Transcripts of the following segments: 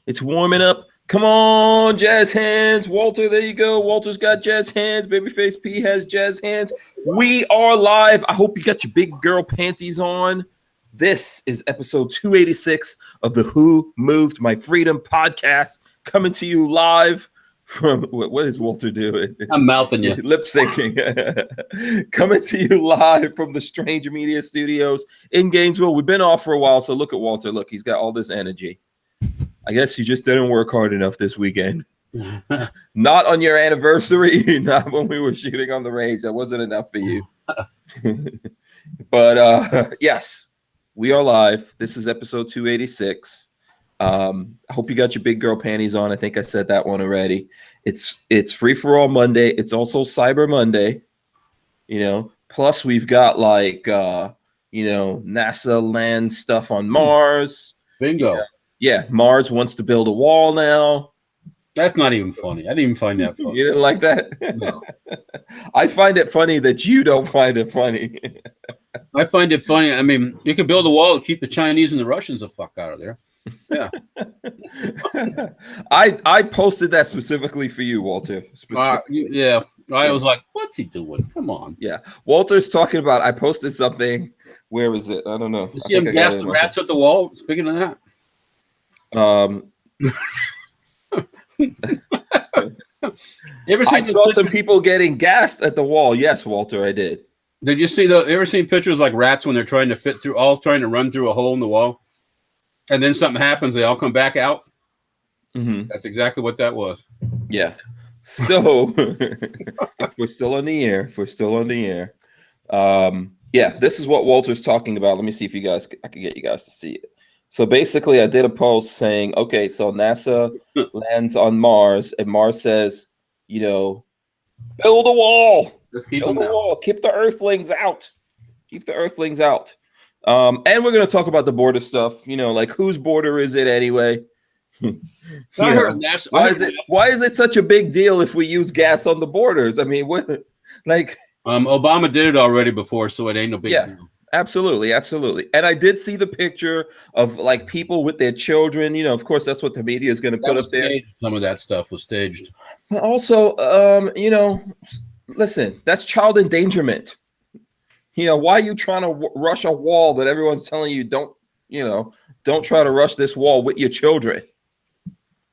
It's warming up. Come on, jazz hands. Walter, there you go. Walter's got jazz hands. Babyface P has jazz hands. We are live. I hope you got your big girl panties on. This is episode 286 of the Who Moved My Freedom podcast, coming to you live from what is Walter doing? I'm mouthing you. Lip syncing. Coming to you live from the Stranger Media Studios in Gainesville. We've been off for a while, so look at Walter. Look, he's got all this energy. I guess you just didn't work hard enough this weekend. Not on your anniversary, not when we were shooting on the range. That wasn't enough for you. But yes, we are live. This is episode 286. I hope you got your big girl panties on. I think I said that one already. It's Free for All Monday. It's also Cyber Monday. You know, plus we've got like NASA land stuff on Mars. Bingo. Yeah, Mars wants to build a wall now. That's not even funny. I didn't even find that funny. You didn't like that? No. I find it funny that you don't find it funny. I find it funny. I mean, you could build a wall and keep the Chinese and the Russians the fuck out of there. Yeah. I posted that specifically for you, Walter. Yeah. I was like, what's he doing? Come on. Yeah. Walter's talking about, I posted something. Where was it? I don't know. You see him gas the rats at the wall? Speaking of that. I saw some people getting gassed at the wall. Yes, Walter, I did. Did you see ever seen pictures like rats when they're trying to run through a hole in the wall? And then something happens, they all come back out. Mm-hmm. That's exactly what that was. Yeah. So if we're still on the air, yeah, this is what Walter's talking about. Let me see if I can get you guys to see it. So basically, I did a post saying, okay, so NASA lands on Mars, and Mars says, build a wall. Just keep build a wall. Keep the Earthlings out. Keep the Earthlings out. And we're going to talk about the border stuff. Like whose border is it anyway? Why is it such a big deal if we use gas on the borders? I mean, Obama did it already before, so it ain't no big deal. Absolutely. And I did see the picture of like people with their children. Of course, that's what the media is going to put up there. Some of that stuff was staged. But also, listen, that's child endangerment. Why are you trying to rush a wall that everyone's telling you don't try to rush this wall with your children?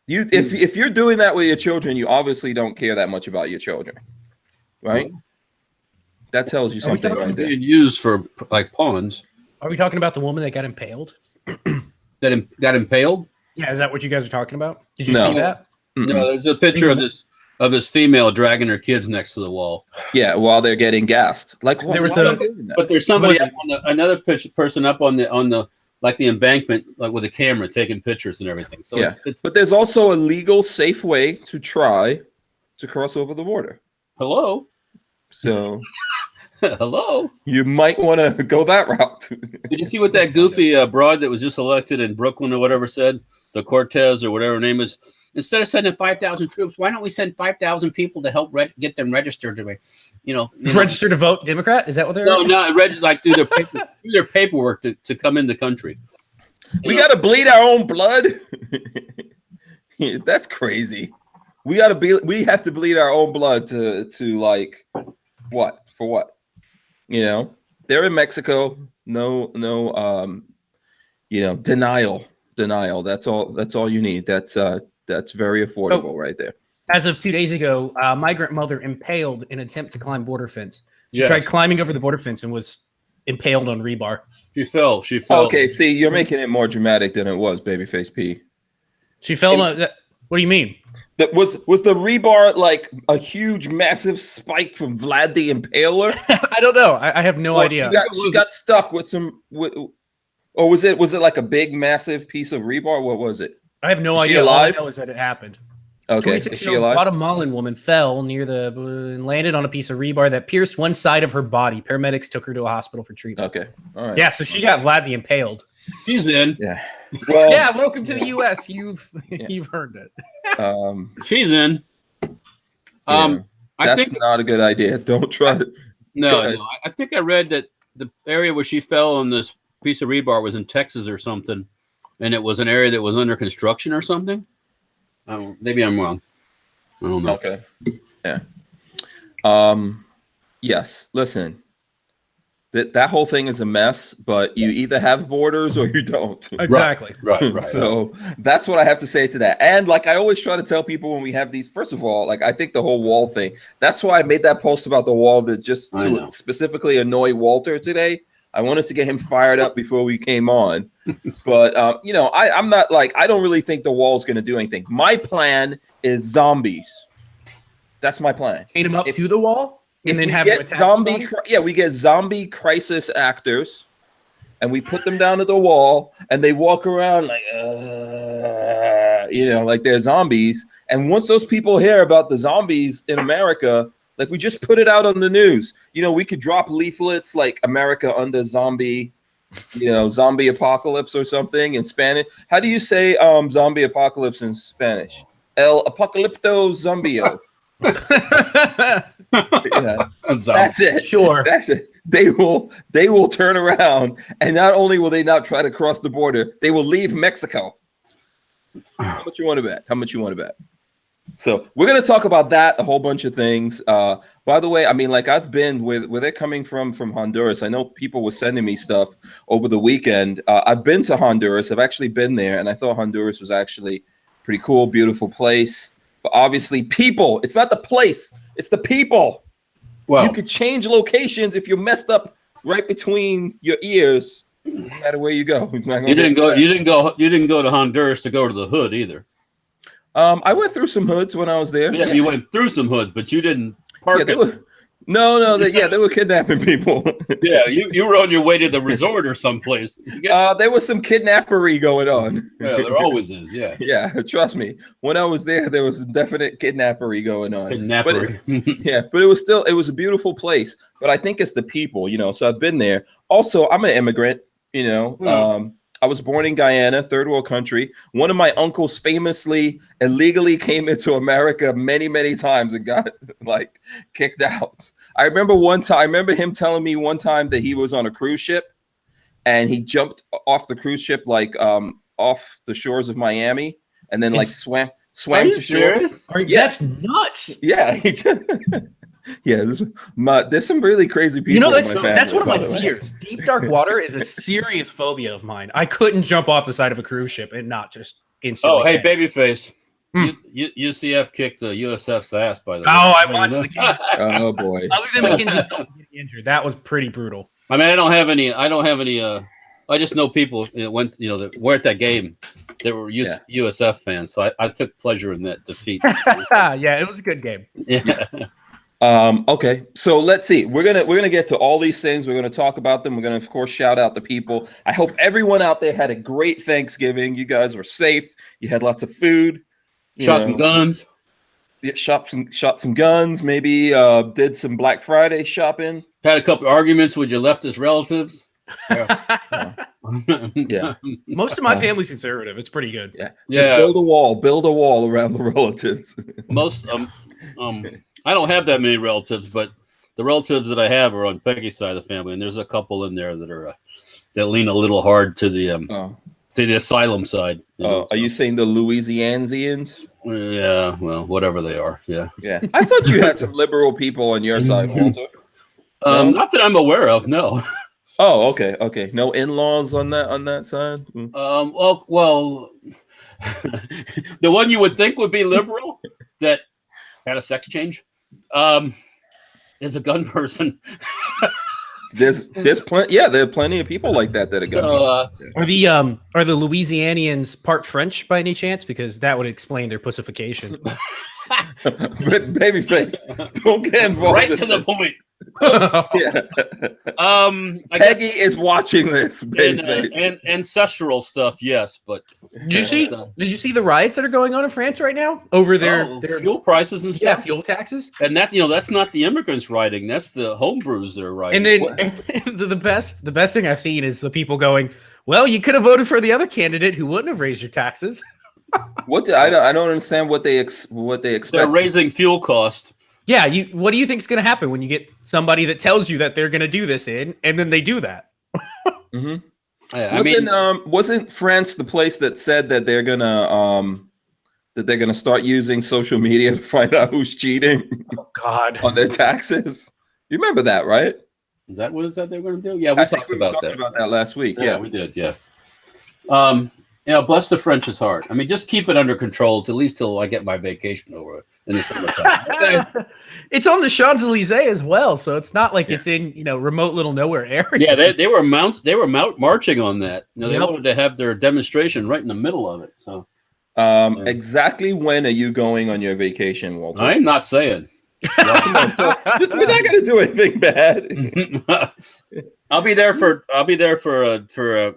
If you're doing that with your children, you obviously don't care that much about your children, right? That tells you something right there. Being used for like pawns. Are we talking about the woman that got impaled? Got impaled? Yeah, is that what you guys are talking about? Did you see that? No, there's a picture of this female dragging her kids next to the wall. Yeah, while they're getting gassed. Like but there's somebody another person up on the like the embankment, like with a camera taking pictures and everything. So yeah, but there's also a legal, safe way to try to cross over the border. Hello. So, hello. You might want to go that route. Did you see what that goofy broad that was just elected in Brooklyn or whatever said? The Cortez or whatever her name is. Instead of sending 5,000 troops, why don't we send 5,000 people to help get them registered to, register to vote Democrat? Is that what they're? No, like do their paperwork to come in the country. We got to bleed our own blood. That's crazy. We have to bleed our own blood to like what? For what? They're in Mexico. No, denial. That's all you need. That's very affordable right there. As of 2 days ago, migrant mother impaled in attempt to climb border fence. She tried climbing over the border fence and was impaled on rebar. She fell. Okay, see, you're making it more dramatic than it was, Babyface P. She fell. What do you mean? That was the rebar like a huge, massive spike from Vlad the Impaler? I don't know. I have no idea. She got stuck with some. Or was it like a big, massive piece of rebar? What was it? I have no idea. She alive? All I know is that it happened. Okay, is she alive? Guatemalan woman fell near and landed on a piece of rebar that pierced one side of her body. Paramedics took her to a hospital for treatment. Okay, all right. Yeah, so she got Vlad the Impaled. She's in. Yeah. Well, yeah. Welcome to the U.S. You've earned it. She's in. That's not a good idea. Don't try to. No. I think I read that the area where she fell on this piece of rebar was in Texas or something. and it was an area that was under construction or something. Maybe I'm wrong. I don't know. Okay. Yeah. Yes. Listen. That whole thing is a mess, but you either have borders or you don't. Exactly. Right. So that's what I have to say to that. And like I always try to tell people when we have these, first of all, like I think the whole wall thing, that's why I made that post about the wall, that just to specifically annoy Walter today. I wanted to get him fired up before we came on. But, you know, I'm not like, I don't really think the wall's going to do anything. My plan is zombies. That's my plan. Chain him up to the wall? And then have get zombie, we get zombie crisis actors, and we put them down at the wall, and they walk around like, you know, like they're zombies. And once those people hear about the zombies in America, like we just put it out on the news. You know, we could drop leaflets like "America under zombie," you know, zombie apocalypse or something in Spanish. How do you say zombie apocalypse in Spanish? El apocalipto zombio. Yeah, that's it. Sure, that's it. They will turn around, and not only will they not try to cross the border, they will leave Mexico. How much you want to bet? How much you want to bet? So we're going to talk about that, a whole bunch of things. By the way, I mean, like I've been where they're coming from Honduras. I know people were sending me stuff over the weekend. I've been to Honduras. I've actually been there, and I thought Honduras was actually pretty cool, beautiful place. But obviously, people. It's not the place. It's the people. Well, you could change locations if you're messed up right between your ears. No matter where you go, you didn't go. You didn't go to Honduras to go to the hood either. I went through some hoods when I was there. Yeah, you went through some hoods, but you didn't park it. They were kidnapping people. Yeah, you were on your way to the resort or someplace. There was some kidnappery going on. Yeah, there always is. Yeah. Yeah, trust me. When I was there was some definite kidnappery going on. Kidnappery. But it was a beautiful place. But I think it's the people, you know. So I've been there. Also, I'm an immigrant, you know. I was born in Guyana, third world country. One of my uncles famously illegally came into America many, many times and got like kicked out. I remember him telling me one time that he was on a cruise ship and he jumped off the cruise ship like off the shores of Miami and then like swam to shore. That's nuts. Yeah, yeah, there's some really crazy people. You know, that's one of my fears. Deep dark water is a serious phobia of mine. I couldn't jump off the side of a cruise ship and not just instantly. Oh, hey, babyface. UCF kicked the USF's ass, by the way. Oh, I watched the game. Oh boy. Other than McKenzie getting injured, that was pretty brutal. I mean, I don't have any. I just know people that were at that game that were USF fans. So I took pleasure in that defeat. Yeah, it was a good game. Yeah. Okay, so let's see. We're gonna get to all these things. We're gonna talk about them. We're gonna, of course, shout out the people. I hope everyone out there had a great Thanksgiving. You guys were safe. You had lots of food. Shot some guns. Yeah, shot some guns. Maybe did some Black Friday shopping. Had a couple arguments with your leftist relatives. Yeah. Most of my family's conservative. It's pretty good. Yeah. Just build a wall around the relatives. Most I don't have that many relatives, but the relatives that I have are on Peggy's side of the family, and there's a couple in there that are that lean a little hard to the asylum side. Are you saying the Louisianians? Yeah, well, whatever they are. Yeah. I thought you had some liberal people on your side, Walter. No? Not that I'm aware of. No. Oh, okay. No in-laws on that side. Well, the one you would think would be liberal that had a sex change. Is a gun person. There's plenty. Yeah, there are plenty of people like that are gun. Are the Louisianians part French by any chance? Because that would explain their pussification. But babyface, don't get involved. Right to the point. Yeah. Peggy is watching this. And ancestral stuff, yes, but did you see the riots that are going on in France right now over their fuel prices and stuff? Yeah, fuel taxes. And that's not the immigrants rioting. That's the homebrews that are rioting. And then the best thing I've seen is the people going, "Well, you could have voted for the other candidate who wouldn't have raised your taxes." I don't understand what they expect. They're raising fuel cost. Yeah, what do you think is going to happen when you get somebody that tells you that they're going to do this and then they do that? Mm-hmm. Wasn't France the place that said that they're gonna start using social media to find out who's cheating? Oh God, on their taxes. You remember that, right? Is that what they were going to do? Yeah, we talked about that last week. Yeah, we did. Yeah. Bless the French's heart. I mean, just keep it under control at least till I get my vacation over in the summertime. Okay? It's on the Champs-Elysees as well, so it's not like it's in remote little nowhere area. Yeah, they were marching on that. They wanted to have their demonstration right in the middle of it. So, exactly when are you going on your vacation, Walter? I'm not saying. We're not going to do anything bad. I'll be there for the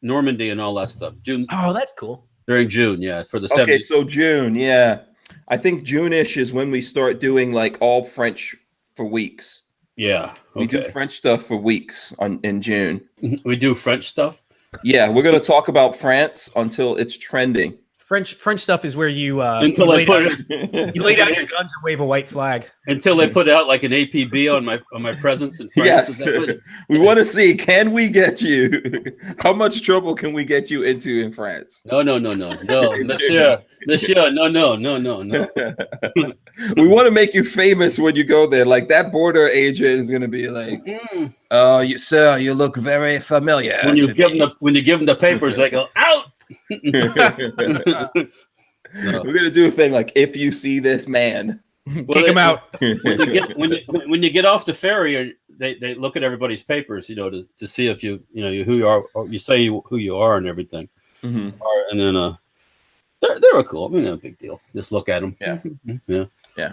Normandy and all that stuff. June. Oh, that's cool. During June, yeah, for the 70s. Okay, so June, yeah. I think June-ish is when we start doing like all French for weeks. Yeah, okay. We do French stuff for weeks in June. We do French stuff? Yeah, we're going to talk about France until it's trending. French stuff is where you until you lay down your guns and wave a white flag. Until they put out like an APB on my presence in France. Yes, we want to see. Can we get you? How much trouble can we get you into in France? No, monsieur, no. We want to make you famous when you go there. Like that border agent is going to be like, "Oh, sir, you look very familiar." When you give them the papers, they go out. We're gonna do a thing like if you see this man, kick him out. When you get off the ferry, they look at everybody's papers, to see if you who you are, or you say who you are and everything. And then they were cool. I mean, no big deal. Just look at them. Yeah.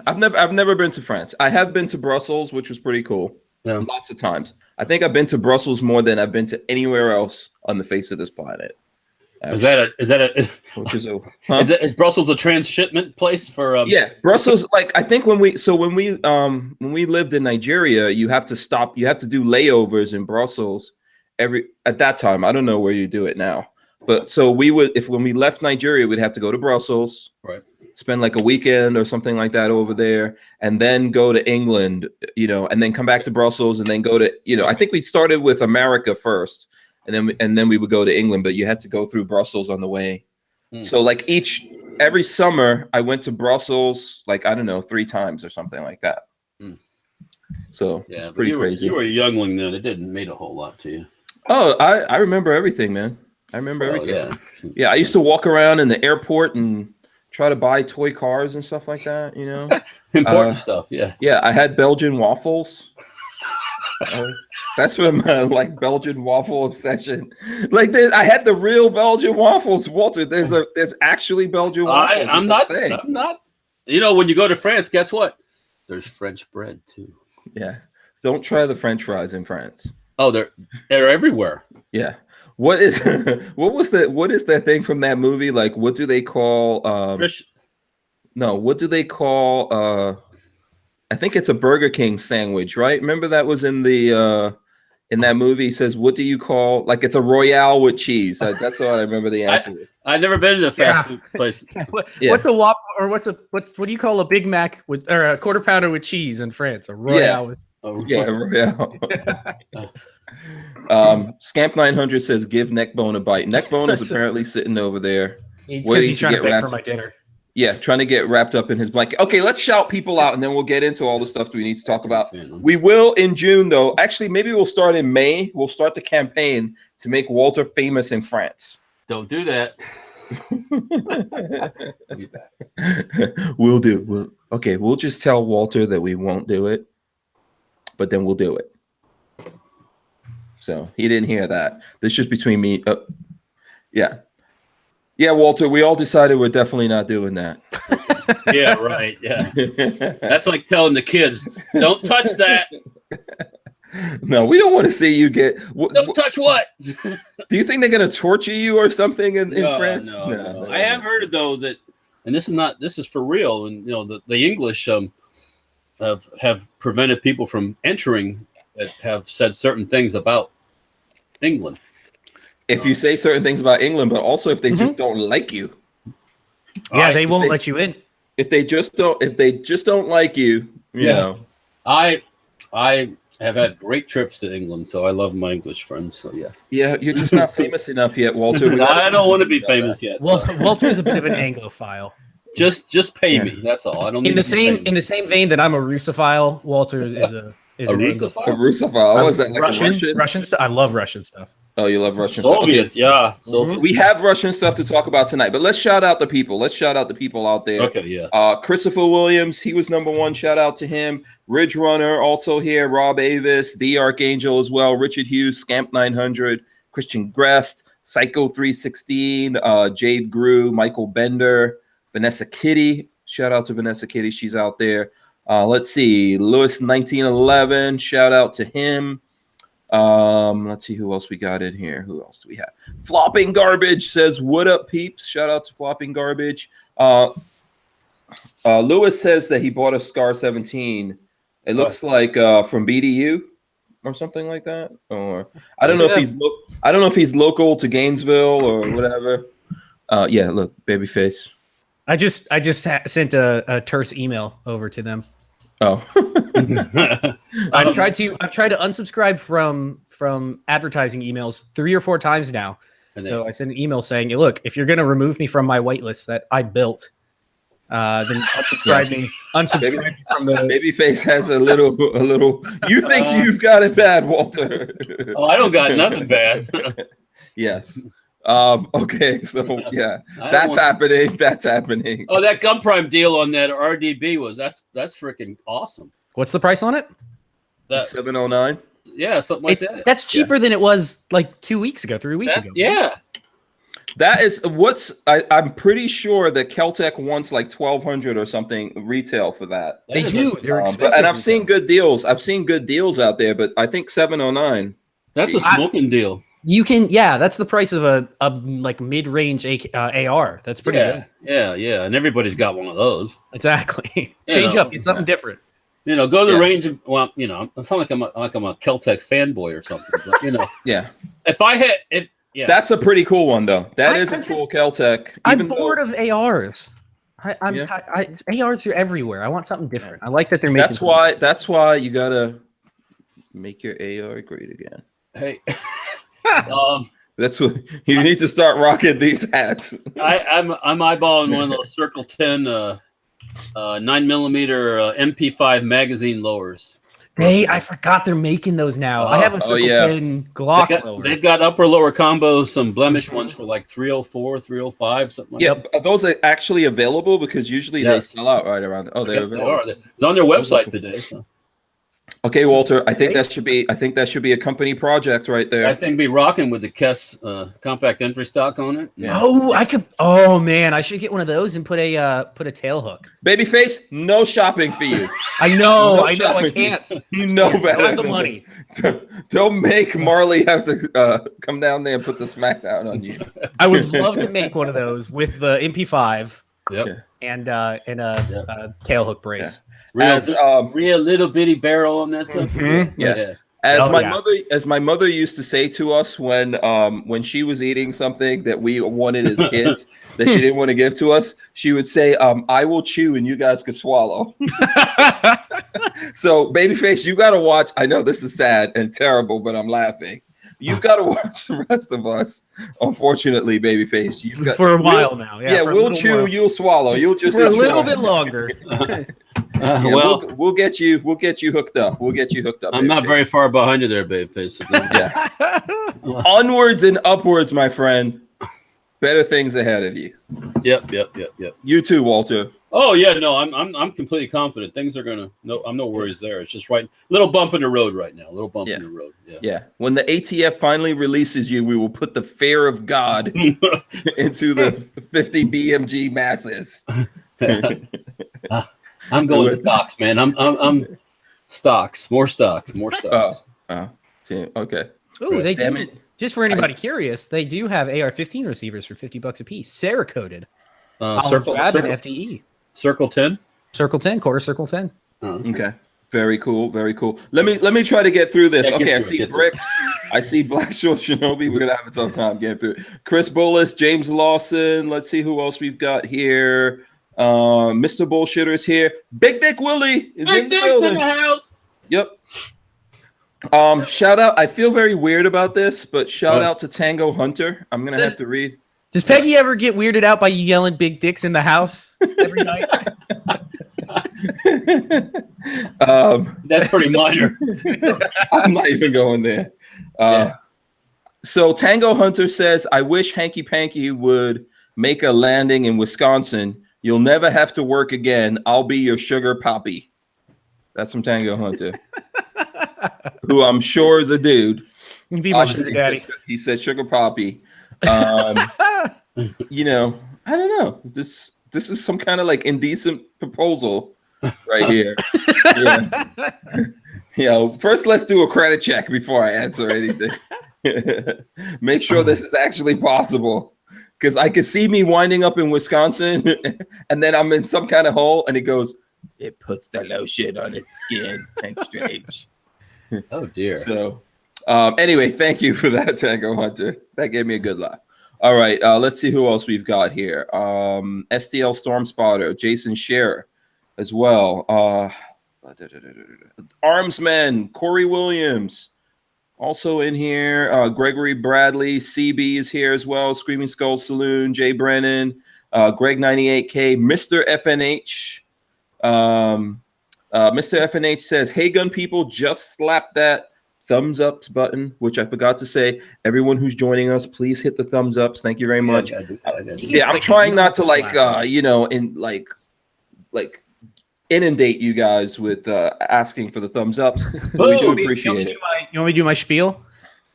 I've never been to France. I have been to Brussels, which was pretty cool. Yeah. Lots of times. I think I've been to Brussels more than I've been to anywhere else on the face of this planet. Is Brussels a transshipment place for? Yeah, Brussels. Like I think when we lived in Nigeria, you have to do layovers in Brussels at that time. I don't know where you do it now, but so when we left Nigeria, we'd have to go to Brussels, right? Spend like a weekend or something like that over there, and then go to England, and then come back to Brussels, and then go to I think we started with America first. And then we would go to England, but you had to go through Brussels on the way. So like every summer I went to Brussels, like, I don't know, 3 times or something like that. So it's pretty crazy. You were a youngling then. It didn't mean a whole lot to you. Oh, I remember everything, man. I remember everything. Yeah. I used to walk around in the airport and try to buy toy cars and stuff like that, Important stuff. Yeah. Yeah. I had Belgian waffles. That's where my Belgian waffle obsession. Like I had the real Belgian waffles, Walter. There's actually Belgian waffles. I'm not. When you go to France, guess what? There's French bread too. Yeah. Don't try the French fries in France. Oh, they're everywhere. Yeah. What is that thing from that movie? Like, what do they call fish? No, what do they call I think it's a Burger King sandwich, right? Remember that was in that movie. He says, "What do you call?" Like it's a Royale with cheese. That's what I remember the answer. I've never been to a fast food place. What's a Whopper, or what do you call a Big Mac or a Quarter Pounder with cheese in France? A Royale. Royale. Scamp 900 says, "Give Neckbone a bite." Neckbone is apparently sitting over there. Because he's trying to beg for my dinner. Yeah, trying to get wrapped up in his blanket. Okay, let's shout people out, and then we'll get into all the stuff we need to talk about. We will in June, though. Actually, maybe we'll start in May. We'll start the campaign to make Walter famous in France. Don't do that. We'll do. We'll just tell Walter that we won't do it, but then we'll do it. So he didn't hear that. This is just between me. Yeah. Yeah, Walter, we all decided we're definitely not doing that. Yeah, right. Yeah. That's like telling the kids, don't touch that. No, we don't want to see you get... Don't touch what? Do you think they're going to torture you or something in France? No. I have heard, though, that, and this is for real, and, the English have prevented people from entering that have said certain things about England. If you say certain things about England, but also if they just don't like you. Yeah, they won't let you in. If they just don't like you, you know. I have had great trips to England, so I love my English friends. So yes. Yeah, you're just not famous enough yet, Walter. I don't want to be famous yet. Well, Walter is a bit of an Anglophile. Just pay me. That's all. I don't need in the same vein that I'm a Russophile. Walter is a Russophile. A Russophile. What was that? Like Russian stuff. I love Russian stuff. Oh, you love Russian stuff. Soviet, okay. yeah. Soviet. We have Russian stuff to talk about tonight, but let's shout out the people. Let's shout out the people out there. Okay, yeah. Christopher Williams, he was #1. Shout out to him. Ridge Runner, also here. Rob Avis, The Archangel as well. Richard Hughes, Scamp 900, Christian Grest, Psycho 316, Jade Grew, Michael Bender, Vanessa Kitty. Shout out to Vanessa Kitty. She's out there. Let's see. Lewis 1911. Shout out to him. Let's see who else we got in here. Who else do we have? Flopping Garbage says, "What up, peeps?" Shout out to Flopping Garbage. Lewis says that he bought a Scar 17. It looks like from BDU or something like that. Or I don't know if he's local to Gainesville or whatever. Yeah, look, Babyface. I just sent a terse email over to them. Oh. I've tried to unsubscribe from advertising emails 3 or 4 times now. So I sent an email saying, "Look, if you're going to remove me from my whitelist that I built, then unsubscribe me. Unsubscribe me from the." Babyface has a little. You think you've got it bad, Walter? Oh, I don't got nothing bad. Yes. Okay, so yeah, that's happening. That's happening. Oh, that Gun Prime deal on that RDB that's freaking awesome. What's the price on it? That 709. Yeah, something like that. That's cheaper than it was like 2 weeks ago, 3 weeks ago. Yeah. That is I'm pretty sure that Keltec wants like 1,200 or something retail for that. They do. They're expensive. And I've seen good deals. I've seen good deals out there, but I think 709. That's a smoking deal. You can, that's the price of a like mid-range AR. That's pretty good. Yeah, and everybody's got one of those. Exactly. Change up, get something different. Go to the range. Well, it's not like I'm a Keltec fanboy or something. But, yeah. If I had it, that's a pretty cool one though. That is a cool Keltec. I'm bored of ARs. ARs are everywhere. I want something different. I like that they're making. That's why you gotta make your AR great again. Hey. That's what you need to start rocking these hats. I'm eyeballing one of those Circle 10 9mm MP5 magazine lowers. I forgot they're making those now. I have a Circle 10 Glock lower. They've got upper lower combos, some blemish ones for like 304, 305, something like that. Are those actually available? Because usually they sell out right around. Oh, they're available. It's on their website today. So. Okay, Walter. I think that should be a company project right there. I think be rocking with the KES compact entry stock on it. Yeah. Oh, I could. Oh man, I should get one of those and put a tail hook. Babyface, no shopping for you. I know. I can't. You know better. I don't have the money. Don't make Marley have to come down there and put the smackdown on you. I would love to make one of those with the MP5. Yep. And a tail hook brace. Real little bitty barrel on that stuff. Mm-hmm. Yeah. As my mother used to say to us when she was eating something that we wanted as kids that she didn't want to give to us, she would say, "I will chew and you guys could swallow." So, Babyface, you got to watch. I know this is sad and terrible, but I'm laughing. You've got to watch the rest of us. Unfortunately, Babyface, you've got for a while now. Yeah, we'll chew, you'll swallow. You'll just for a little bit longer. We'll get you hooked up. I'm not very far behind you there, Babyface. Yeah. Onwards and upwards, my friend. Better things ahead of you. Yep. You too, Walter. Oh yeah, no, I'm completely confident. Things are gonna. No, I'm no worries there. It's just little bump in the road right now. In the road. Yeah. When the ATF finally releases you, we will put the fear of God into the 50 BMG masses. I'm going stocks, man. I'm stocks. More stocks. Okay. Ooh, they do. Just for anybody curious, they do have AR-15 receivers for $50 a piece, Cerakoted. Circle and FDE. Circle 10. Circle 10, quarter circle 10. Okay. Very cool. Let me try to get through this. I see Bricks. I see Black Short Shinobi. We're gonna have a tough time getting through it. Chris Bullis, James Lawson. Let's see who else we've got here. Mr. Bullshitter's here. Big Dick Willie is in the building. In the house. Yep. Shout out. I feel very weird about this, but shout out to Tango Hunter. I'm gonna have to read. Does Peggy ever get weirded out by you yelling big dicks in the house every night? That's pretty minor. I'm not even going there. So Tango Hunter says, I wish Hanky Panky would make a landing in Wisconsin. You'll never have to work again. I'll be your sugar poppy. That's from Tango Hunter, who I'm sure is a dude. You can be my sugar daddy. He said sugar poppy. You know, I don't know. This is some kind of like indecent proposal right here. Yeah. You know, first let's do a credit check before I answer anything. Make sure this is actually possible. Because I could see me winding up in Wisconsin and then I'm in some kind of hole and it goes, it puts the lotion on its skin. Extra H. Oh dear. So anyway, thank you for that, Tango Hunter. That gave me a good laugh. All right, let's see who else we've got here. STL Storm Spotter, Jason Scherer as well. Armsmen, Corey Williams, also in here. Gregory Bradley, CB is here as well. Screaming Skull Saloon, Jay Brennan, Greg 98K, Mr. FNH. Mr. FNH says, hey, gun people, just slap that thumbs ups button, which I forgot to say. Everyone who's joining us, please hit the thumbs ups. Thank you very much. Yeah, I'm trying not to inundate you guys with asking for the thumbs ups. We do appreciate it. You want me to do my spiel?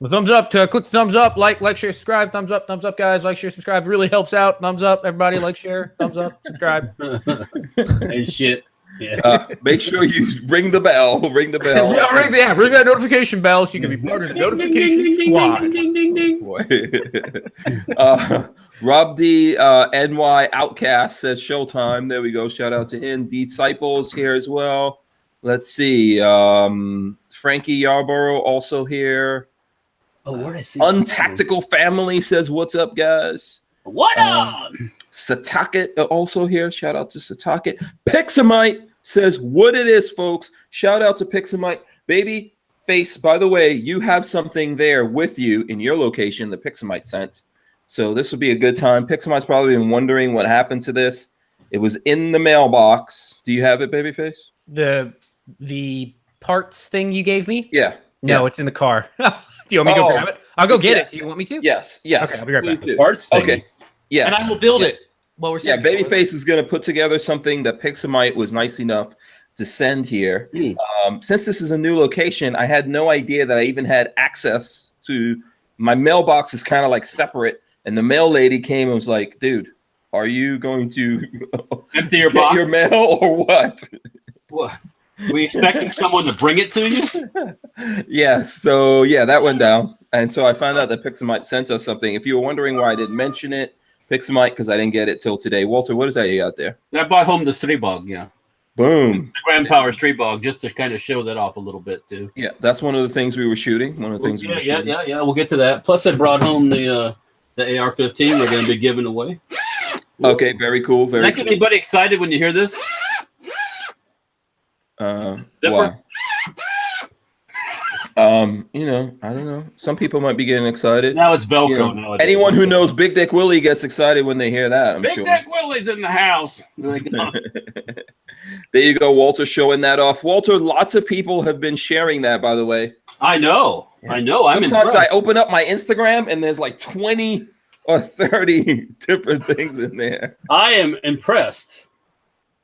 The thumbs up, click the thumbs up, like, share, subscribe, thumbs up, guys, like, share, subscribe. Really helps out. Thumbs up, everybody, like, share, thumbs up, subscribe. And shit. Yeah. Make sure you ring the bell. Ring the bell. Ring that notification bell so you can be part of the notification squad. Rob D NY Outcast says Showtime. There we go. Shout out to him. Disciples here as well. Let's see. Frankie Yarborough also here. Oh, where'd I see Untactical Family says, what's up, guys? What up? Satake also here. Shout out to Satake. Pixamite says what it is, folks. Shout out to Pixamite. Baby face, by the way, you have something there with you in your location that Pixamite sent. So this will be a good time. Pixamite's probably been wondering what happened to this. It was in the mailbox. Do you have it, Babyface? The parts thing you gave me? Yeah. No, it's in the car. Do you want me to go grab it? I'll go get it. Do you want me to? Yes. Okay, I'll be right back. The parts thing. Okay. Yes. And I will build it. Well, we're Babyface is going to put together something that Pixamite was nice enough to send here. Since this is a new location, I had no idea that I even had access to my mailbox. Is kind of like separate, and the mail lady came and was like, "Dude, are you going to empty your box, your mail, or what?" What? Were you expecting someone to bring it to you? Yes. So yeah, that went down, and so I found out that Pixamite sent us something. If you were wondering why I didn't mention it. Pixamite, because I didn't get it till today. Walter, what is that you got there? I bought home the Streetbog, yeah. Boom. The Grand Power Streetbog, just to kind of show that off a little bit, too. Yeah, that's one of the things we were shooting. Yeah, we'll get to that. Plus, I brought home the AR-15 we're going to be giving away. Okay, very cool. Very Does that get anybody excited when you hear this? Why? You know, I don't know. Some people might be getting excited. Now it's Velcro. You know, nowadays. Anyone who knows Big Dick Willie gets excited when they hear that, I'm sure. Big Dick Willie's in the house. There you go, Walter, showing that off. Walter, lots of people have been sharing that, by the way. I know. Yeah. Sometimes I open up my Instagram and there's like 20 or 30 different things in there. I am impressed.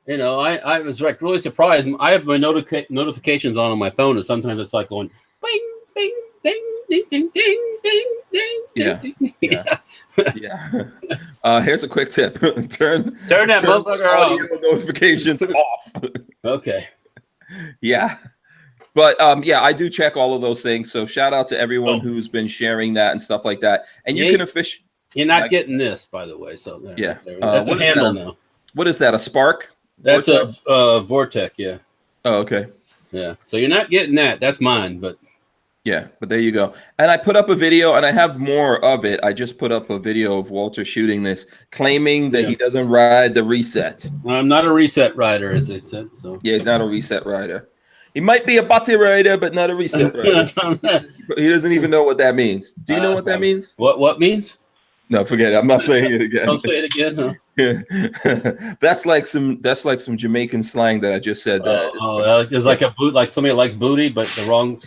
You know, I was like really surprised. I have my notifications on my phone, and sometimes it's like going bing, bing, ding, ding, ding, ding, ding, ding. Yeah. Here's a quick tip: turn that motherfucker off. Notifications off. Okay. Yeah. But yeah, I do check all of those things. So shout out to everyone who's been sharing that and stuff like that. And you can officially. You're not getting this, by the way. So yeah, that's a handle now. What is that? A Spark? That's a Vortec. Yeah. Oh, okay. Yeah. So you're not getting that. That's mine, but. Yeah, but there you go. And I put up a video, and I have more of it. I just put up a video of Walter shooting this, claiming that he doesn't ride the reset. I'm not a reset rider, as they said. So yeah, he's not a reset rider. He might be a body writer, but not a reset writer. He doesn't even know what that means. Do you know what that means? What means? No, forget it. I'm not saying it again. Don't say it again, huh? That's like some Jamaican slang that I just said. It's like a boot, like somebody likes booty, but the wrong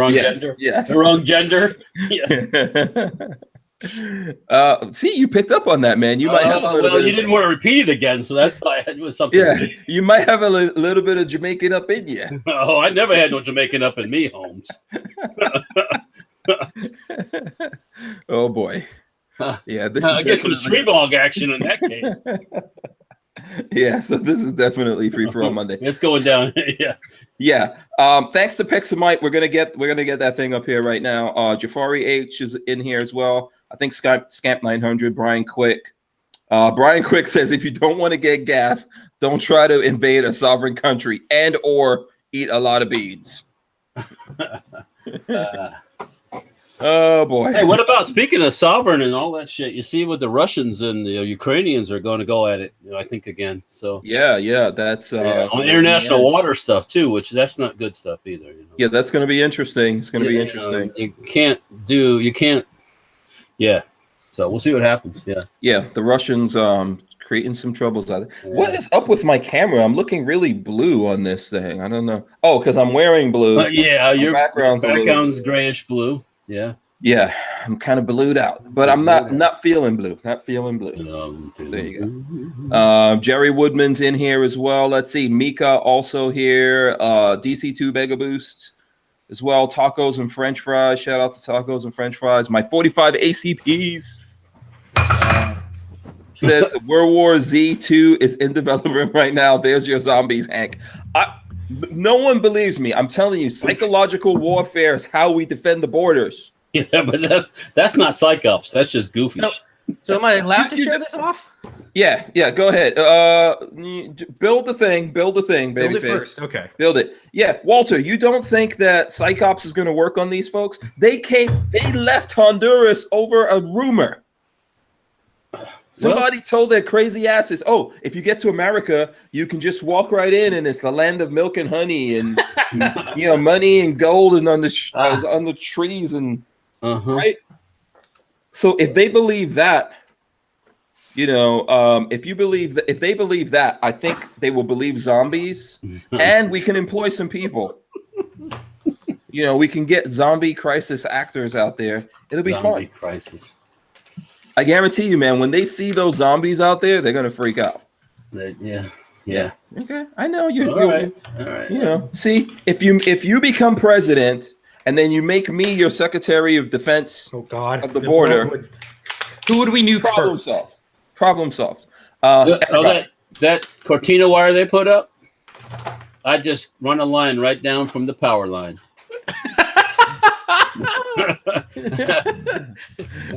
gender. Yes. The wrong gender. Yes. See, you picked up on that, man. You might have a little bit. You didn't want to repeat it again, so that's why it was something. Yeah, you might have a little bit of Jamaican up in you. Oh, I never had no Jamaican up in me, Holmes. Oh boy. Yeah, this is I get some street dog action in that case. Yeah, so this is definitely Free For All Monday. It's going down. Yeah. Thanks to Pixamite, we're gonna get that thing up here right now. Jafari H is in here as well. I think Scamp 900, Brian Quick. Brian Quick says, if you don't want to get gas, don't try to invade a sovereign country and or eat a lot of beans. Oh boy. Hey, what about speaking of sovereign and all that shit? You see what the Russians and the Ukrainians are going to go at it, I think, again. So yeah, that's on international water stuff too, which that's not good stuff either. Yeah, that's going to be interesting. It's going to be interesting. You can't. Yeah. So we'll see what happens. Yeah. The Russians creating some troubles out there. Yeah. What is up with my camera? I'm looking really blue on this thing. I don't know. Oh, because I'm wearing blue. Your background's grayish blue. Yeah, I'm kind of blued out, but I'm not feeling blue. Not feeling blue. There you go. Jerry Woodman's in here as well. Let's see, Mika also here. DC2 Mega Boost as well. Tacos and French fries. Shout out to Tacos and French fries. My 45 ACPs. Says World War Z2 is in development right now. There's your zombies, Hank. No one believes me. I'm telling you, psychological warfare is how we defend the borders. Yeah, but that's not psych ops. That's just goofy. So am I allowed to show this off? Yeah. Go ahead. Build the thing, baby. Build it first. Okay. Build it. Yeah, Walter. You don't think that psych ops is going to work on these folks? They left Honduras over a rumor. Somebody told their crazy asses, "Oh, if you get to America, you can just walk right in, and it's the land of milk and honey, and money and gold, and on the trees, and right." So if they believe that, if they believe that, I think they will believe zombies, and we can employ some people. We can get zombie crisis actors out there. It'll be fun. Crisis. I guarantee you, man, when they see those zombies out there, they're going to freak out. Yeah. Okay. I know All right. See, if you become president and then you make me your Secretary of Defense of the border, who would we nuke problem first? Solved. Problem solved. That Cortina wire they put up, I just run a line right down from the power line.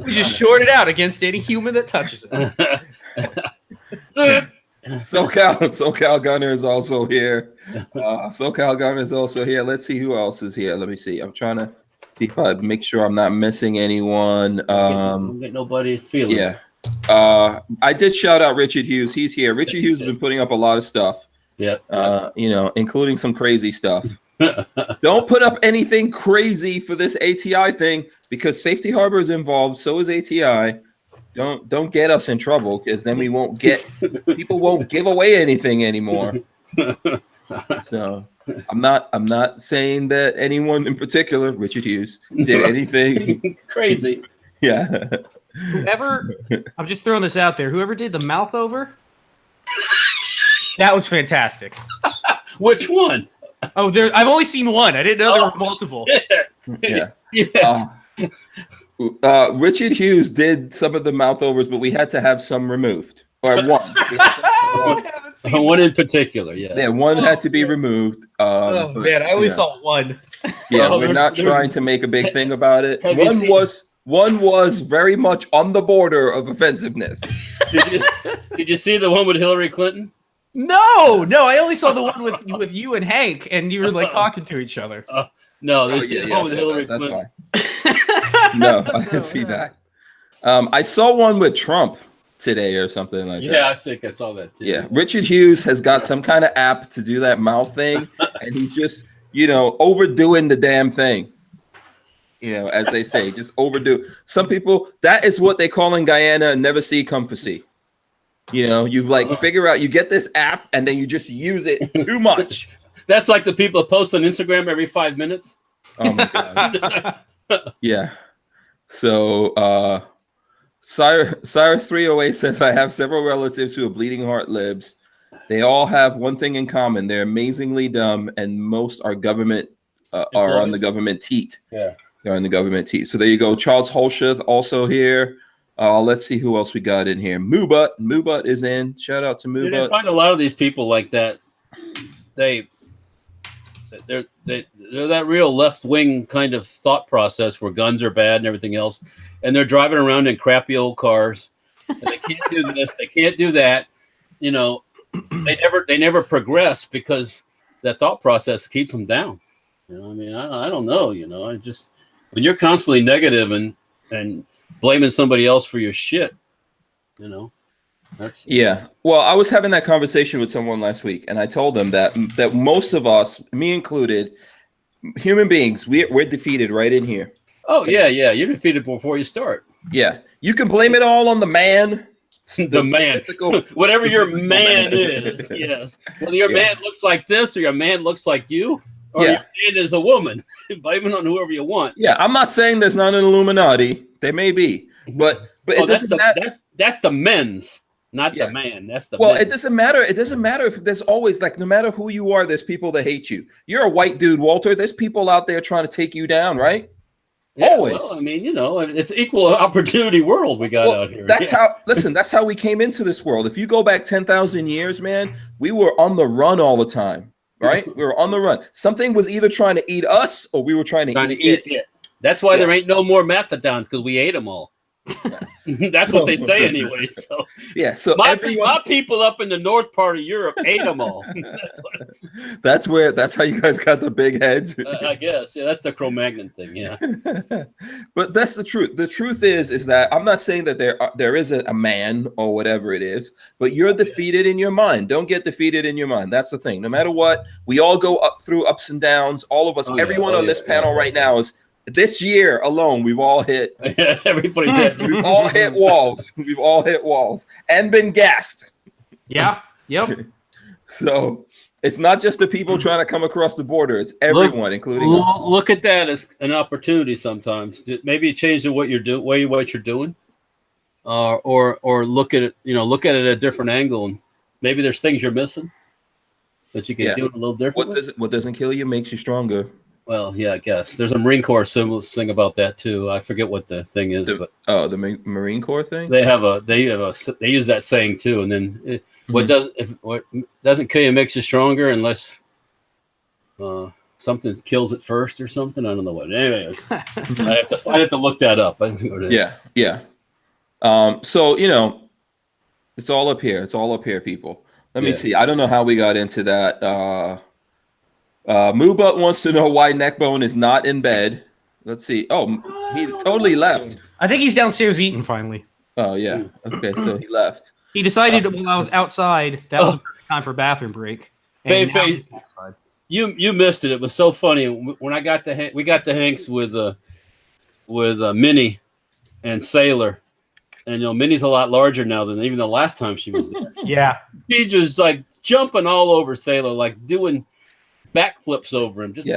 We just short it out against any human that touches it. SoCal Gunner is also here. SoCal Gunner is also here. Let's see who else is here. Let me see. I'm trying to see if I make sure I'm not missing anyone. Don't get nobody feeling. Yeah. I did shout out Richard Hughes. He's here. Richard Hughes has been putting up a lot of stuff. Yeah. Including some crazy stuff. Don't put up anything crazy for this ATI thing because Safety Harbor is involved. So is ATI. Don't get us in trouble because then people won't give away anything anymore. So I'm not saying that anyone in particular, Richard Hughes, did anything crazy. Yeah. I'm just throwing this out there. Whoever did the mouth over, that was fantastic. Which one? Oh, I've only seen one. I didn't know there were multiple. Yeah. Richard Hughes did some of the mouth overs, but we had to have some removed. Or one. One in particular, yes. Yeah, one had to be removed. Man, I only saw one. Yeah, we're not trying to make a big thing about it. One was very much on the border of offensiveness. Did you see the one with Hillary Clinton? No, I only saw the one with you and Hank, and you were like talking to each other. No, this is the one with Hillary Clinton. That's fine. No, I didn't see that. I saw one with Trump today or something like that. Yeah, I think I saw that too. Yeah, Richard Hughes has got some kind of app to do that mouth thing, and he's just overdoing the damn thing. As they say, just overdo. Some people, that is what they call in Guyana, never see, come for see. You figure out, you get this app and then you just use it too much. That's like the people that post on Instagram every 5 minutes. Oh my God. Yeah. So Cyrus 308 says, I have several relatives who have bleeding heart libs. They all have one thing in common. They're amazingly dumb, and most are government are on the government teat. Yeah. They're on the government teat. So there you go. Charles Holshuth also here. Let's see who else we got in here. Moobut is in. Shout out to Moobut. I find a lot of these people like that. They're that real left wing kind of thought process where guns are bad and everything else, and they're driving around in crappy old cars. And they can't do this. They can't do that. They never progress because that thought process keeps them down. I don't know. I just, when you're constantly negative and blaming somebody else for your shit, that's Well, I was having that conversation with someone last week, and I told them that most of us, me included, human beings, we're defeated right in here. Oh yeah, you're defeated before you start. Yeah, you can blame it all on the man. The man, whatever your man is, yes. Whether your man looks like this or your man looks like you, or your man is a woman, blame it on whoever you want. Yeah, I'm not saying there's not an Illuminati. There may be, but it doesn't matter. That's the men's, not the man. That's the it doesn't matter. It doesn't matter if there's always, like, no matter who you are, there's people that hate you. You're a white dude, Walter. There's people out there trying to take you down, right? Yeah, always. Well, it's equal opportunity world we got out here. That's how we came into this world. If you go back 10,000 years, man, we were on the run all the time, right? We were on the run. Something was either trying to eat us or we were trying to eat it. That's why there ain't no more mastodons, because we ate them all. That's what they say anyway. So my people up in the north part of Europe ate them all. That's how you guys got the big heads. I guess. Yeah, that's the Cro-Magnon thing. Yeah. But that's the truth. The truth is that I'm not saying that there isn't a man or whatever it is, but you're defeated in your mind. Don't get defeated in your mind. That's the thing. No matter what, we all go through ups and downs. All of us, everyone on this panel right now is. This year alone, we've all hit. Everybody's hit. We've all hit walls. We've all hit walls and been gassed. Yeah. Yep. So it's not just the people trying to come across the border. It's everyone, including us. Look at that as an opportunity. Sometimes maybe change what you're doing, what you're doing, or look at it. Look at it at a different angle, and maybe there's things you're missing that you can do it a little differently. What doesn't kill you makes you stronger. Well, yeah, I guess there's a Marine Corps thing about that too. I forget what the thing is, but the Marine Corps thing. They use that saying too. And then what doesn't kill you makes you stronger, unless something kills it first or something. I don't know what. Anyways, I have to look that up. I don't know what it is. Yeah. So it's all up here. It's all up here, people. Let me see. I don't know how we got into that. Moobut wants to know why Neckbone is not in bed. Let's see. Oh, he totally left. I think he's downstairs eating finally. Oh, yeah. Okay, so he left. He decided while I was outside that was a perfect time for a bathroom break. Hey, you missed it. It was so funny when we got the Hanks with Minnie and Sailor, and Minnie's a lot larger now than even the last time she was there. Yeah, she just like jumping all over Sailor, like doing backflips over him. Just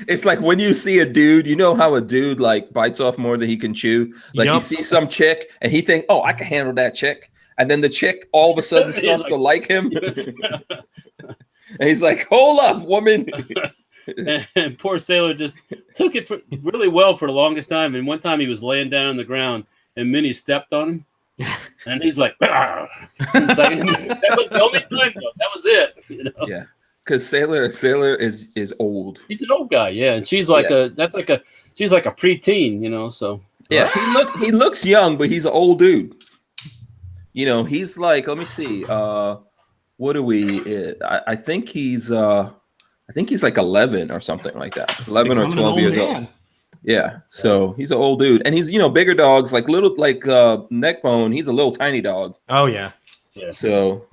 it's like when you see a dude, how a dude like bites off more than he can chew. Like you see some chick and he think, oh, I can handle that chick, and then the chick all of a sudden starts to like him, and he's like, hold up, woman. And poor Sailor just took it really well for the longest time. And one time he was laying down on the ground and Minnie stepped on him. And he's like, that was the only time, though. That was it. Yeah, because Sailor is old. He's an old guy, yeah, and she's like she's like a preteen, So yeah, he looks young, but he's an old dude. He's like, let me see, what are we? I think he's like 11 or something like that, 11 or 12 years old. Yeah, so he's an old dude, and he's bigger dogs like Neckbone. He's a little tiny dog. Oh yeah. So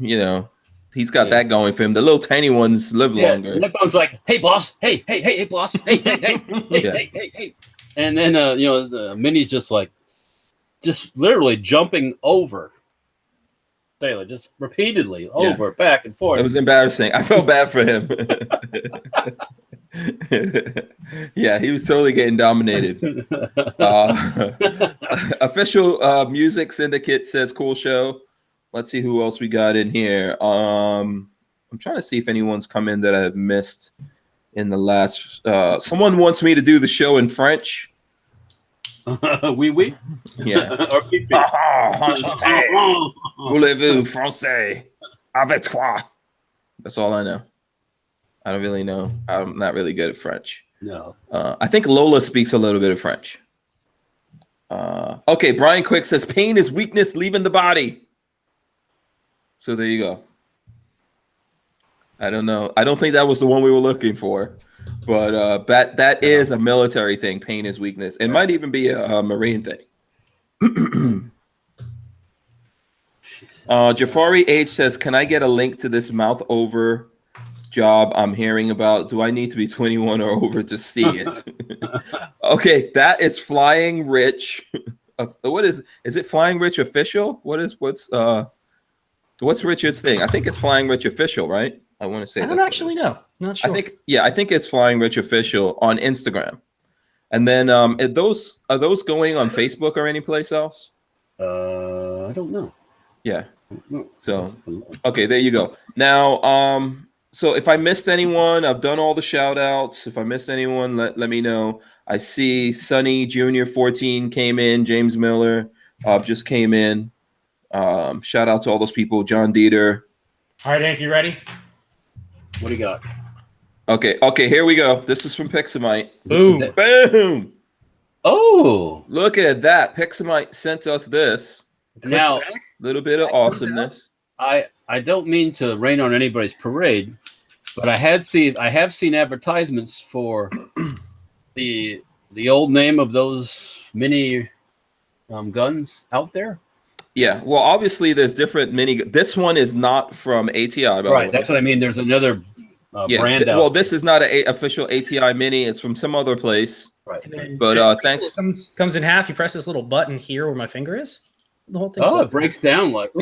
He's got that going for him. The little tiny ones live longer. Lipbone's like, hey boss, hey boss, hey. And then Minnie's just literally jumping over Taylor, just repeatedly over, back and forth. It was embarrassing. I felt bad for him. Yeah, he was totally getting dominated. Official Music Syndicate says cool show. Let's see who else we got in here. I'm trying to see if anyone's come in that I have missed in the last. Someone wants me to do the show in French. Oui. Yeah. Enchanté. Voulez-vous français avec toi? That's all I know. I don't really know. I'm not really good at French. No. I think Lola speaks a little bit of French. Okay, Brian Quick says pain is weakness leaving the body. So there you go. I don't know. I don't think that was the one we were looking for. But that is a military thing. Pain is weakness. It might even be a Marine thing. Jafari H says, can I get a link to this mouth over job I'm hearing about? Do I need to be 21 or over to see it? Okay, that is Flying Rich. What is it? Flying Rich Official? What's Richard's thing? I think it's Flying Rich Official, right? I want to say. I don't actually know. Not sure. I think it's Flying Rich Official on Instagram. And then are those going on Facebook or any place else? I don't know. Yeah. So okay, there you go. Now, so if I missed anyone, I've done all the shout outs. If I missed anyone, let me know. I see Sonny Jr. 14 came in, James Miller just came in. Shout out to all those people, John Dieter. All right, Hank, you ready? What do you got? Okay, here we go. This is from Pixamite. Boom. Oh, look at that. Pixamite sent us this. Now, little bit of awesomeness. I don't mean to rain on anybody's parade, but I have seen advertisements for the old name of those mini guns out there. Yeah, well, obviously there's different mini. This one is not from ATI, by the way. That's what I mean. There's another brand out. Well, this is not an official ATI mini. It's from some other place. Right. But thanks. Comes in half. You press this little button here where my finger is. The whole thing. It breaks down like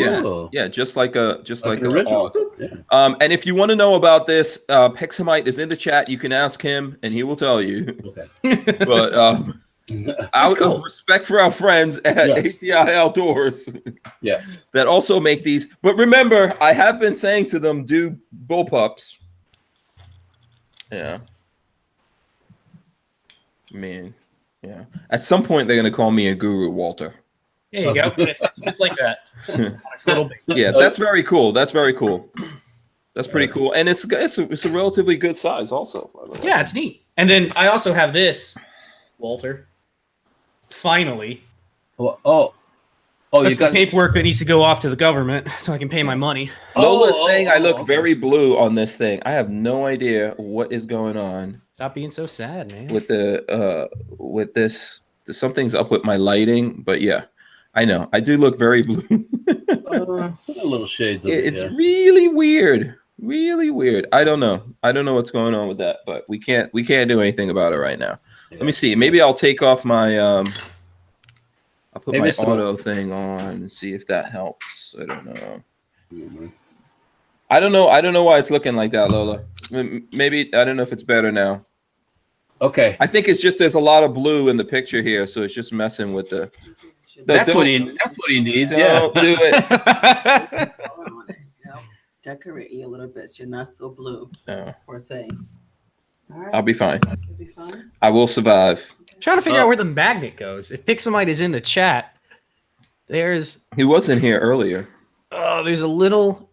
just like a original. And if you want to know about this, Pixamite is in the chat. You can ask him, and he will tell you. Okay. But out of respect for our friends at ATI Outdoors, that also make these. But remember, I have been saying to them, do bullpups. Yeah. Man, yeah. At some point, they're gonna call me a guru, Walter. There you go. Just like that. Nice little bit. Yeah, that's very cool. That's very cool. That's pretty cool, and it's a relatively good size, also. Yeah, it's neat. And then I also have this, Walter. Finally. That's the paperwork that needs to go off to the government so I can pay my money. Lola's saying I look very blue on this thing. I have no idea what is going on. Stop being so sad, man. With this, something's up with my lighting, but yeah, I know I do look very blue. A little shades of it's really weird. Really weird. I don't know what's going on with that, but we can't do anything about it right now. Let me see. Maybe I'll take off my I'll put my auto thing on and see if that helps. I don't know. I don't know why it's looking like that, Lola. Maybe I don't know if it's better now. Okay. I think it's just there's a lot of blue in the picture here, so it's just messing with the. That's what he needs. Don't do it. Decorate you a little bit so you're not so blue. Poor thing. All right. I'll be fine. You'll be fine. I will survive. Trying to figure out where the magnet goes. If Pixamite is in the chat, he was in here earlier. Oh, there's a little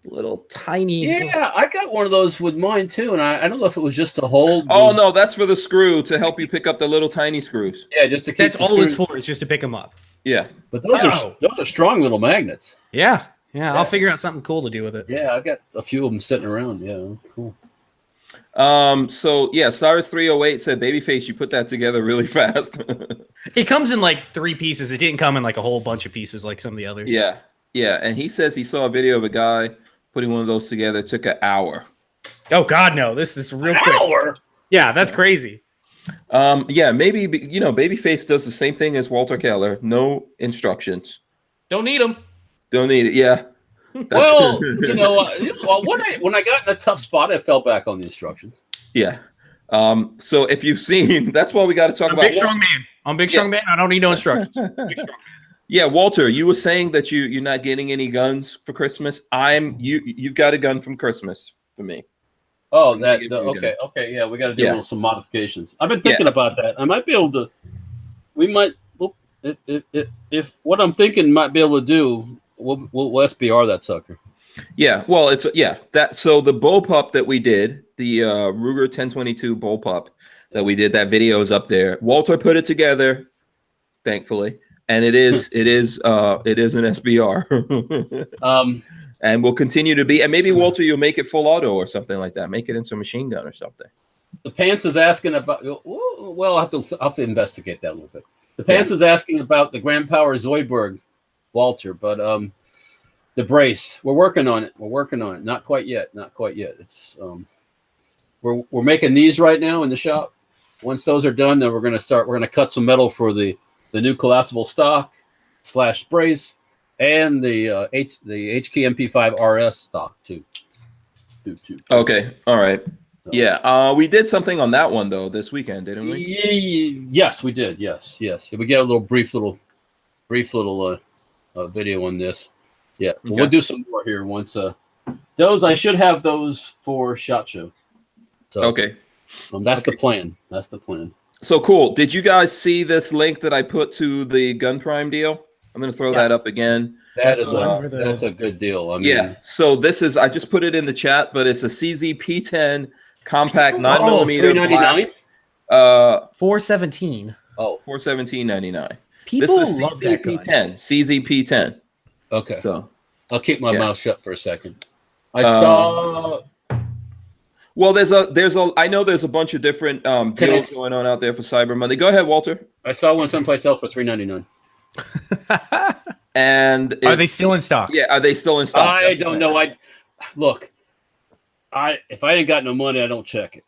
tiny. Yeah, I got one of those with mine too, and I don't know if it was just to hold. Oh no, that's for the screw to help you pick up the little tiny screws. Yeah, just to keep. That's all it's for. It's just to pick them up. Yeah, but those are strong little magnets. Yeah. I'll figure out something cool to do with it. Yeah, I've got a few of them sitting around. Yeah, cool. So yeah, Cyrus 308 said, "Babyface, you put that together really fast." It comes in like 3 pieces. It didn't come in like a whole bunch of pieces like some of the others. Yeah, and he says he saw a video of a guy Putting one of those together took an hour. Oh God, no! This is real quick. Hour? Yeah, that's crazy. Yeah, maybe Babyface does the same thing as Walter Keller. No instructions. Don't need them. Don't need it. Yeah. Well, when I got in a tough spot, I fell back on the instructions. Yeah. So if you've seen, that's why we got to talk about big strong man. I'm big strong man. I don't need no instructions. Yeah, Walter, you were saying that you're not getting any guns for Christmas. You've got a gun from Christmas for me. Oh, okay, yeah, we got to do some modifications. I've been thinking about that. I might be able to. We might, if what I'm thinking might be able to do, we'll SBR that sucker. Yeah, well, so the bullpup that we did, the Ruger 1022 bullpup that we did, that video is up there. Walter put it together, thankfully, and it is an SBR. And will continue to be. And maybe, Walter, you'll make it full auto or something like that. Make it into a machine gun or something. The Pants is asking about. Well, I'll have to investigate that a little bit. The Pants is asking about the Grand Power Zoidberg, Walter, but the brace. We're working on it. Not quite yet. It's we're making these right now in the shop. Once those are done, then we're gonna cut some metal for the new collapsible stock / brace. And the HKMP5 RS stock too. Okay, all right. So. Yeah, we did something on that one though this weekend, didn't we? Yes, we did. Yes. We got a brief little video on this. Yeah, okay. We'll do some more here once. Those I should have those for SHOT Show. So, okay, that's the plan. So cool. Did you guys see this link that I put to the Gun Prime deal? I'm going to throw that up again. That's a good deal. I mean, so this is, I just put it in the chat, but it's a CZP10 compact 9mm black. $417. Oh, $417.99. People this is love that gun. CZP10. Okay. So I'll keep my mouth shut for a second. I saw. Well, I know there's a bunch of different deals going on out there for Cyber Monday. Go ahead, Walter. I saw one someplace else for $399. And are they still in stock? Yeah, are they still in stock? I don't know. If I ain't got no money, I don't check it.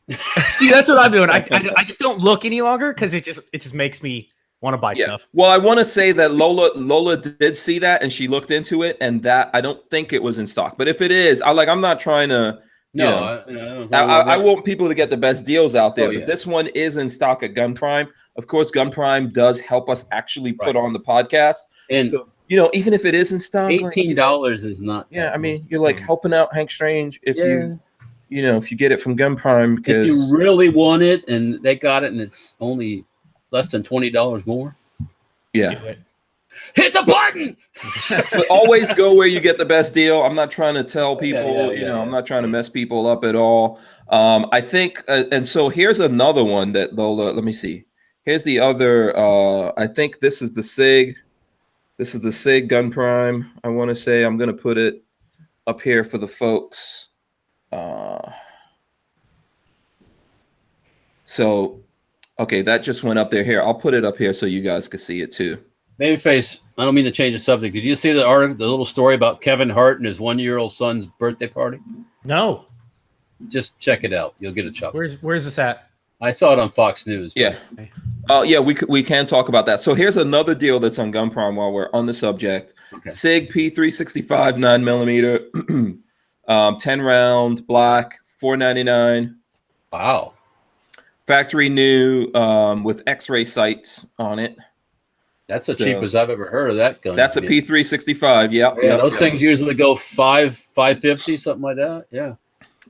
See, that's what I'm doing. I just don't look any longer because it just makes me want to buy stuff. Well, I want to say that Lola did see that and she looked into it, and that I don't think it was in stock. But if it is, I'm not trying to. I want people to get the best deals out there, but this one is in stock at Gun Prime. Of course, Gun Prime does help us actually put on the podcast. And so, even if it is in stock, $18 is not. Yeah, I mean, you're helping out Hank Strange if if you get it from Gun Prime. Because if you really want it and they got it and it's only less than $20 more. Yeah. Hit the button. But always go where you get the best deal. I'm not trying to tell people, I'm not trying to mess people up at all. I think, and so here's another one that Lola, let me see. Here's the other, I think this is the SIG. This is the SIG Gun Prime. I want to say I'm going to put it up here for the folks. So, okay, that just went up there. Here, I'll put it up here so you guys can see it too. Babyface, I don't mean to change the subject. Did you see the little story about Kevin Hart and his 1-year-old son's birthday party? No. Just check it out. You'll get a chuckle. Where's this at? I saw it on Fox News. Yeah. We can talk about that. So here's another deal that's on Gun Prime while we're on the subject. Okay. SIG P365 9mm, 10 round black, $499. Wow. Factory new with X-ray sights on it. That's the cheapest I've ever heard of that gun. That's a P365. Yeah. Those things usually go $550, something like that. Yeah.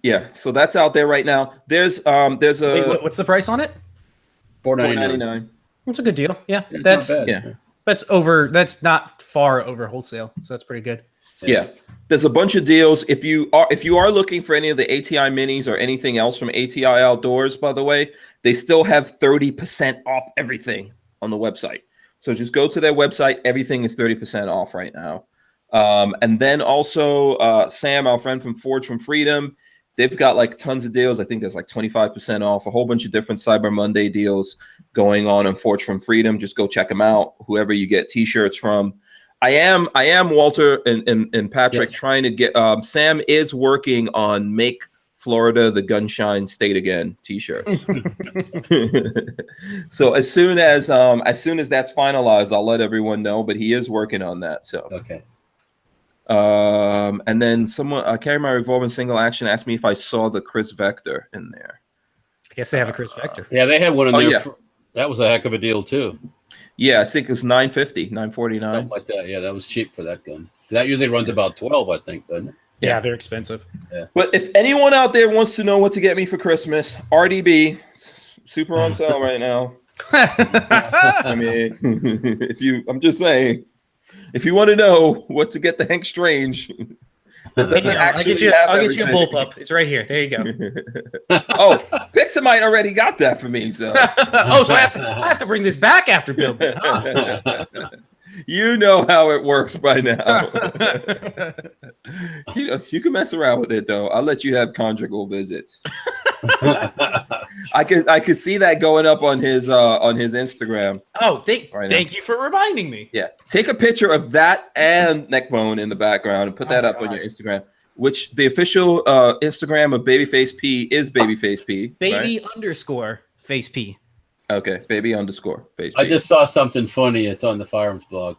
Yeah. So that's out there right now. There's a. Wait, what's the price on it? $499. That's a good deal. Yeah. That's not far over wholesale, so that's pretty good. Yeah. There's a bunch of deals. If you are looking for any of the ATI minis or anything else from ATI Outdoors, by the way, they still have 30% off everything on the website. So just go to their website. Everything is 30% off right now. And then also Sam, our friend from Forge from Freedom, they've got tons of deals. I think there's 25% off, a whole bunch of different Cyber Monday deals going on Forge from Freedom. Just go check them out, whoever you get t-shirts from. I am Walter and Patrick trying to get. Sam is working on Make Florida the Gunshine State Again T-shirts. So as soon as that's finalized, I'll let everyone know. But he is working on that. So okay. And then someone, Carry My Revolver Single Action, asked me if I saw the Chris Vector in there. I guess they have a Chris Vector. Yeah, they had one in there. Yeah. That was a heck of a deal too. Yeah, I think it's $950, $949. Something like that. Yeah, that was cheap for that gun. That usually runs about 12, I think, doesn't it? Yeah, they're expensive. Yeah. But if anyone out there wants to know what to get me for Christmas, RDB, super on sale right now. I mean, I'm just saying, if you want to know what to get the Hank Strange, that doesn't actually I'll get you a bullpup. It's right here. There you go. Oh, Pixamite already got that for me. So so I have to bring this back after building. Huh? You know how it works by now. You can mess around with it though. I'll let you have conjugal visits. I could see that going up on his Instagram. Oh, thank you for reminding me. Yeah, take a picture of that and Neckbone in the background and put that up on your Instagram. Which the official Instagram of Babyface P is Babyface P. Baby _ Face P. Okay, baby _ Face P. I just saw something funny. It's on the Firearms blog.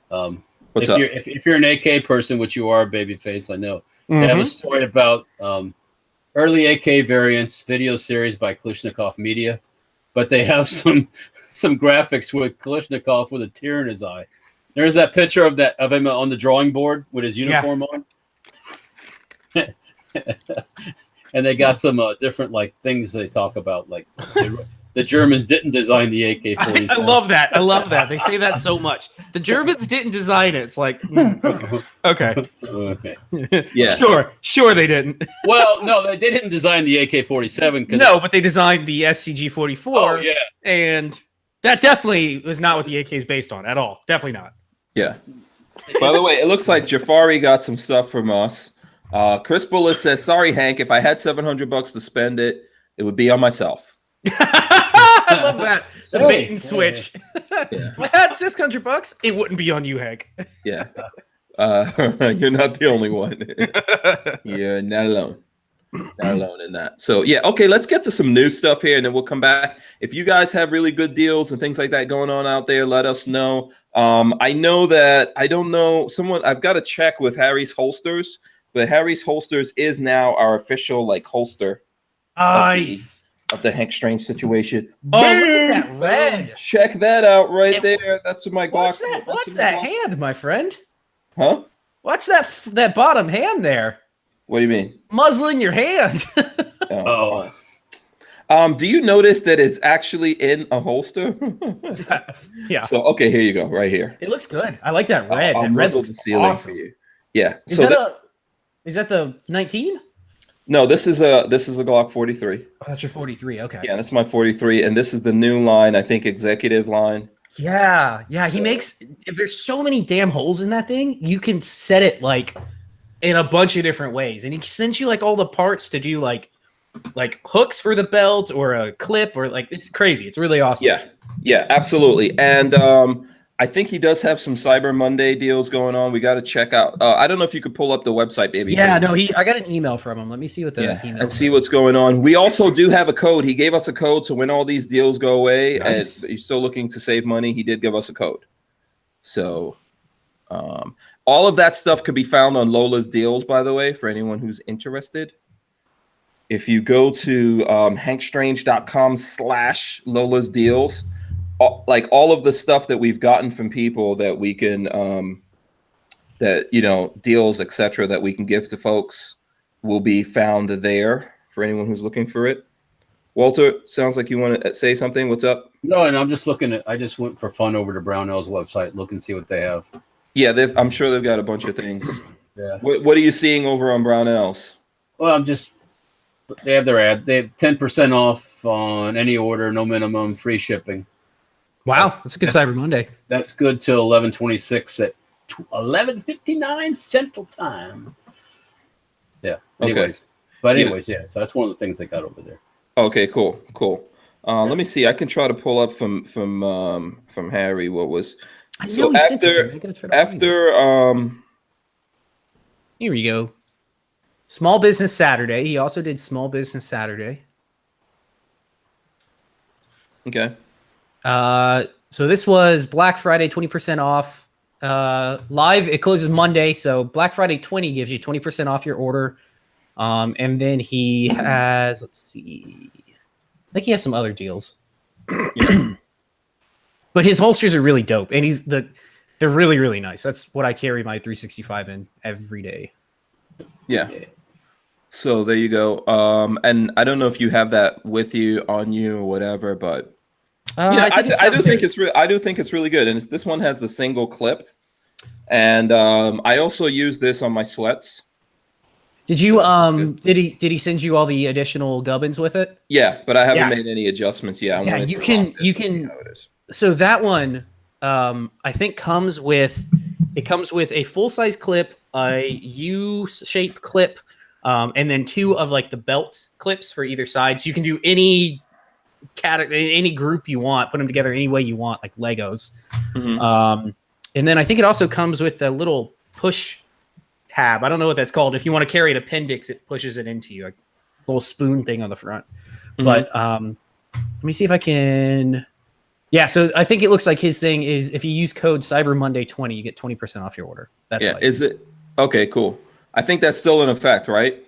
What's up? If you're an AK person, which you are, Babyface, I know. They have a story about early AK variants video series by Kalashnikov Media, but they have some graphics with Kalashnikov with a tear in his eye. There's that picture of him on the drawing board with his uniform on. And they got some different things they talk about, like the Germans didn't design the AK-47. I love that. They say that so much. The Germans didn't design it. It's like, okay. Yeah. Sure they didn't. Well, no, they didn't design the AK-47. No, but they designed the STG-44. Oh, yeah. And that definitely was not what the AK is based on at all. Definitely not. Yeah. By the way, it looks like Jafari got some stuff from us. Chris Bullis says, "Sorry, Hank. If I had $700 to spend it, it would be on myself." I love that. The bait and switch. If I had $600, it wouldn't be on you, Hank. Yeah. You're not the only one. You're not alone. Not alone in that. So yeah, okay, let's get to some new stuff here and then we'll come back. If you guys have really good deals and things like that going on out there, let us know. I know that I've got to check with Harry's Holsters, but Harry's Holsters is now our official holster of the Hank Strange situation. Oh, look at that red. Check that out right there. That's my Glock. What's that hand, my friend? Huh? What's that bottom hand there? What do you mean? Muzzling your hand. Do you notice that it's actually in a holster? Yeah. So okay, here you go, right here. It looks good. I like that red. I'll muzzle the ceiling for you. Yeah. Is that the 19? No, this is a Glock 43. Oh, that's your 43. Okay. Yeah, that's my 43, and this is the new line. I think executive line. Yeah. He makes. There's so many damn holes in that thing. You can set it in a bunch of different ways, and he sends you all the parts to do like hooks for the belt or a clip or it's crazy. It's really awesome. Yeah, absolutely. And I think he does have some Cyber Monday deals going on. We got to check out. I don't know if you could pull up the website, baby. Yeah, no, I got an email from him. Let me see what the email and see what's going on. We also do have a code. He gave us a code, so when all these deals go away, nice. And you're still looking to save money, he did give us a code. So all of that stuff could be found on Lola's Deals, by the way, for anyone who's interested. If you go to hankstrange.com/Lola's Deals, all of the stuff that we've gotten from people that we can deals, etc., that we can give to folks will be found there for anyone who's looking for it. Walter, sounds like you want to say something. What's up? No, and I'm just I just went for fun over to Barnauls website, look and see what they have. Yeah, I'm sure they've got a bunch of things. Yeah. What are you seeing over on Barnauls? Well, they have their ad. They have 10% off on any order, no minimum, free shipping. Wow, that's a good Cyber Monday. That's good till 11/26 at 11:59 Central Time. Yeah. Anyways, yeah. So that's one of the things they got over there. Okay, cool. Let me see. I can try to pull up from Harry what was. I So know he sent it to me. I gotta try to find it. Here we go. Small Business Saturday. He also did Small Business Saturday. Okay. So this was Black Friday, 20% off. Live, it closes Monday. So Black Friday 20 gives you 20% off your order. And then he has, let's see, I think he has some other deals. Yeah. But his holsters are really dope, and they're really, really nice. That's what I carry my 365 in every day. Yeah. So there you go. And I don't know if you have that with you on you or whatever, but I do think it's really good. And this one has the single clip, and I also use this on my sweats. Did you did he send you all the additional gubbins with it? Yeah, but I haven't made any adjustments yet. Yeah, you can. So that one, I think comes with a full size clip, a U-shaped clip, and then 2 of like the belt clips for either side. So you can do any category, any group you want, put them together any way you want, like Legos. Mm-hmm. And then I think it also comes with a little push tab. I don't know what that's called. If you want to carry an appendix, it pushes it into you, like a little spoon thing on the front. Mm-hmm. But let me see if I can. Yeah, so I think it looks like his thing is if you use code Cyber Monday 20, you get 20% off your order. That's is it okay? Cool. I think that's still in effect, right?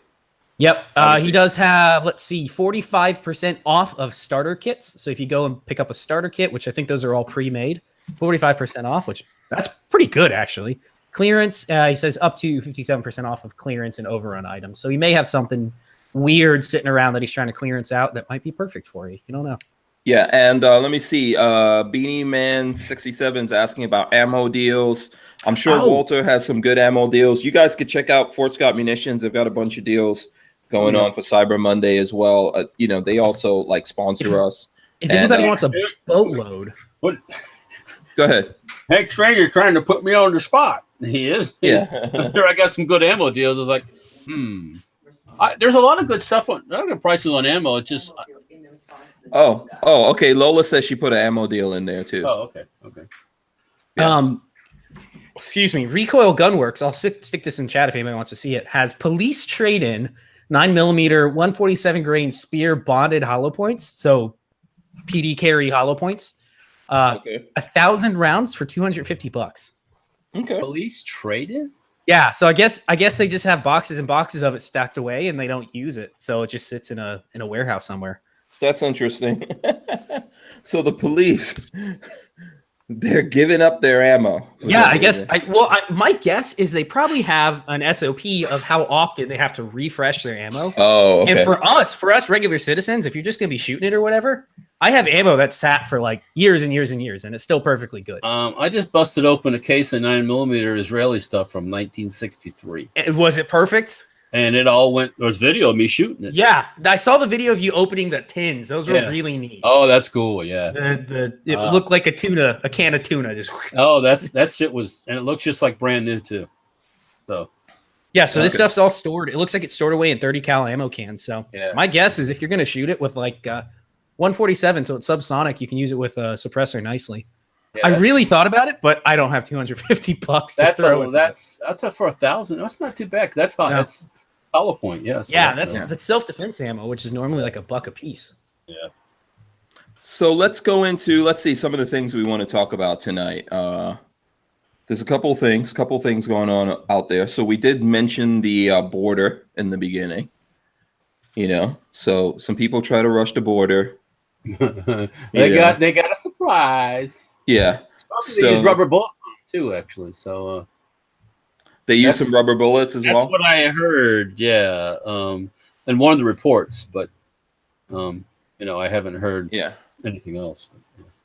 Yep. He does have, let's see, 45% off of starter kits. So if you go and pick up a starter kit, which I think those are all pre-made, 45% off, which that's pretty good actually. Clearance, he says up to 57% off of clearance and overrun items. So he may have something weird sitting around that he's trying to clearance out that might be perfect for you. You don't know. Yeah, and let me see. Beanie Man 67 is asking about ammo deals. I'm sure Walter has some good ammo deals. You guys could check out Fort Scott Munitions. They've got a bunch of deals going on for Cyber Monday as well. They also like sponsor us. If anybody wants a boatload, what? Go ahead. Hey, Trainer, trying to put me on the spot. He is. Yeah. After I got some good ammo deals, I was like, there's a lot of good stuff on. Not good prices on ammo. It's just. Okay. Lola says she put an ammo deal in there too. Oh, okay. Yeah. Excuse me. Recoil Gunworks. I'll stick this in chat if anybody wants to see it. Has police trade-in 9mm 147 grain spear bonded hollow points. So PD carry hollow points. 1,000 rounds for $250. Okay. Police trade-in? Yeah. So I guess they just have boxes and boxes of it stacked away and they don't use it. So it just sits in a warehouse somewhere. That's interesting. So the police, they're giving up their ammo. Yeah, I guess. My guess is they probably have an SOP of how often they have to refresh their ammo. Oh, okay. And for us regular citizens, if you're just going to be shooting it or whatever, I have ammo that sat for like years and years and years, and it's still perfectly good. I just busted open a case of 9mm Israeli stuff from 1963. Was it perfect? And it all went. There was video of me shooting it. Yeah, I saw the video of you opening the tins. Those were really neat. Oh, that's cool. Yeah, it looked like a can of tuna. Just that shit was, and it looks just like brand new too. So yeah, so this stuff's all stored. It looks like it's stored away in 30 cal ammo cans. So my guess is if you're gonna shoot it with like 147, so it's subsonic, you can use it with a suppressor nicely. Yeah, I really thought about it, but I don't have $250 to throw. That's for 1,000. That's not too bad. That's hot. No. That's hollow point. Yes. Yeah, that's self-defense ammo, which is normally like $1 a piece. Yeah. So let's see some of the things we want to talk about tonight. There's a couple things going on out there. So we did mention the border in the beginning. So some people try to rush the border. They got a surprise. Yeah. They use rubber bullets too, actually. So they use some rubber bullets as well. That's what I heard. Yeah. And one of the reports, but I haven't heard anything else.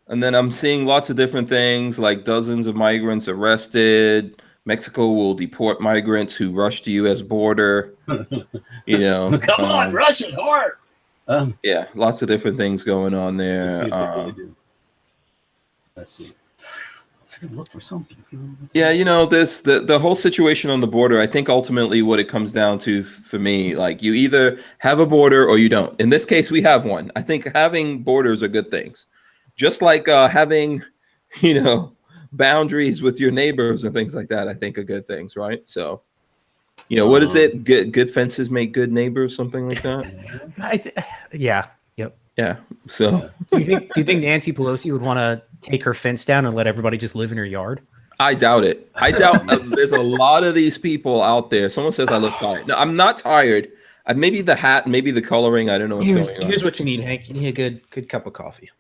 And then I'm seeing lots of different things, like dozens of migrants arrested. Mexico will deport migrants who rush the U.S. border. Come on, rush it hard. Yeah, lots of different things going on there. Let's see. Let's look for something. Yeah, this the whole situation on the border. I think ultimately what it comes down to for me, like you either have a border or you don't. In this case, we have one. I think having borders are good things. Just like having, boundaries with your neighbors and things like that, I think are good things, right? So, what is it? Good fences make good neighbors, something like that. Yeah. Yep. Yeah. So, do you think Nancy Pelosi would want to take her fence down and let everybody just live in her yard? I doubt it. I doubt there's a lot of these people out there. Someone says I look tired. No, I'm not tired. Maybe the hat, maybe the coloring. I don't know what's going on. Here's what you need, Hank. You need a good cup of coffee.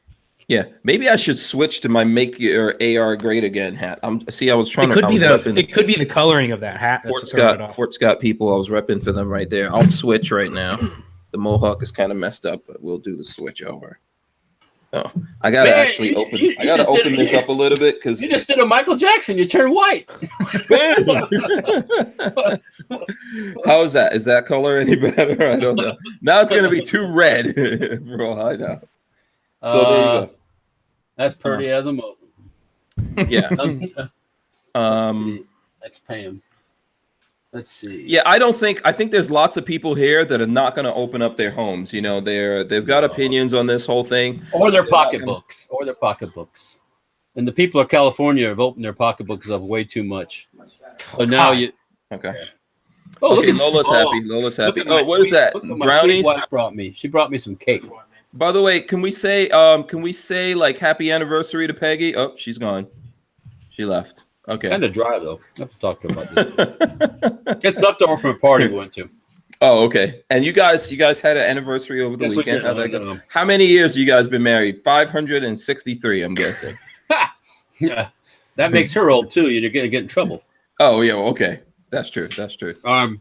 Yeah, maybe I should switch to my "Make Your AR Great Again" hat. I was trying it could be the coloring of that hat. Fort Scott people. I was repping for them right there. I'll switch right now. The mohawk is kind of messed up, but we'll do the switch over. Oh, I gotta actually open. I gotta open this up a little bit because you just did a Michael Jackson. You turned white. How is that? Is that color any better? I don't know. Now it's gonna be too red for all I know. So there you go. That's pretty as a moment. Yeah. Let's pay him. Let's see. Yeah, I think there's lots of people here that are not going to open up their homes. They've got opinions on this whole thing. Or their pocketbooks. And the people of California have opened their pocketbooks up way too much. So now you. Okay. Oh, okay, Lola's happy. Lola's happy. Oh, what is that? Brownies? Brought me. She brought me some cake. By the way, can we say like happy anniversary to Peggy? Oh, she's gone. She left. Okay. Kind of dry though. I have to talk to her about this. It's left over from a party we went to. Oh, okay. And you guys had an anniversary over the weekend. How'd that go? How many years you guys been married? 563, I'm guessing. Yeah, that makes her old too. You're gonna get in trouble. Oh yeah. Okay, that's true. Okay, I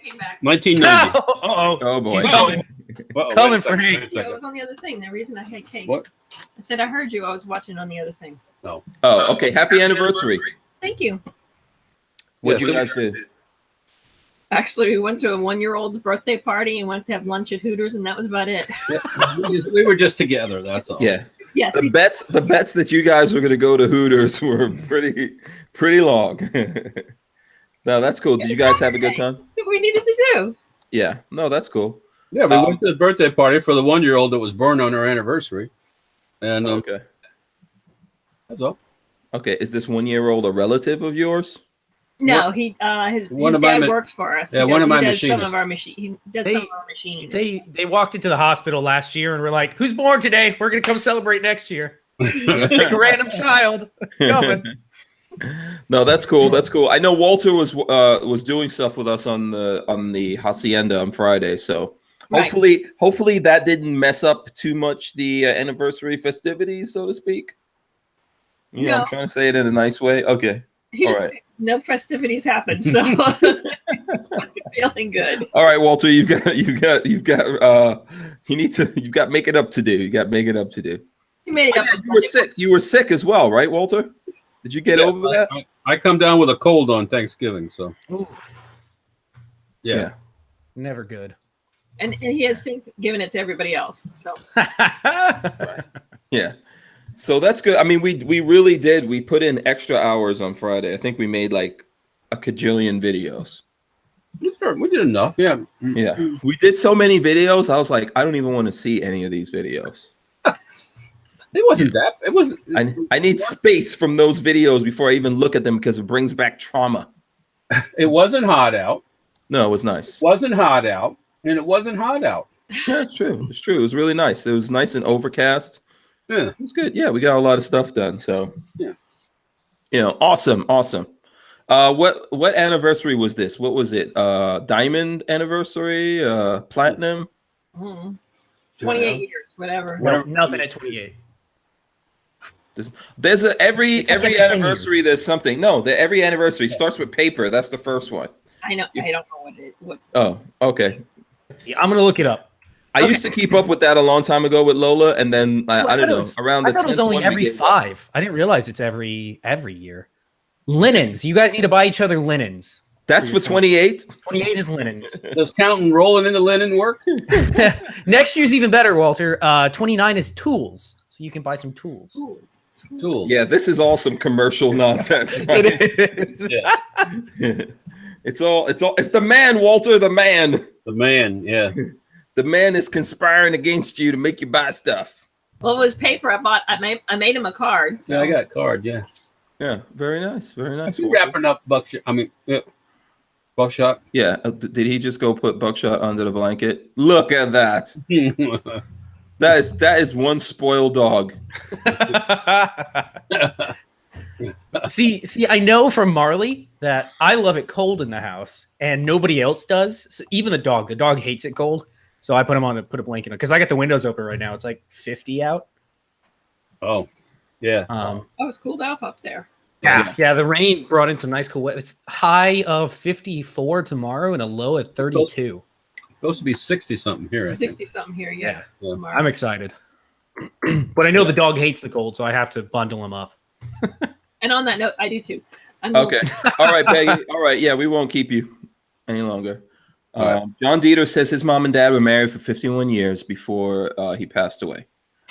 came back. 1990. Oh boy. Coming for me. I was on the other thing. The reason I had cake. What? I said I heard you. I was watching on the other thing. Oh. Oh, okay. Happy anniversary. Thank you. What did you guys do? Actually, we went to a 1-year-old's birthday party and went to have lunch at Hooters, and that was about it. We were just together. That's all. Yeah. Yes. The bets that you guys were going to go to Hooters were pretty long. No, that's cool. Did you guys have a good time? We needed to do. Yeah. No, that's cool. Yeah, we went to the birthday party for the 1-year-old that was born on her anniversary. And okay. That's all. Okay. Is this 1-year-old a relative of yours? No, his dad works for us. Yeah, one of my machinists. He does some of our machining. They walked into the hospital last year and were like, "Who's born today? We're gonna come celebrate next year." Like a random child coming. No, that's cool. That's cool. I know Walter was doing stuff with us on the hacienda on Friday, so hopefully that didn't mess up too much the anniversary festivities, so to speak. Yeah, no. I'm trying to say it in a nice way. Okay. All right. No festivities happened, so I'm feeling good. All right, Walter, you've got making up to do. You got making up to do. You made it up. You were sick. You were sick as well, right, Walter? Did you get over that? I come down with a cold on Thanksgiving, so. Yeah. Never good. And he has since given it to everybody else. So. Yeah. So that's good. I mean, we really did. We put in extra hours on Friday. I think we made like a kajillion videos. We did enough. Yeah. Yeah. We did so many videos. I was like, I don't even want to see any of these videos. It wasn't that. It wasn't. I need space from those videos before I even look at them because it brings back trauma. It wasn't hot out. No, it was nice. It wasn't hot out, and it wasn't hot out. Yeah, it's true. It's true. It was really nice. It was nice and overcast. Yeah, it was good. Yeah, we got a lot of stuff done. So yeah, awesome. What anniversary was this? What was it? Diamond anniversary? Platinum? 28 years, whatever. Nothing at 28. There's every anniversary. There's something. No, every anniversary starts with paper. That's the first one. I know. I don't know what. Oh, okay. See, I'm gonna look it up. I used to keep up with that a long time ago with Lola, and then I don't know around the. I thought it was only every 5. I didn't realize it's every year. Linens. You guys need to buy each other linens. That's for 28. 28 is linens. Does counting rolling into linen work? Next year's even better, Walter. 29 is tools, so you can buy some tools. Tools. Yeah, this is all some commercial nonsense. Right? It is. Yeah. It's the man, Walter, the man. The man, yeah. The man is conspiring against you to make you buy stuff. Well, it was paper. I made him a card. So. Yeah, I got a card. Yeah. Yeah, very nice, very nice. You wrapping up Buckshot? I mean, Buckshot. Yeah, did he just go put Buckshot under the blanket? Look at that. That is one spoiled dog. See, I know from Marley that I love it cold in the house, and nobody else does. So even the dog hates it cold. So I put him on to put a blanket on because I got the windows open right now. It's like 50 out. Oh, yeah. It's cooled off up there. Yeah. The rain brought in some nice cool weather. It's high of 54 tomorrow and a low at 32. Supposed to be 60 something here. 60 something here. Yeah. I'm excited, but I know the dog hates the cold, so I have to bundle him up. And on that note, I do too. Okay. All right, Peggy. All right. Yeah, we won't keep you any longer. John Dieter says his mom and dad were married for 51 years before he passed away.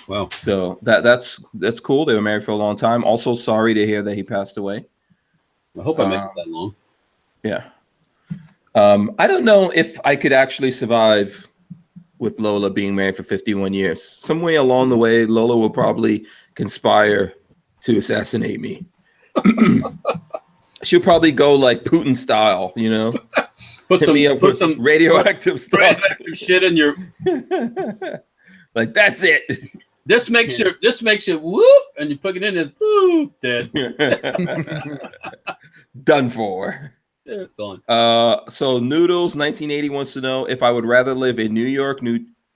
Wow. So that's cool. They were married for a long time. Also, sorry to hear that he passed away. I hope I make it that long. Yeah. I don't know if I could actually survive with Lola being married for 51 years. Somewhere along the way, Lola will probably conspire to assassinate me. She'll probably go like Putin style, you know. Put some radioactive stuff. Radioactive shit in your. Like that's it. This makes you whoop, and you put it in as whoop, dead. Done for. Yeah, gone. So Noodles 1980 wants to know if I would rather live in New York.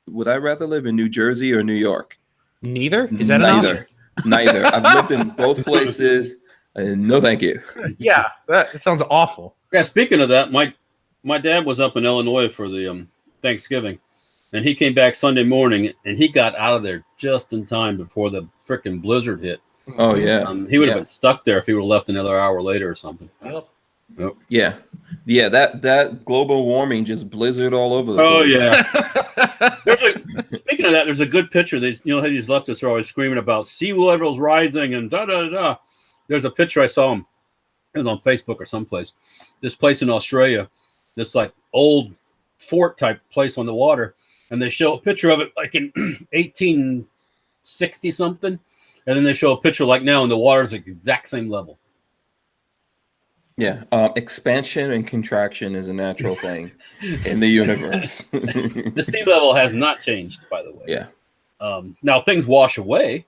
Would I rather live in New Jersey or New York? Neither. Is that an option? Neither. I've lived in both places. And no, thank you. Yeah, that sounds awful. Yeah. Speaking of that, my dad was up in Illinois for the Thanksgiving, and he came back Sunday morning, and he got out of there just in time before the freaking blizzard hit. Oh yeah. He would have been stuck there if he would have left another hour later or something. Yep. Yeah. That global warming just blizzard all over the place. Oh yeah. Speaking of that, there's a good picture. How these leftists are always screaming about sea levels rising and da da da. There's a picture I saw him. It was on Facebook or someplace. This place in Australia, this like old fort type place on the water, and they show a picture of it like in 1860 something, and then they show a picture like now, and the water's the exact same level. Yeah, expansion and contraction is a natural thing in the universe. The sea level has not changed, by the way. Yeah. Now things wash away,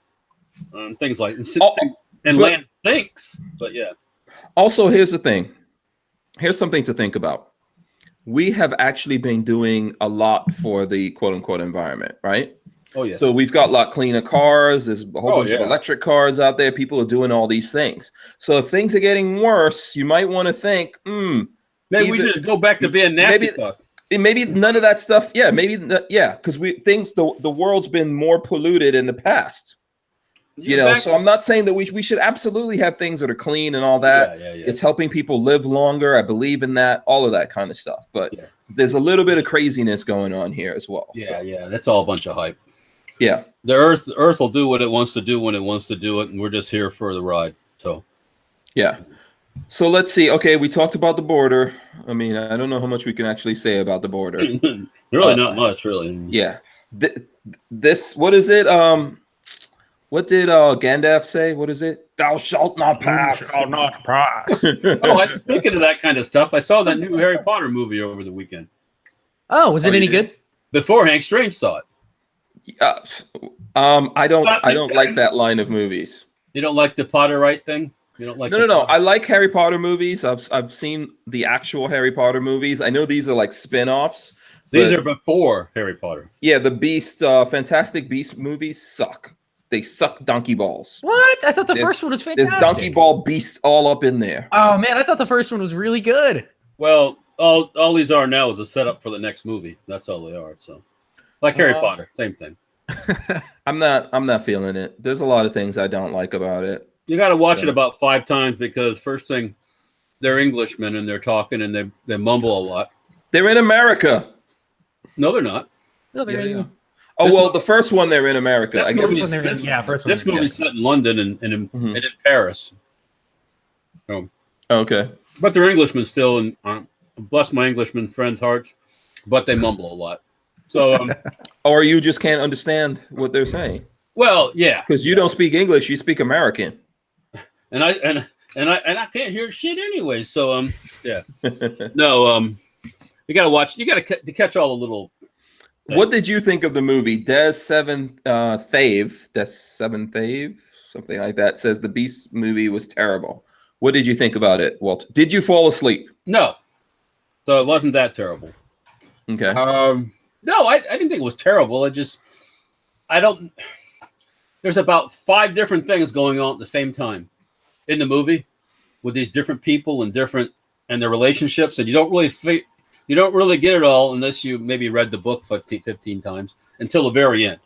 things like land sinks, but yeah. Also, here's the thing. Here's something to think about. We have actually been doing a lot for the quote unquote environment, right? Oh yeah. So we've got a lot cleaner cars. There's a whole bunch of electric cars out there. People are doing all these things. So if things are getting worse, you might want to think, maybe we should just go back to being nasty. Maybe none of that stuff. Yeah, because the world's been more polluted in the past. So I'm not saying that we should absolutely have things that are clean and all that. Yeah. It's helping people live longer. I believe in that, all of that kind of stuff. But there's a little bit of craziness going on here as well. Yeah. That's all a bunch of hype. Yeah. The Earth will do what it wants to do when it wants to do it, and we're just here for the ride. So, yeah. So let's see. Okay, we talked about the border. I mean, I don't know how much we can actually say about the border. Really, not much, really. Yeah. This, what is it? What did Gandalf say? What is it? Thou shalt not pass. Shall not pass. Speaking of that kind of stuff, I saw that new Harry Potter movie over the weekend. Oh, was it any good? Before Hank Strange saw it. I don't like that line of movies. You don't like the Potterite thing? You don't like? No. I like Harry Potter movies. I've seen the actual Harry Potter movies. I know these are like spin-offs. These are before Harry Potter. Yeah, the Beast, Fantastic Beast movies suck. They suck donkey balls. What? I thought the first one was fantastic. There's donkey ball beasts all up in there. Oh man, I thought the first one was really good. Well, all these are now is a setup for the next movie. That's all they are. So, like Harry Potter, same thing. I'm not feeling it. There's a lot of things I don't like about it. You got to watch it about 5 times because first thing, they're Englishmen and they're talking and they mumble a lot. They're in America. No, they're not. No, they're in. Oh, well, the first one they're in America. I guess. First one. This movie's set in London and in Paris. So, okay. But they're Englishmen still, and bless my Englishman friends' hearts, but they mumble a lot. So, or you just can't understand what they're saying. Well, yeah, because you don't speak English, you speak American. And and I can't hear shit anyway. So yeah, no, you got to watch. You got to catch all the little. What did you think of the movie? Des Seventh Thave, something like that, says the Beast movie was terrible. What did you think about it, Walter? Did you fall asleep? No, so it wasn't that terrible. Okay. No, I didn't think it was terrible. I don't. There's about 5 different things going on at the same time in the movie with these different people and their relationships, and you don't really get it all unless you maybe read the book 15 times until the very end,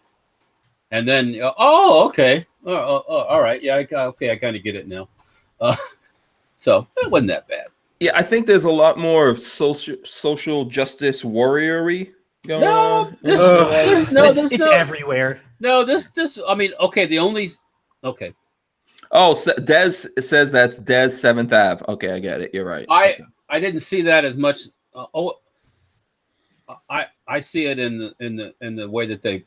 and then okay, all right, yeah, okay, I kind of get it now. So it wasn't that bad. Yeah, I think there's a lot more of social justice warrior-y going on. It's everywhere. No, this. I mean, okay. Okay. Oh, Des says that's Des 7th Ave. Okay, I get it. You're right. I didn't see that as much. I see it in the way that they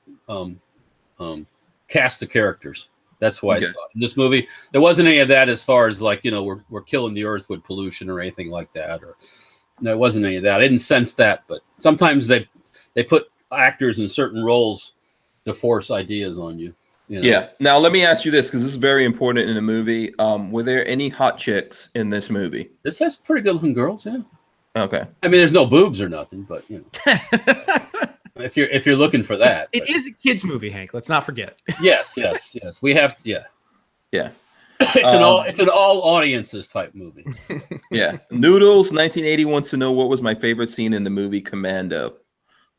cast the characters. That's why I saw it. In this movie, there wasn't any of that as far as like, we're killing the earth with pollution or anything like that. Or there wasn't any of that. I didn't sense that, but sometimes they put actors in certain roles to force ideas on you. Yeah. Now let me ask you this, because this is very important in the movie. Were there any hot chicks in this movie? This has pretty good looking girls, yeah. Okay. I mean, there's no boobs or nothing, but if you're looking for that, it is a kids movie, Hank. Let's not forget. Yes. We have to, yeah. It's an all audiences type movie. Yeah. Noodles 1980 wants to know what was my favorite scene in the movie Commando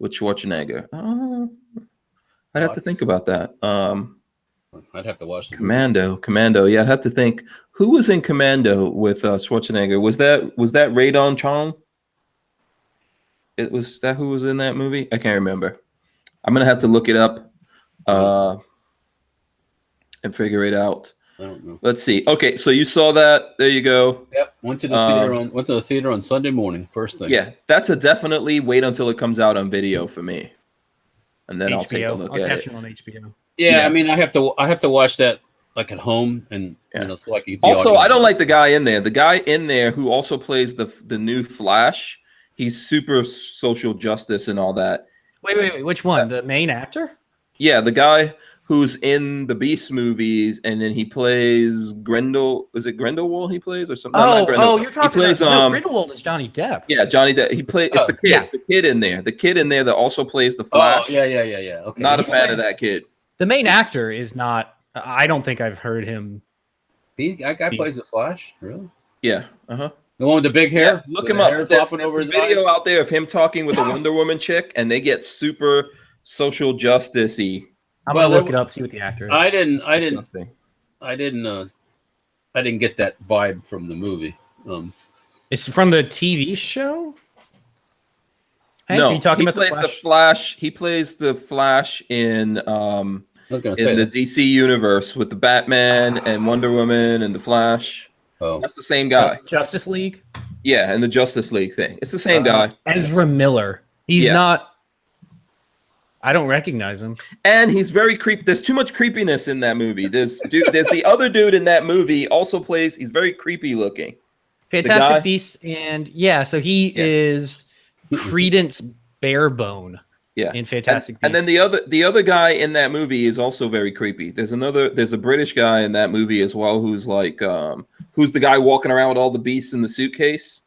with Schwarzenegger. I'd have to think about that. I'd have to watch the Commando. Yeah, I'd have to think. Who was in Commando with Schwarzenegger? Was that Radon Chong? Was that who was in that movie? I can't remember. I'm gonna have to look it up and figure it out. I don't know. Let's see. Okay, so you saw that. There you go. Yep. Went to the theater on Sunday morning. First thing. Yeah, that's a definitely wait until it comes out on video for me, and then I'll take a look at it on HBO. Yeah, I mean, I have to watch that like at home, and so like also, I don't like the guy in there. The guy in there who also plays the new Flash. He's super social justice and all that. Wait. Which one? The main actor? Yeah, the guy who's in the Beast movies, and then he plays Grendel. Is it Grindelwald he plays or something? You're talking about Grindelwald is Johnny Depp. Yeah, Johnny Depp. He plays. It's the kid. Yeah. The kid in there. The kid in there that also plays the Flash. Oh, yeah. Okay. Not a fan of that kid. The main actor is not. I don't think I've heard him. That guy plays the Flash, really? Yeah. The one with the big hair. Yeah, look him up. There's a video out there of him talking with a Wonder Woman chick, and they get super social justice-y. I'm gonna look it up, see what the actor is. I didn't get that vibe from the movie. It's from the TV show. Hank, no, are you talking about the Flash? He plays the Flash in the DC universe with the Batman and Wonder Woman and the Flash. Oh, that's the same guy. Justice League. Yeah, and the Justice League thing. It's the same guy. Ezra Miller. He's not. I don't recognize him. And he's very creepy. There's too much creepiness in that movie. There's the other dude in that movie also plays. He's very creepy looking. Fantastic Beasts, and so he is Credence Barebone. Yeah, in Fantastic Beasts. And then the other guy in that movie is also very creepy. There's a British guy in that movie as well who's like who's the guy walking around with all the beasts in the suitcase.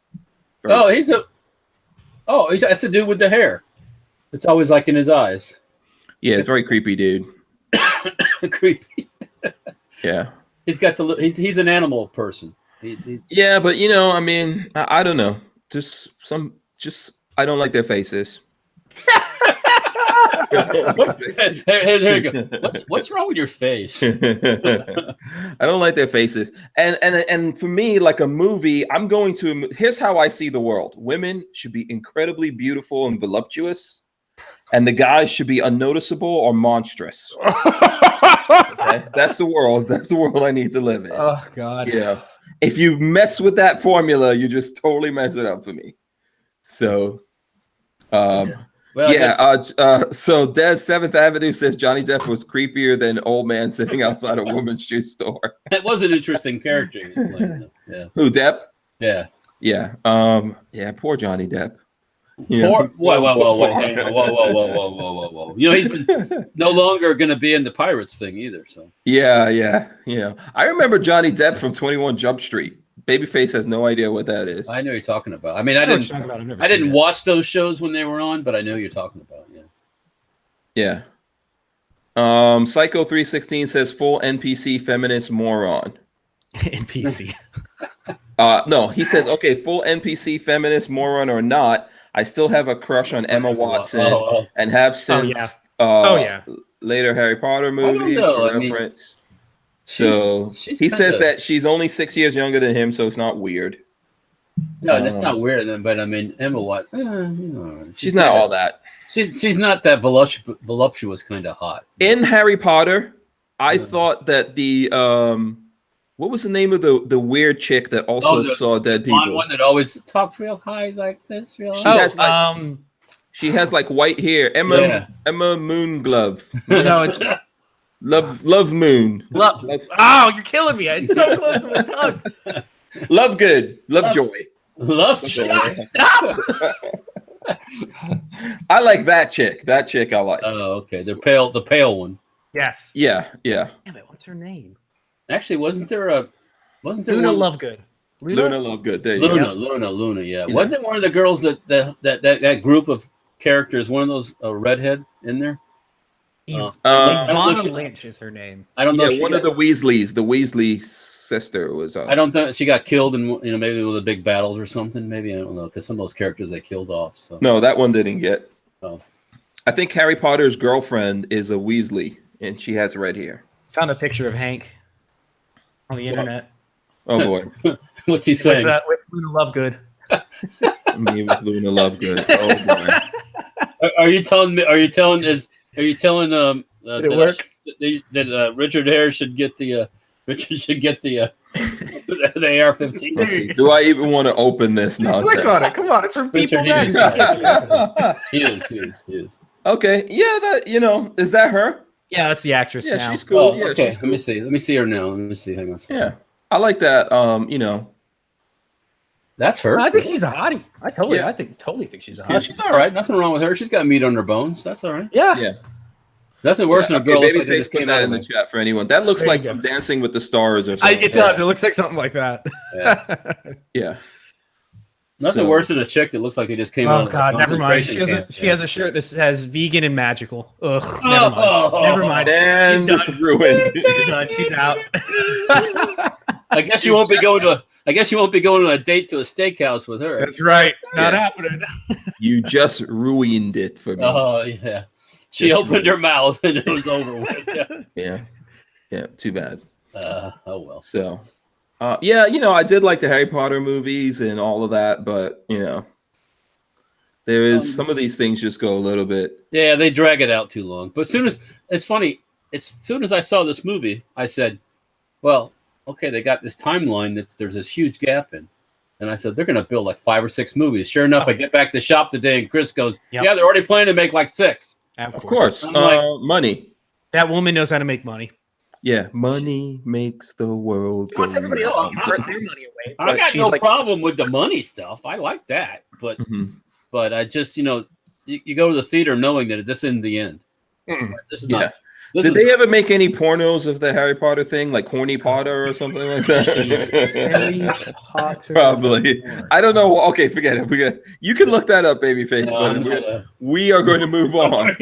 That's the dude with the hair. It's always like in his eyes. Yeah, it's very creepy, dude. Creepy. Yeah. He's an animal person. Yeah, but I mean, I don't know. I don't like their faces. Here you go. What's wrong with your face? I don't like their faces. And for me, like a movie, here's how I see the world. Women should be incredibly beautiful and voluptuous, and the guys should be unnoticeable or monstrous. Okay? That's the world I need to live in. Oh God. Yeah. If you mess with that formula, you just totally mess it up for me. So Well, so Des 7th Avenue says Johnny Depp was creepier than old man sitting outside a woman's shoe store. That was an interesting character. Yeah. Who, Depp? Yeah. Yeah. Yeah, poor Johnny Depp. Whoa. You know, he's been no longer going to be in the Pirates thing either. So yeah. I remember Johnny Depp from 21 Jump Street. Babyface has no idea what that is. I know you're talking about. I mean, I didn't watch those shows when they were on, but I know you're talking about. Yeah. Psycho 316 says full NPC feminist moron. NPC. No, he says, okay, full NPC feminist moron or not, I still have a crush on Emma Watson and have since later Harry Potter movies for reference. So he says that she's only 6 years younger than him, so it's not weird. No, that's not weird. But I mean, Emma Watson, she's not all that. She's not that voluptuous kind of hot. In Harry Potter, I thought that the what was the name of the weird chick that also saw dead people? One that always talked real high like this, real high. She has like white hair. Emma Moonglove. No, it's Love Moon. Love. Oh, you're killing me! It's so close to my tongue. Lovejoy. Stop. I like that chick. That chick I like. Oh, okay. The pale one. Yes. Yeah. Damn it! What's her name? Actually, wasn't there Luna Lovegood? Luna Lovegood. There you go. Luna. Yeah. Wasn't it one of the girls that group of characters? One of those redhead in there. Ivana Lynch is her name. I don't know. Yeah, one of the Weasleys. The Weasley sister was. I don't know. She got killed in maybe one of the big battles or something. Maybe I don't know because some of those characters they killed off. So no, that one didn't get. Oh, I think Harry Potter's girlfriend is a Weasley, and she has red hair. Found a picture of Hank on the internet. Oh boy, what's he saying? With Luna Lovegood. Me with Luna Lovegood. Oh boy. Are you telling me? Are you telling that Richard Harris should get the the AR-15? Let's see. Do I even want to open this now? Click on it. Come on, it's from people. He is. Okay, yeah, that is that her? Yeah, that's the actress. Yeah, now. she's cool. Oh, yeah, okay. she's cool. Let me see her now. Let me see. Hang on. Yeah, I like that. That's her. I think she's a hottie. I totally think she's a hottie. She's all right. Nothing wrong with her. She's got meat on her bones. That's all right. Yeah. Nothing worse than a girl. Babyface put that in the chat for anyone. That looks like from Dancing with the Stars or something. It does. It looks like something like that. Yeah. Nothing worse than a chick that looks like they just came out. Oh God, never mind. She has a shirt that says "vegan and magical." Ugh, never mind. She's done. Ruined. She's done. She's out. I guess you won't be going to. I guess you won't be going on a date to a steakhouse with her. That's right. Not happening. You just ruined it for me. Oh yeah. She opened her mouth and it was over with. Yeah. Too bad. Oh well. So. I did like the Harry Potter movies and all of that, but there is some of these things just go a little bit. Yeah, they drag it out too long. But it's funny. As soon as I saw this movie, I said, "Well, okay, they got this timeline there's this huge gap in," and I said they're going to build like 5 or 6 movies. Sure enough, I get back to shop today, and Chris goes, "Yeah, they're already planning to make like 6." Of course. Money. That woman knows how to make money. Yeah, money makes the world go. Wants everybody else to put their money away. I got no problem with the money stuff. I like that, but I just you go to the theater knowing that this isn't the end. This is not. Did they ever make any pornos of the Harry Potter thing, like Horny Potter or something like that? Harry Potter. Probably. I don't know. Okay, forget it. You can look that up, babyface. But we are going to move on.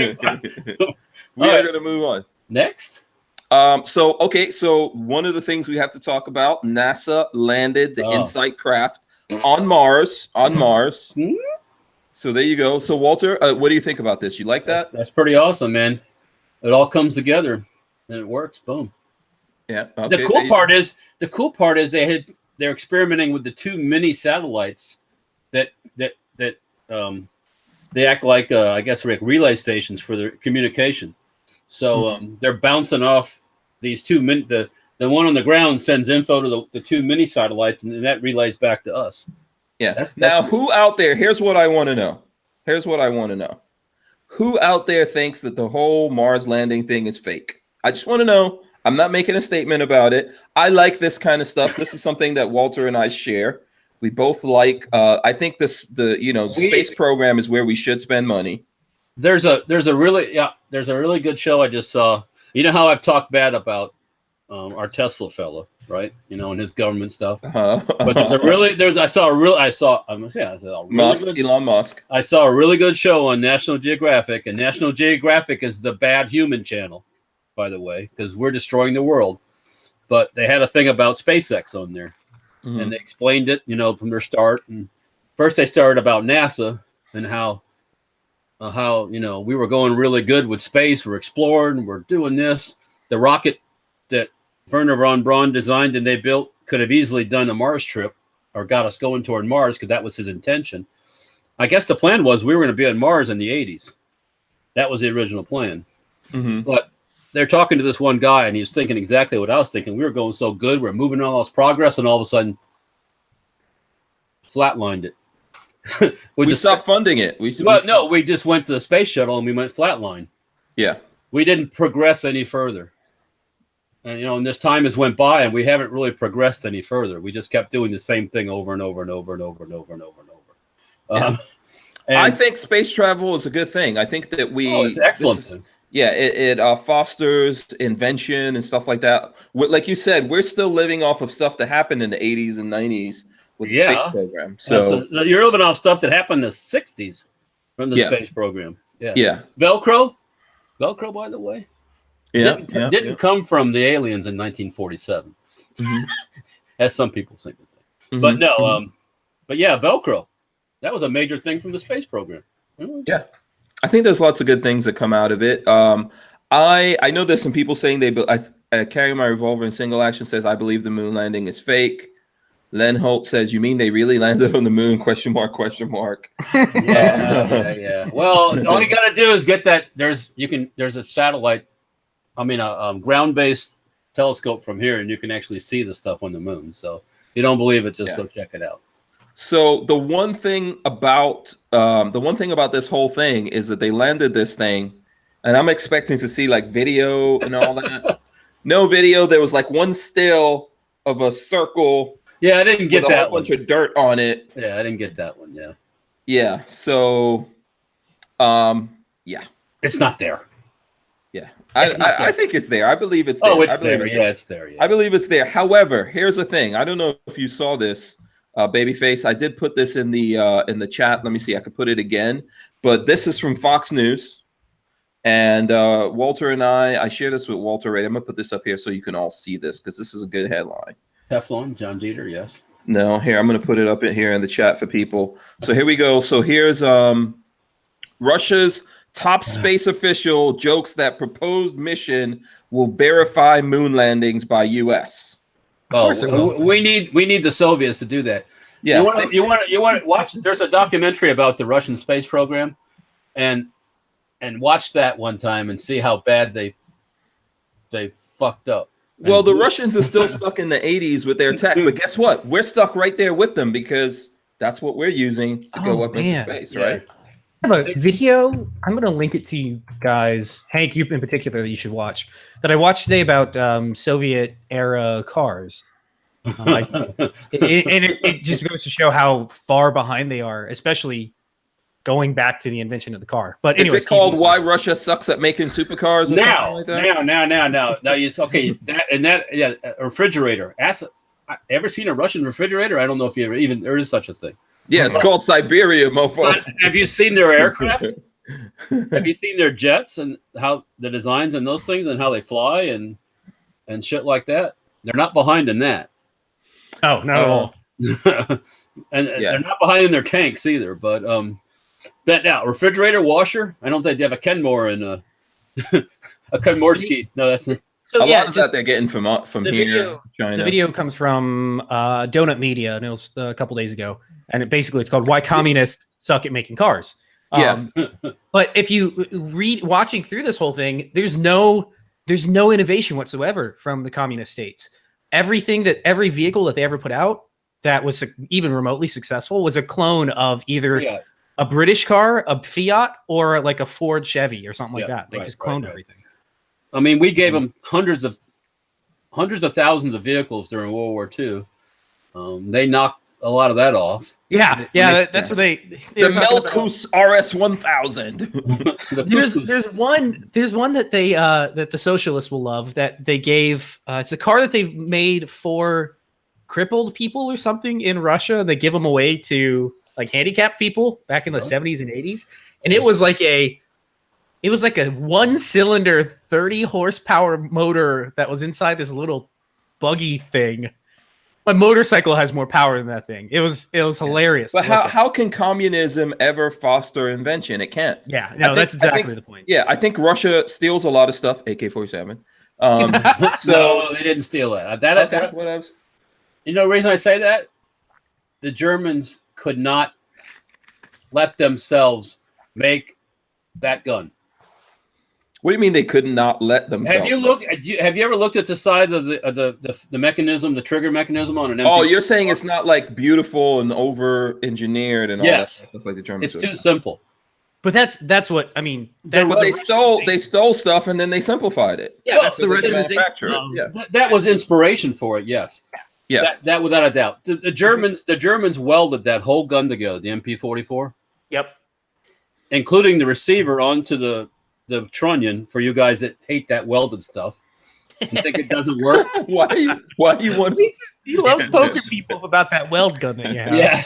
We are going to move on. Next. So one of the things we have to talk about, NASA landed the InSight craft on Mars. So there you go. So Walter, what do you think about this? You like that? That's pretty awesome, man. It all comes together and it works. Boom. Yeah. Okay, the cool part is they're experimenting with the 2 mini satellites that they act like I guess like relay stations for their communication. So they're bouncing off these 2 the one on the ground sends info to the 2 mini satellites, and that relays back to us. Yeah. Now, who out there? Here's what I want to know. Who out there thinks that the whole Mars landing thing is fake? I just want to know. I'm not making a statement about it. I like this kind of stuff. This is something that Walter and I share. We both like. I think space program is where we should spend money. There's a really good show I just saw. You know how I've talked bad about our Tesla fella, right? And his government stuff. But Elon Musk. I saw a really good show on National Geographic, and National Geographic is the bad human channel, by the way, because we're destroying the world. But they had a thing about SpaceX on there, and they explained it, from their start. And first they started about NASA and how we were going really good with space. We're exploring, we're doing this. The rocket that Werner von Braun designed and they built could have easily done a Mars trip or got us going toward Mars because that was his intention. I guess the plan was we were going to be on Mars in the 80s. That was the original plan. But they're talking to this one guy, and he was thinking exactly what I was thinking. We were going so good. We're moving all this progress, and all of a sudden, flatlined it. we stopped funding it. We just went to the space shuttle, and we went flatline. Yeah. We didn't progress any further. And, and this time has went by, and we haven't really progressed any further. We just kept doing the same thing over and over and over and over and over and over and over. And I think space travel is a good thing. I think that it's an excellent thing. Yeah, it fosters invention and stuff like that. Like you said, we're still living off of stuff that happened in the 80s and 90s with the space program. So you're living off stuff that happened in the 60s from the space program. Yeah. Velcro, by the way. Didn't come from the aliens in 1947, as some people think. But no, but yeah, Velcro. That was a major thing from the space program. Yeah. I think there's lots of good things that come out of it. I know there's some people saying I carry my revolver in single action says, I believe the moon landing is fake. Len Holt says, you mean they really landed on the moon? ? Yeah. Well, all you got to do is get that. There's a satellite. A ground-based telescope from here, and you can actually see the stuff on the moon. So if you don't believe it, just go check it out. So the one thing about this whole thing is that they landed this thing, and I'm expecting to see like video and all that. No video. There was like one still of a circle. Yeah, I didn't get with that a bunch of dirt on it. Yeah, I didn't get that one. Yeah. Yeah. So, yeah, it's not there. Yeah, I think it's there. I believe it's there. Oh, it's there. Yeah, it's there. Yeah. I believe it's there. However, here's the thing. I don't know if you saw this. Babyface, I did put this in the chat. Let me see. I could put it again. But this is from Fox News. And Walter and I share this with Walter, right? I'm going to put this up here so you can all see this because this is a good headline. Teflon, John Dieter, yes. No, here, I'm going to put it up here in the chat for people. So here we go. So here's Russia's top space official jokes that proposed mission will verify moon landings by U.S. We need the Soviets to do that. Yeah, you want to watch. There's a documentary about the Russian space program, and watch that one time and see how bad they fucked up. Well, the Russians are still stuck in the 80s with their tech, but guess what? We're stuck right there with them because that's what we're using to go up into space, right? I have a video. I'm going to link it to you guys, Hank, you in particular, that you should watch. That I watched today about Soviet era cars. It just goes to show how far behind they are, especially going back to the invention of the car. But anyway, is it called "Why Russia Sucks at Making Supercars"? Now, a refrigerator. Ever seen a Russian refrigerator? I don't know if you even there is such a thing. Yeah, it's called Siberia, mofo. Have you seen their aircraft? Have you seen their jets and how the designs and those things and how they fly and shit like that? They're not behind in that. Oh, not at all. They're not behind in their tanks either. But now refrigerator washer. I don't think they have a Kenmore and a Kenmorsky. No, that's not. So a lot of that they're getting from here, China. The video comes from Donut Media, and it was a couple days ago. And it's called "Why Communists Suck at Making Cars." Yeah. But if you watching through this whole thing, there's no innovation whatsoever from the communist states. Every vehicle that they ever put out that was even remotely successful was a clone of either a British car, a Fiat, or like a Ford Chevy or something like that. They just cloned everything. I mean, we gave them hundreds of thousands of vehicles during World War II. They knocked a lot of that off. Yeah, that's what they the Melkus RS 1000. There's one that they that the socialists will love that they gave. It's a car that they've made for crippled people or something in Russia, and they give them away to like handicapped people back in the 70s and 80s. And it was like a 1-cylinder 30 horsepower motor that was inside this little buggy thing. My motorcycle has more power than that thing. It was hilarious. But how can communism ever foster invention? It can't. Yeah, no, that's exactly the point. Yeah, I think Russia steals a lot of stuff, AK-47. So they didn't steal that. Okay, whatever. You know the reason I say that? The Germans could not let themselves make that gun. What do you mean they could not let themselves? Have you ever looked at the size of the mechanism, the trigger mechanism on an MP? Oh, you're saying it's not like beautiful and over engineered and all that stuff like the Germans. It's too simple. But that's what I mean. But they stole stuff and then they simplified it. Yeah, that's the Russian manufacturer. That was inspiration for it. Yes. Yeah. That without a doubt. The Germans welded that whole gun together, the MP-44. Yep. Including the receiver onto the trunnion for you guys that hate that welded stuff and think it doesn't work. Why do you want? He loves poking people about that weld gun that you have. Yeah.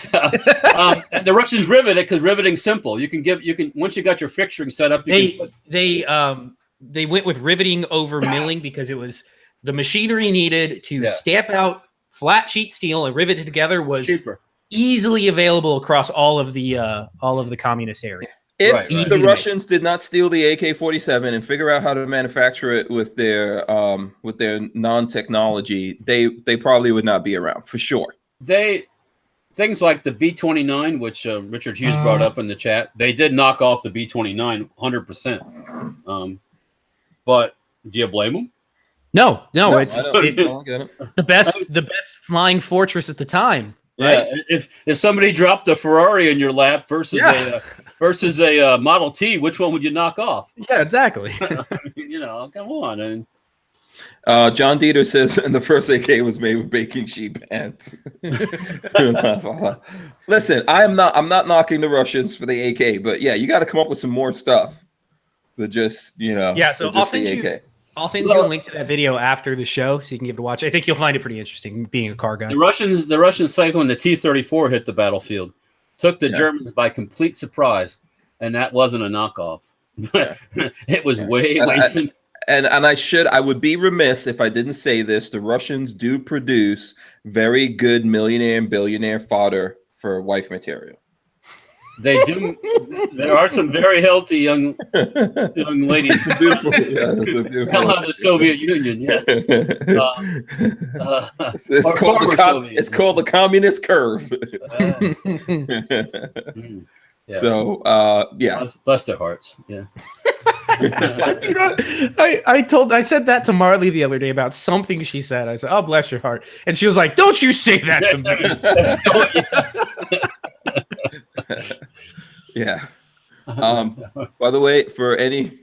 And the Russians rivet it because riveting's simple. You can once you got your fixturing set up. They went with riveting over milling because it was the machinery needed to stamp out flat sheet steel and rivet it together was cheaper, easily available across all of the communist area. If the Russians did not steal the AK-47 and figure out how to manufacture it with their non-technology, they probably would not be around for sure. Things like the B-29, which Richard Hughes brought up in the chat, they did knock off the B-29 100%. But do you blame them? No, it's the best flying fortress at the time. Right? Yeah, if somebody dropped a Ferrari in your lap versus a Model T, which one would you knock off? Yeah, exactly. Come on. John Dieter says, and the first AK was made with baking sheet pants. Listen, I'm not knocking the Russians for the AK, but yeah, you got to come up with some more stuff. That just so I'll send you a link to that video after the show so you can give it a watch. I think you'll find it pretty interesting, being a car guy. The Russians cycle when the T-34 hit the battlefield took the Germans by complete surprise, and that wasn't a knockoff. It was way simple. And I would be remiss if I didn't say this. The Russians do produce very good millionaire and billionaire fodder for wife material. They do. There are some very healthy young ladies. Beautiful. Come out of the Soviet Union. Yes. It's called the communist curve. Yes. So bless their hearts. Yeah. I said that to Marley the other day about something she said. I said, "Oh, bless your heart," and she was like, "Don't you say that to me." Yeah. By the way, for any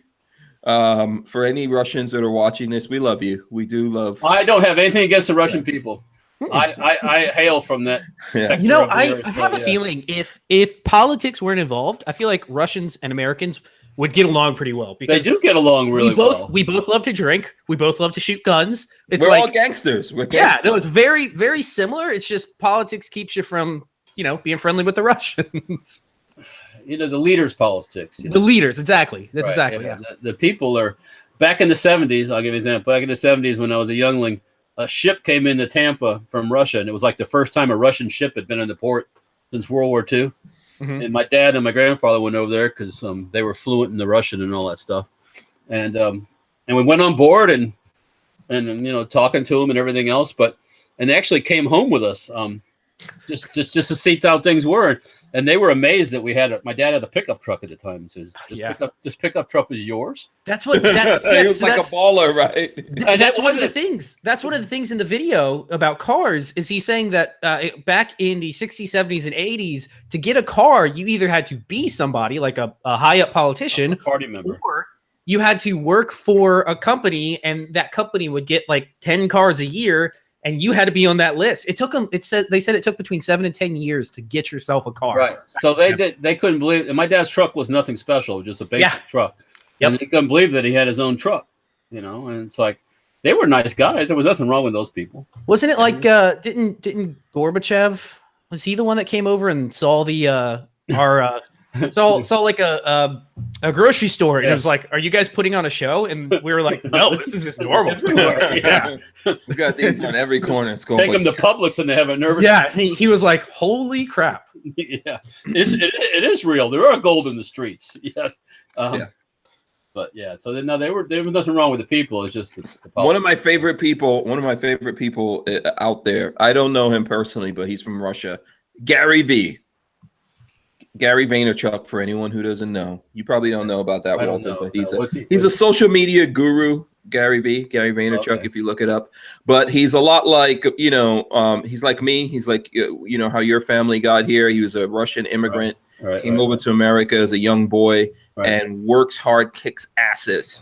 Russians that are watching this, we love you. We do love. I don't have anything against the Russian people. I hail from that. Yeah. I have a feeling if politics weren't involved, I feel like Russians and Americans would get along pretty well because they do get along really well. We both love to drink. We both love to shoot guns. We're all gangsters. It's very, very similar. It's just politics keeps you from being friendly with the Russians. The leaders' politics. The leaders, exactly. That's exactly. Yeah. The people are back in the 70s. I'll give you an example. Back in the 70s, when I was a youngling, a ship came into Tampa from Russia, and it was like the first time a Russian ship had been in the port since World War II. Mm-hmm. And my dad and my grandfather went over there because they were fluent in the Russian and all that stuff. And we went on board and talking to them and everything else. And they actually came home with us. Just to see how things were. And they were amazed that we had my dad had a pickup truck at the time. And says, this pickup truck is yours. That's what that's, he was like a baller, right? That's one of the things. That's one of the things in the video about cars is he's saying that back in the 60s, 70s, and 80s, to get a car, you either had to be somebody like a high up politician, a party member, or you had to work for a company, and that company would get like 10 cars a year. And you had to be on that list. It took them. They said it took between 7 and 10 years to get yourself a car. Right. So they couldn't believe. And my dad's truck was nothing special, it was just a basic truck. Yep. And they couldn't believe that he had his own truck. You know, and it's like they were nice guys. There was nothing wrong with those people. Wasn't it like didn't Gorbachev, was he the one that came over and saw the saw like a grocery store, and it was like, are you guys putting on a show? And we were like, no, this is just normal. Yeah, we got these on every corner. Take them to Publix and they have a nervous. Yeah, he was like, holy crap. Yeah, it is real. There are gold in the streets. Yes. But yeah, so there was nothing wrong with the people. It's just one of my favorite people out there. I don't know him personally, but he's from Russia. Gary Vaynerchuk, for anyone who doesn't know. You probably don't know about that, Walter, but he's a social media guru, Gary Vaynerchuk, if you look it up. But he's a lot like, he's like me. He's like, how your family got here. He was a Russian immigrant, came over to America as a young boy and works hard, kicks asses.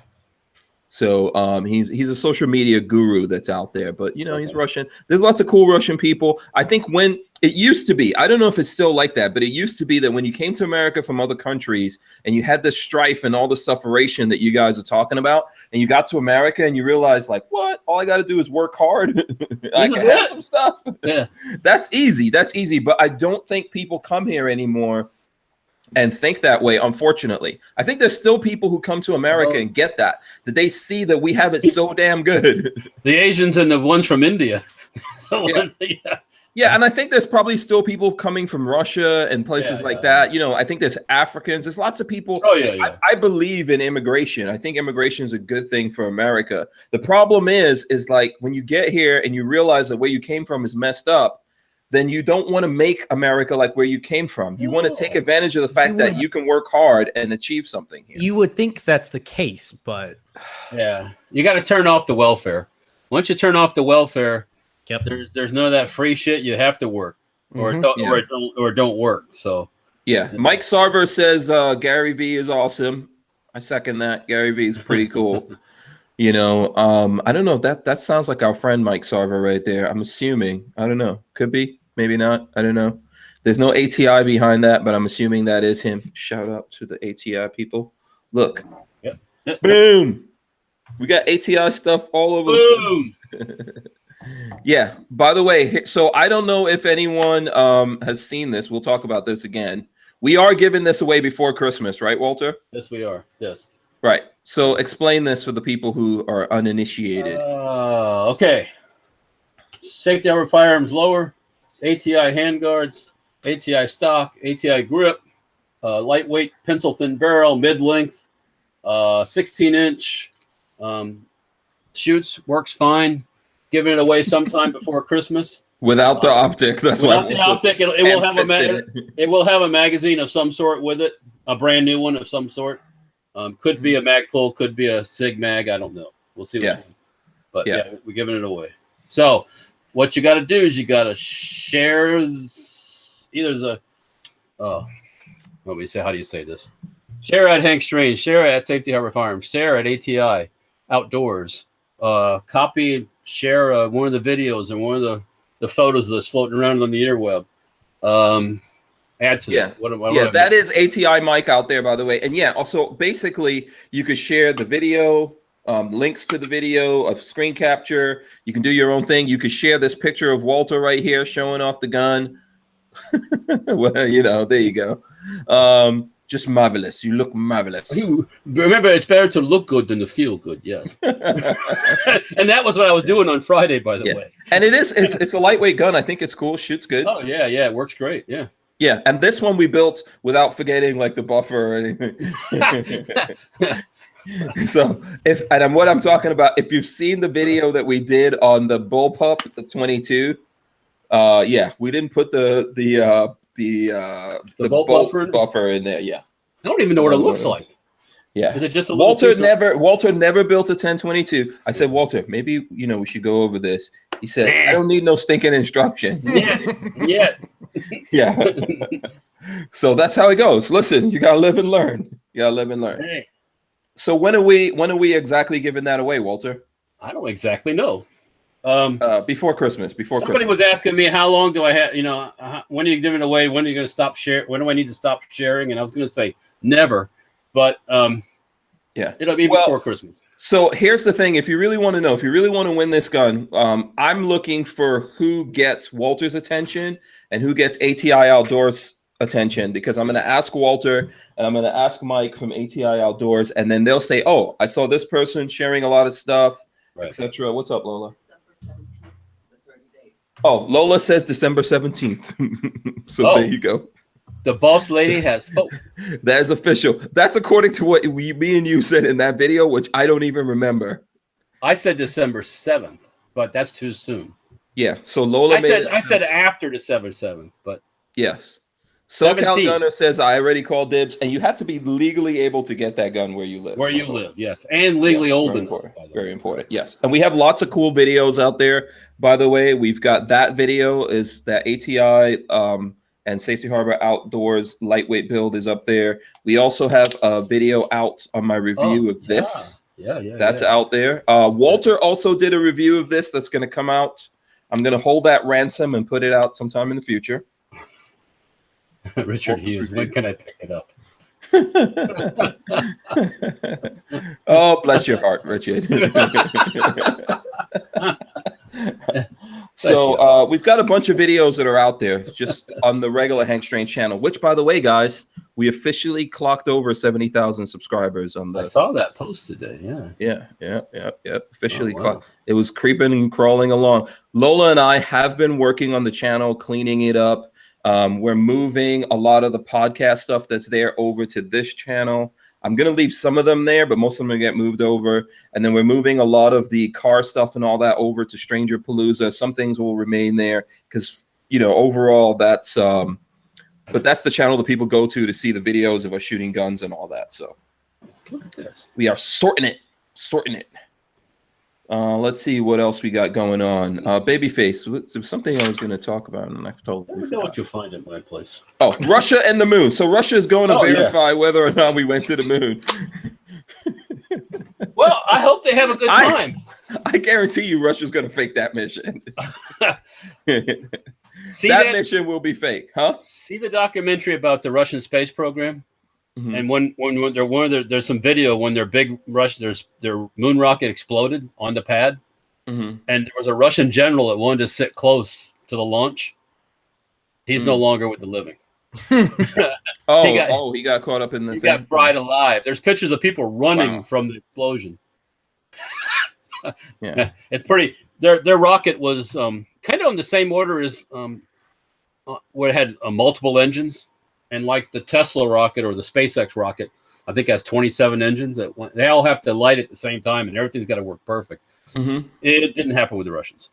So he's a social media guru that's out there, but he's Russian. There's lots of cool Russian people. I think when it used to be, I don't know if it's still like that, but it used to be that when you came to America from other countries and you had the strife and all the sufferation that you guys are talking about, and you got to America and you realize, like, what? All I got to do is work hard. I can have some stuff. Yeah, that's easy. But I don't think people come here anymore and think that way, unfortunately. I think there's still people who come to America and get that they see that we have it so damn good. The Asians and the ones from India. Yeah, and I think there's probably still people coming from Russia and places like that. I think there's Africans. There's lots of people. I believe in immigration. I think immigration is a good thing for America. The problem is like when you get here and you realize that where you came from is messed up, then you don't want to make America like where you came from. You want to take advantage of the fact that you can work hard and achieve something here. You would think that's the case, but yeah, you got to turn off the welfare. Once you turn off the welfare, there's none of that free shit. You have to work, or don't work. So yeah, Mike Sarver says Gary V is awesome. I second that. Gary V is pretty cool. I don't know. That sounds like our friend Mike Sarver right there. I'm assuming. I don't know. Could be. Maybe not. I don't know. There's no ATI behind that, but I'm assuming that is him. Shout out to the ATI people. Look. Yep. Boom. We got ATI stuff all over. Boom. Yeah. By the way, so I don't know if anyone has seen this. We'll talk about this again. We are giving this away before Christmas, right, Walter? Yes, we are. Yes. Right. So explain this for the people who are uninitiated. Okay. Safety Armory firearms lower, ATI handguards, ATI stock, ATI grip, lightweight pencil thin barrel, mid-length, 16-inch, shoots, works fine. Giving it away sometime before Christmas. Without the optic. That's without the optic. It will have a magazine of some sort with it, a brand new one of some sort. Could be a Magpul, could be a Sig Mag. I don't know. We'll see which one. But yeah, we're giving it away. So what you got to do is you got to share either how do you say this? Share at Hank Strange, share at Safety Harbor Farms, share at ATI Outdoors. Copy, share one of the videos and one of the photos that's floating around on the interweb. Add to this. That is ATI Mike out there, by the way. And also basically you could share the video, links to the video of screen capture. You can do your own thing. You could share this picture of Walter right here showing off the gun. Well, there you go. Just marvelous. You look marvelous. Remember, it's better to look good than to feel good. Yes. And that was what I was doing on Friday, by the way. And it's a lightweight gun. I think it's cool. Shoots good. Oh yeah. It works great. Yeah. Yeah. And this one we built without forgetting like the buffer or anything. So what I'm talking about, if you've seen the video that we did on the Bullpup, the 22, we didn't put the bolt buffer in there. Yeah. I don't even know what it looks like. Yeah. Is it just a Walter never built a 1022. I said, Walter, maybe we should go over this. He said, I don't need no stinking instructions. Yeah. Yeah. So that's how it goes. Listen, you gotta live and learn. Hey. So when are we exactly giving that away, Walter? I don't exactly know. Before Christmas. Somebody was asking me how long do I have? When are you giving it away? When are you going to stop sharing? When do I need to stop sharing? And I was going to say never, but yeah, it'll be before Christmas. So here's the thing: if you really want to know, if you really want to win this gun, I'm looking for who gets Walter's attention and who gets ATI Outdoors attention, because I'm going to ask Walter and I'm going to ask Mike from ATI Outdoors, and then they'll say, "Oh, I saw this person sharing a lot of stuff, etc." What's up, Lola? Oh, Lola says December 17th. So there you go. The boss lady has spoken. That is official. That's according to what me and you said in that video, which I don't even remember. I said December 7th, but that's too soon. Yeah. So Lola I said after December 7th, but yes. SoCal Gunner says I already called dibs, and you have to be legally able to get that gun where you live. Where you live, yes, and legally old enough. Very important. Yes, and we have lots of cool videos out there. By the way, we've got that video is that ATI and Safety Harbor Outdoors lightweight build is up there. We also have a video out on my review of this. Yeah. That's out there. Walter also did a review of this that's going to come out. I'm going to hold that ransom and put it out sometime in the future. Richard Hughes, when can I pick it up? Oh, bless your heart, Richard. So we've got a bunch of videos that are out there just on the regular Hank Strange channel, which, by the way, guys, we officially clocked over 70,000 subscribers on the. I saw that post today. Yeah. Officially clocked. It was creeping and crawling along. Lola and I have been working on the channel, cleaning it up. We're moving a lot of the podcast stuff that's there over to this channel. I'm going to leave some of them there, but most of them are going to get moved over. And then we're moving a lot of the car stuff and all that over to Stranger Palooza. Some things will remain there because, overall that's, but that's the channel that people go to see the videos of us shooting guns and all that. So look at this. We are sorting it. Let's see what else we got going on. Babyface, there's something I was going to talk about, and I've told you. I don't know what you'll find at my place. Oh, Russia and the moon. So Russia is going to verify whether or not we went to the moon. Well, I hope they have a good time. I guarantee you Russia's going to fake that mission. That mission will be fake, huh? See the documentary about the Russian space program? Mm-hmm. And when there's some video when their their moon rocket exploded on the pad, and there was a Russian general that wanted to sit close to the launch. He's no longer with the living. He got caught up in the thing. He got fried alive. There's pictures of people running from the explosion. Yeah, it's pretty. Their rocket was kind of on the same order as where it had multiple engines. And like the Tesla rocket or the SpaceX rocket, I think has 27 engines. They all have to light at the same time, and everything's got to work perfect. Mm-hmm. It didn't happen with the Russians.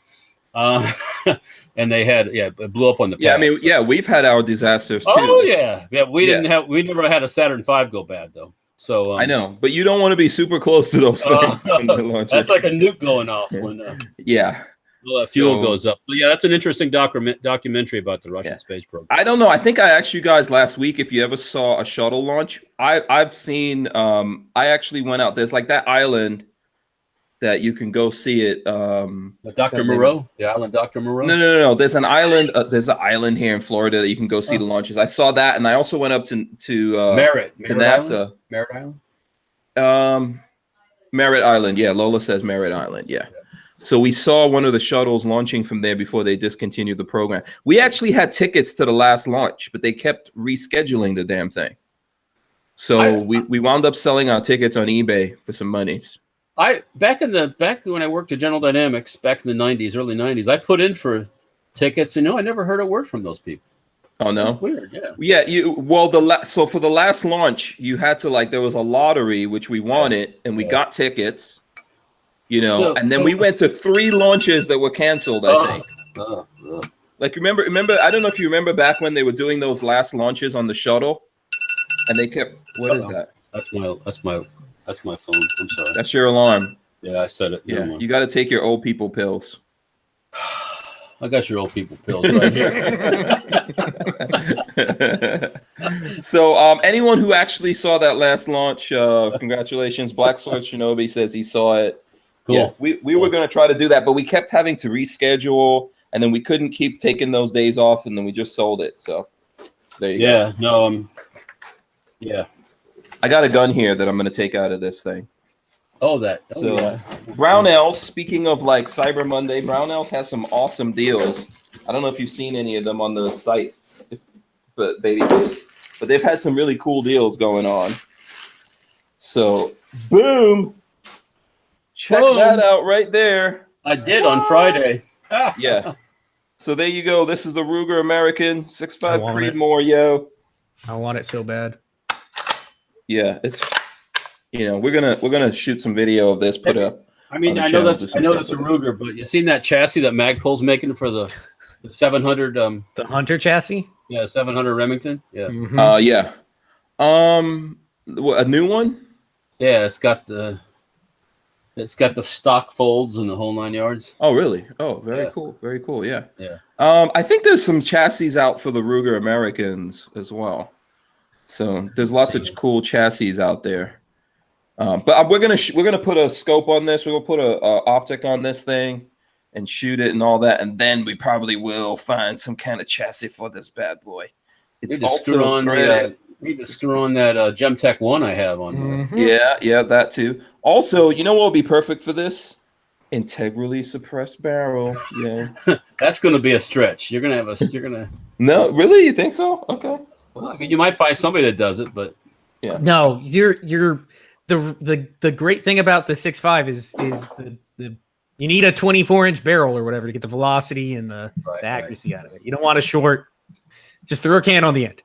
And they had, it blew up on the pad. We've had our disasters too. Oh, yeah. We never had a Saturn V go bad, though. So I know, but you don't want to be super close to those things. That's like a nuke going off when fuel goes up. So, that's an interesting documentary about the Russian space program. I don't know. I think I asked you guys last week if you ever saw a shuttle launch. I've seen. I actually went out. There's like that island that you can go see it. Dr. Moreau, the island Dr. Moreau. No. There's an island. There's an island here in Florida that you can go see the launches. I saw that, and I also went up to Merritt to NASA. Merritt Island. Merritt Island. Yeah, Lola says Merritt Island. Yeah. So we saw one of the shuttles launching from there before they discontinued the program. We actually had tickets to the last launch, but they kept rescheduling the damn thing. So we wound up selling our tickets on eBay for some monies. Back when I worked at General Dynamics back in the 90s, early 90s, I put in for tickets, and I never heard a word from those people. Oh no, that's weird. Yeah. So for the last launch, you had to there was a lottery which we wanted, and we got tickets. And then we went to 3 launches that were canceled, I think. Like remember. I don't know if you remember back when they were doing those last launches on the shuttle, and they kept. What is that? That's my phone. I'm sorry. That's your alarm. Yeah, I said it. Yeah, you got to take your old people pills. I got your old people pills right here. So, anyone who actually saw that last launch, congratulations. Black Sword Shinobi says he saw it. Cool. Yeah, we were going to try to do that, but we kept having to reschedule, and then we couldn't keep taking those days off, and then we just sold it. So, there you go. No, yeah. I got a gun here that I'm going to take out of this thing. Brownells. Speaking of like Cyber Monday, Brownells has some awesome deals. I don't know if you've seen any of them on the site, but they've had some really cool deals going on. So, boom. Check that out right there. I did on Friday. Yeah. So there you go. This is the Ruger American 6.5 Creedmoor, yo. I want it so bad. Yeah, it's we're gonna shoot some video of this. Put up. I know that's a Ruger, but you seen that chassis that Magpul's making for the 700? The Hunter chassis. Yeah, 700 Remington. Yeah. Mm-hmm. Yeah. A new one. Yeah, it's got the stock folds and the whole 9 yards. Oh, really? Oh, very cool. Very cool. Yeah. Yeah. I think there's some chassis out for the Ruger Americans as well. So there's lots of cool chassis out there. But we're gonna put a scope on this. We're gonna put a optic on this thing and shoot it and all that, and then we probably will find some kind of chassis for this bad boy. It's screw on that Gemtech 1 I have on there. Mm-hmm. Yeah, that too. Also, you know what would be perfect for this? Integrally suppressed barrel. Yeah. That's gonna be a stretch. You're gonna No, really? You think so? Okay. Well, I mean, you might find somebody that does it, but yeah. No, you're the great thing about the 6.5 is the you need a 24-inch barrel or whatever to get the velocity and the accuracy out of it. You don't want a short, just throw a can on the end.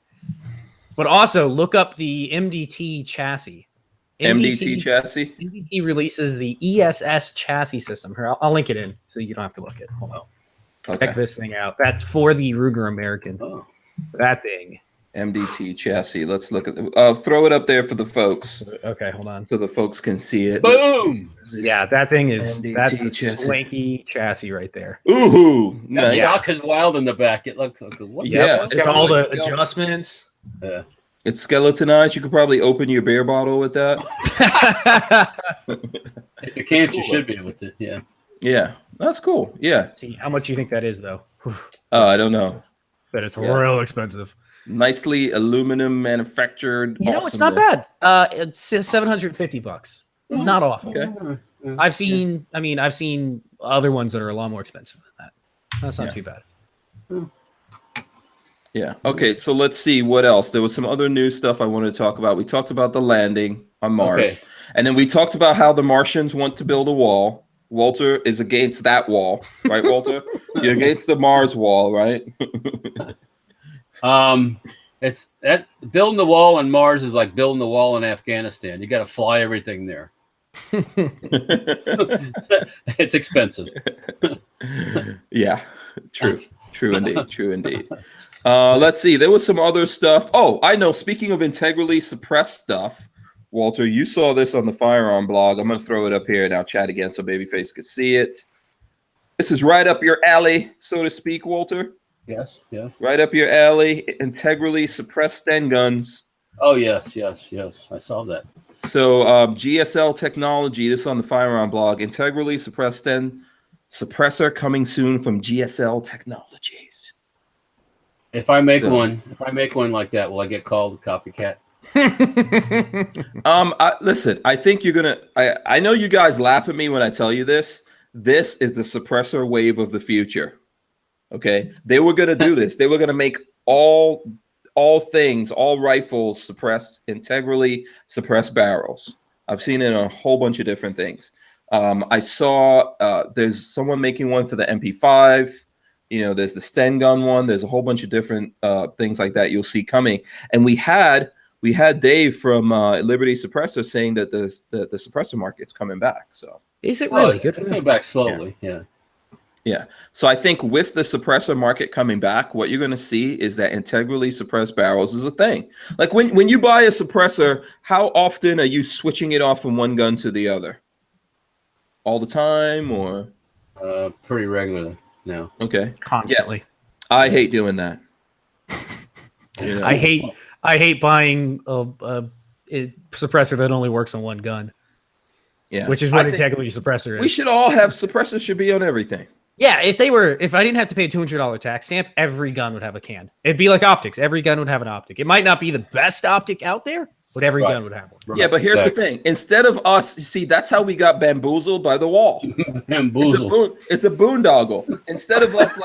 But also look up the MDT chassis. MDT chassis? MDT releases the ESS chassis system. Here, I'll link it in so you don't have to look it. Hold on. Okay. Check this thing out. That's for the Ruger American. Oh. That thing. MDT chassis. Let's look at throw it up there for the folks. Okay, hold on. So the folks can see it. Boom! Yeah, that thing is that's a swanky chassis right there. Ooh, nice. The shock is wild in the back. It looks like it's got all the adjustments. Yeah. It's skeletonized. You could probably open your beer bottle with that. If you can't, you should be able to. Yeah. Yeah, that's cool. Yeah. See how much you think that is, though. I don't know. But it's real expensive. Nicely aluminum manufactured. You know, it's not bad. It's $750. Not awful. Okay. I've seen other ones that are a lot more expensive than that. That's not too bad. Yeah. Okay. So let's see what else. There was some other new stuff I wanted to talk about. We talked about the landing on Mars, and then we talked about how the Martians want to build a wall. Walter is against that wall, right, Walter? You're against the Mars wall, right? It's that building the wall on Mars is like building the wall in Afghanistan. You got to fly everything there. It's expensive. Yeah, true indeed. Let's see. There was some other stuff. Oh, I know. Speaking of integrally suppressed stuff, Walter, you saw this on the Firearm blog. I'm going to throw it up here now, chat again, so Babyface can see it. This is right up your alley, so to speak, Walter. Yes. Right up your alley. Integrally suppressed Sten guns. Oh, yes. I saw that. So GSL technology, this is on the Firearm blog. Integrally suppressed Sten suppressor coming soon from GSL Technologies. If I make one like that, will I get called a copycat? Listen, I think you're gonna. I know you guys laugh at me when I tell you this. This is the suppressor wave of the future. Okay, they were gonna do this. They were gonna make all rifles suppressed, integrally suppressed barrels. I've seen it on a whole bunch of different things. I saw there's someone making one for the MP5. You know, there's the Sten gun one. There's a whole bunch of different things like that you'll see coming. And we had Dave from Liberty Suppressor saying that the suppressor market's coming back. So is it really good? Coming back slowly, yeah. Yeah. So I think with the suppressor market coming back, what you're going to see is that integrally suppressed barrels is a thing. Like when you buy a suppressor, how often are you switching it off from one gun to the other? All the time, or pretty regularly now. Okay. Constantly. Yeah. I hate doing that. You know? I hate buying a suppressor that only works on one gun. Yeah. Which is what integrity suppressor is. We should all have suppressors should be on everything. Yeah, if I didn't have to pay a $200 tax stamp, every gun would have a can. It'd be like optics. Every gun would have an optic. It might not be the best optic out there, but every gun would have one. Right. Yeah, but here's the thing. Instead of us, you see, that's how we got bamboozled by the wall. Bamboozled. It's a boondoggle. Instead of us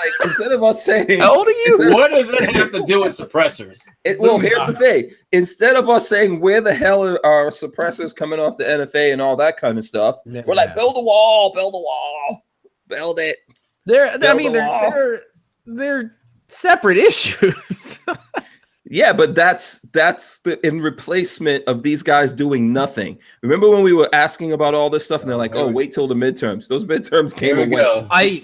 saying, how old are you? What does it have to do with suppressors? Well, here's the thing. Instead of us saying, where the hell are suppressors coming off the NFA and all that kind of stuff, we're like, build a wall, build it. They're separate issues. Yeah, but that's in replacement of these guys doing nothing. Remember when we were asking about all this stuff, and they're like, "Oh, wait till the midterms." Those midterms came and went. I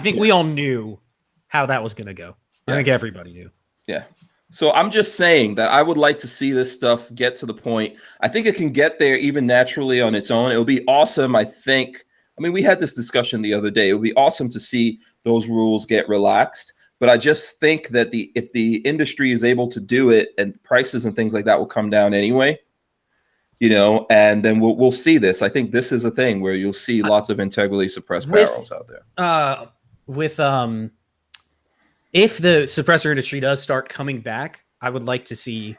think we all knew how that was going to go. I think everybody knew. Yeah. So I'm just saying that I would like to see this stuff get to the point. I think it can get there even naturally on its own. It would be awesome. I mean, we had this discussion the other day. It would be awesome to see those rules get relaxed. But I just think that if the industry is able to do it, and prices and things like that will come down anyway, and then we'll see this. I think this is a thing where you'll see lots of integrally suppressed barrels out there. If the suppressor industry does start coming back, I would like to see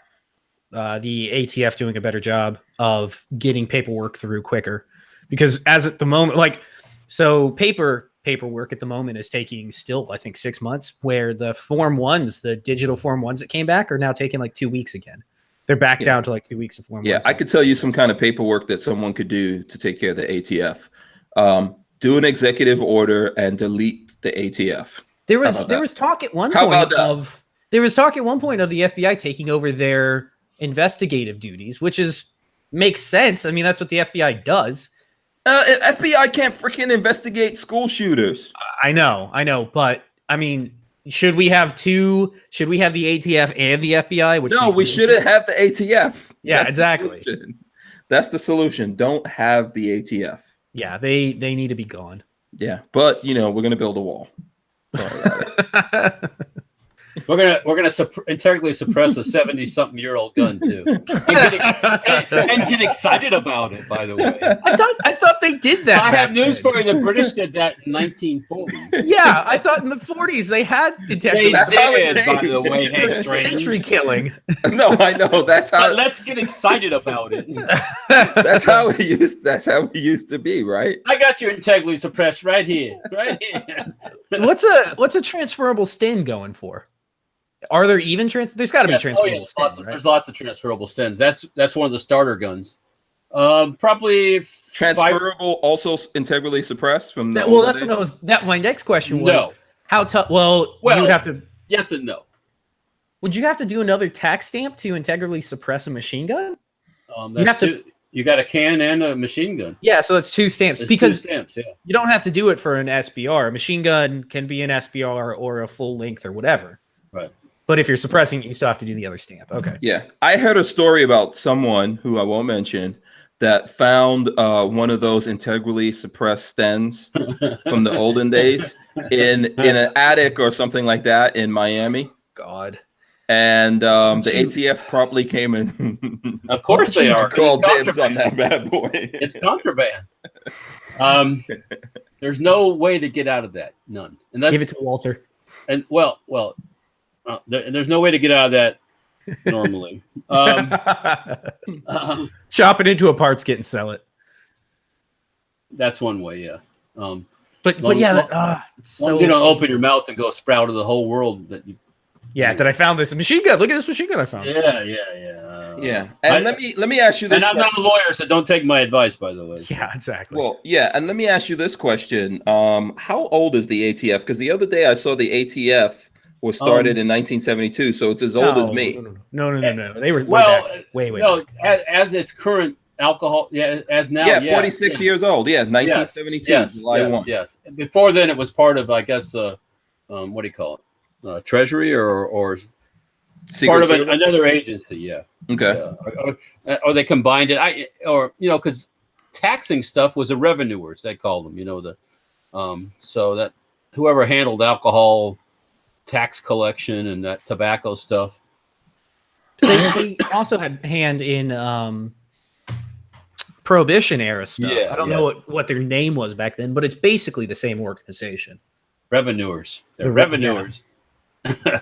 the ATF doing a better job of getting paperwork through quicker. Because as at the moment, paperwork at the moment is taking still, I think, 6 months, where the Form 1s, the digital Form 1s that came back, are now taking like 2 weeks again. They're back down to like 2 weeks of Form 1. Yeah, I could tell you some kind of paperwork that someone could do to take care of the ATF. Do an executive order and delete the ATF. There was talk at one point of the FBI taking over their investigative duties, which makes sense. I mean, that's what the FBI does. FBI can't freaking investigate school shooters. I know, but I mean, should we have the ATF and the FBI? No, we shouldn't have the ATF. Yeah, exactly. That's the solution. Don't have the ATF. Yeah, they need to be gone. Yeah, but we're gonna build a wall. Sorry about it. We're gonna integrally suppress a 70-something-year-old gun too, and get excited about it. By the way, I thought they did that. I have news for you. The British did that in 1940s. Yeah, I thought in the 40s they had integrity. They did, by the way. Century killing. No, I know. That's how. But let's get excited about it. That's how we used to be, right? I got your integrally suppressed right here. What's a transferable STEN going for? Are there even there's got to be transferable stens, right? There's lots of transferable stens. That's one of the starter guns. Probably transferable, also integrally suppressed from the. Well, that's what I was. My next question was how tough. Well, you would have to. Yes and no. Would you have to do another tax stamp to integrally suppress a machine gun? You got a can and a machine gun. Yeah, so it's two stamps. It's because 2 stamps, yeah. You don't have to do it for an SBR. A machine gun can be an SBR or a full length or whatever. Right. But if you're suppressing it, you still have to do the other stamp. Okay. Yeah. I heard a story about someone who I won't mention that found one of those integrally suppressed stens from the olden days in an attic or something like that in Miami. God. And the ATF promptly came in. Of course they are. Called dibs on that bad boy. It's contraband. There's no way to get out of that. None. And give it to Walter. And there's no way to get out of that normally. Chop it into a parts kit and sell it. That's one way, yeah. But you don't open your mouth and go sprout to the whole world that you. Yeah, that I found this machine gun. Look at this machine gun I found. Yeah. And let me ask you this. And I'm not a lawyer, so don't take my advice, by the way. Yeah, exactly. Well, yeah, and let me ask you this question. How old is the ATF? Because the other day I saw the ATF was started in 1972, so it's as old as me. No. They were way. No, as its current alcohol. Yeah, as now. Yeah, 46 years old. Yeah, 1972, July 1. Yes. Before then, it was part of, I guess, what do you call it? Treasury or part of another agency. Yeah. Okay. Yeah. Or they combined it. Because taxing stuff was a revenuers, they called them. So that whoever handled alcohol tax collection and that tobacco stuff. They also had hand in Prohibition era stuff. Yeah, I don't know what their name was back then, but it's basically the same organization. Revenuers. Revenuers. Yeah.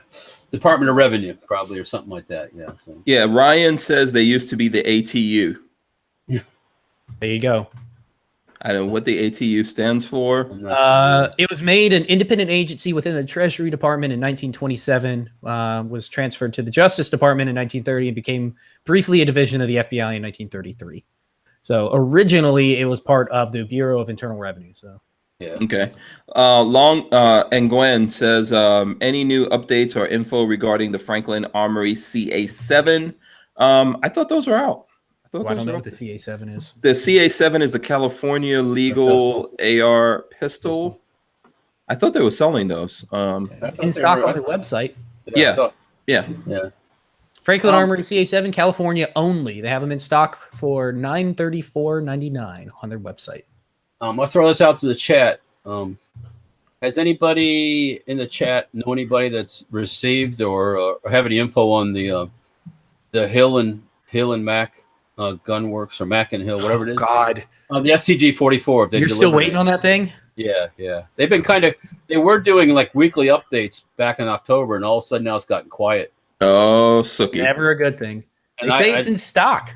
Department of Revenue, probably, or something like that. Yeah. So. Yeah, Ryan says they used to be the ATU. There you go. I don't know what the ATU stands for. It was made an independent agency within the Treasury Department in 1927, was transferred to the Justice Department in 1930, and became briefly a division of the FBI in 1933. So originally it was part of the Bureau of Internal Revenue. So yeah. Okay. And Gwen says, any new updates or info regarding the Franklin Armory CA7? I thought those were out. I don't know what the CA7 is. The CA7 is the California legal AR pistol. I thought they were selling those. In stock on their website. Yeah. Franklin Armory CA7, California only. They have them in stock for $934.99 on their website. I'll throw this out to the chat. Has anybody in the chat know anybody that's received or have any info on the Hill and Mac Gunworks or Mac and Hill, whatever it is? God, the STG 44. You're still waiting on that thing? Yeah. They've been they were doing like weekly updates back in October, and all of a sudden now it's gotten quiet. Oh, Sookie. Never a good thing. They say it's in stock.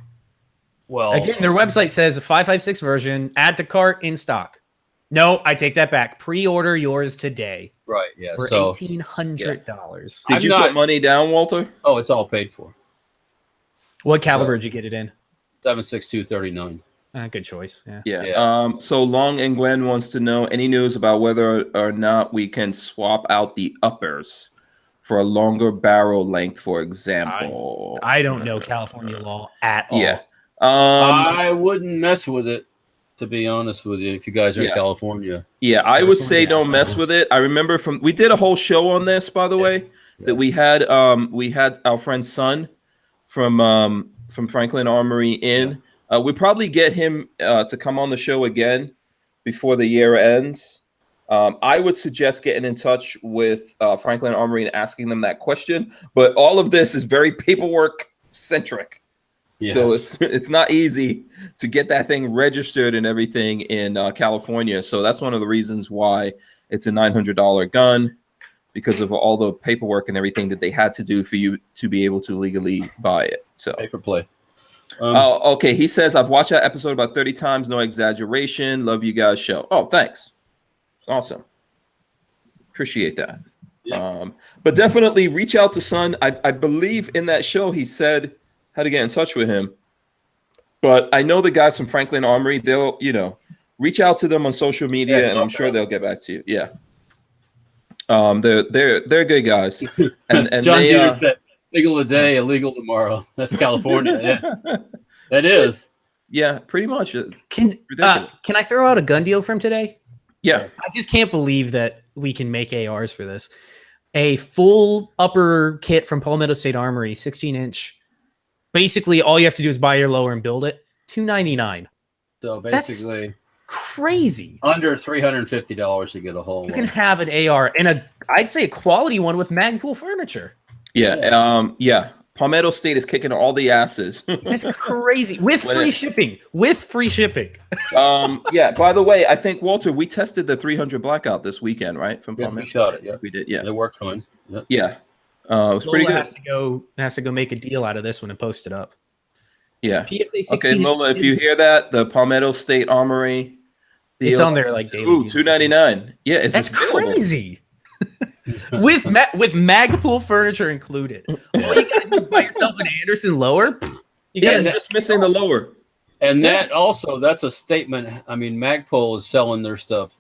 Well, again, their website says a 5.56 version, add to cart, in stock. No, I take that back. Pre-order yours today. Right, yeah. For $1,800. Did you put money down, Walter? Oh, it's all paid for. What caliber did you get it in? 7.62-39. Good choice. Yeah. So Long and Gwen wants to know any news about whether or not we can swap out the uppers for a longer barrel length, for example. I don't know California law at all. Yeah. I wouldn't mess with it, to be honest with you, if you guys are in California. Yeah, I would say don't mess with it. I remember we did a whole show on this, by the way, that we had our friend's son from Franklin Armory in. We probably get him to come on the show again before the year ends. I would suggest getting in touch with Franklin Armory and asking them that question. But all of this is very paperwork centric. Yes. So it's not easy to get that thing registered and everything in California. So that's one of the reasons why it's a $900 gun, because of all the paperwork and everything that they had to do for you to be able to legally buy it. So pay for play. Okay. He says, I've watched that episode about 30 times. No exaggeration. Love you guys' show. Oh, thanks. Awesome. Appreciate that. Yeah. But definitely reach out to Son. I believe in that show he said how to get in touch with him. But I know the guys from Franklin Armory, they'll, reach out to them on social media, and I'm sure they'll get back to you. Yeah. They're good guys. And John Deere said, legal today, illegal tomorrow. That's California. Yeah. That is. Yeah, pretty much. Can I throw out a gun deal from today? Yeah. I just can't believe that we can make ARs for this. A full upper kit from Palmetto State Armory, 16-inch. Basically, all you have to do is buy your lower and build it. $299. So basically, that's crazy. Under $350 to get a whole. You can have an AR and I'd say a quality one with Magpul furniture. Yeah. Palmetto State is kicking all the asses. That's crazy. With free shipping. Yeah. By the way, I think, Walter, we tested the 300 Blackout this weekend, right? From yes, Palmetto. We shot it. Yeah, we did. Yeah, it worked fine. Yep. Yeah. It was pretty good. Has to go make a deal out of this one and post it up. Yeah. PSA 16. Okay, Lola, if you hear that, the Palmetto State Armory deal, it's on there like daily. Ooh, $299. Yeah, that's crazy. with Magpul furniture included. All you gotta do is buy yourself an Anderson lower. It's just missing the lower. And that's a statement. I mean, Magpul is selling their stuff,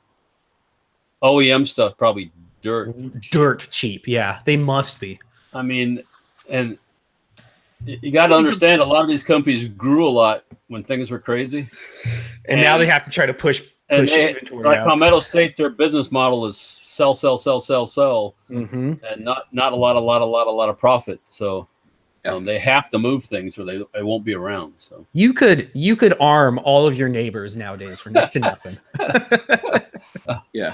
OEM stuff, probably dirt cheap. Yeah, they must be. I mean, and you got to understand, a lot of these companies grew a lot when things were crazy. And now they have to try to push inventory like out. Palmetto State, their business model is sell, Mm-hmm. and not a lot of profit. So they have to move things, or they won't be around. So you could arm all of your neighbors nowadays for next to nothing. Yeah.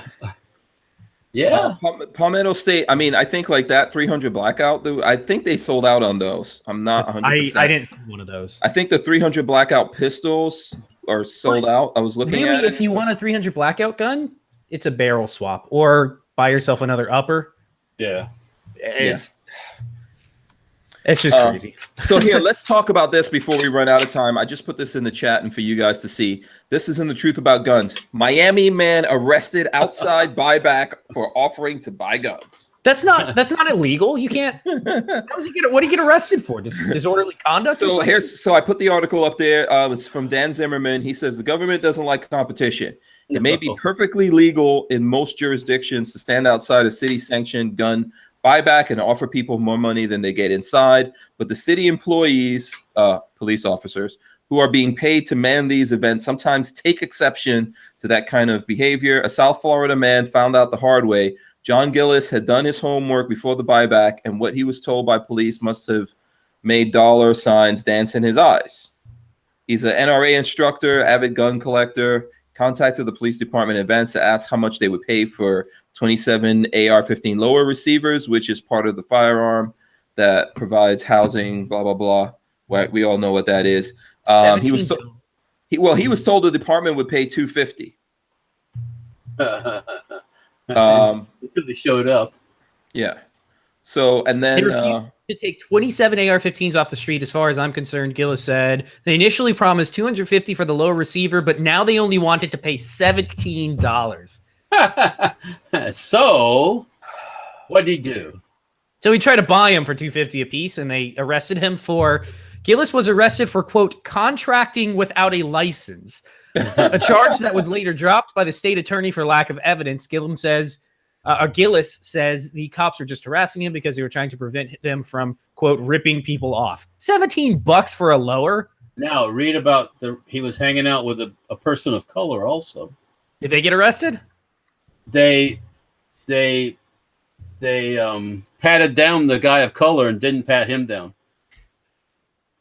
Yeah. Palmetto State. I mean, I think like that 300 blackout. I think they sold out on those. I'm not 100%. I didn't see one of those. I think the 300 blackout pistols are sold out. I was looking at it. If you want a 300 blackout gun, it's a barrel swap or buy yourself another upper. Yeah. It's just crazy. So here, let's talk about this before we run out of time. I just put this in the chat and for you guys to see. This is in the Truth About Guns. Miami man arrested outside buyback for offering to buy guns. That's not illegal. You can't. What do you get arrested for? Disorderly conduct? So I put the article up there. It's from Dan Zimmerman. He says the government doesn't like competition. It may be perfectly legal in most jurisdictions to stand outside a city-sanctioned gun buyback and offer people more money than they get inside. But the city employees, police officers, who are being paid to man these events sometimes take exception to that kind of behavior. A South Florida man found out the hard way. John Gillis had done his homework before the buyback, and what he was told by police must have made dollar signs dance in his eyes. He's an NRA instructor, avid gun collector, contacted the police department in advance to ask how much they would pay for 27 AR-15 lower receivers, which is part of the firearm that provides housing, blah, blah, blah. We all know what that is. He was told the department would pay $250. Until they showed up. Yeah. So, and then they refused to take 27 AR-15s off the street. As far as I'm concerned, Gillis said they initially promised $250 for the low receiver, but now they only wanted to pay $17. So, what did he do? So he tried to buy him for $250 a piece, and they arrested him for. Gillis was arrested for, quote, contracting without a license, a charge that was later dropped by the state attorney for lack of evidence. Gillis says the cops were just harassing him because they were trying to prevent them from, quote, ripping people off. $17 for a lower. Now read about he was hanging out with a person of color also. Did they get arrested? They patted down the guy of color and didn't pat him down.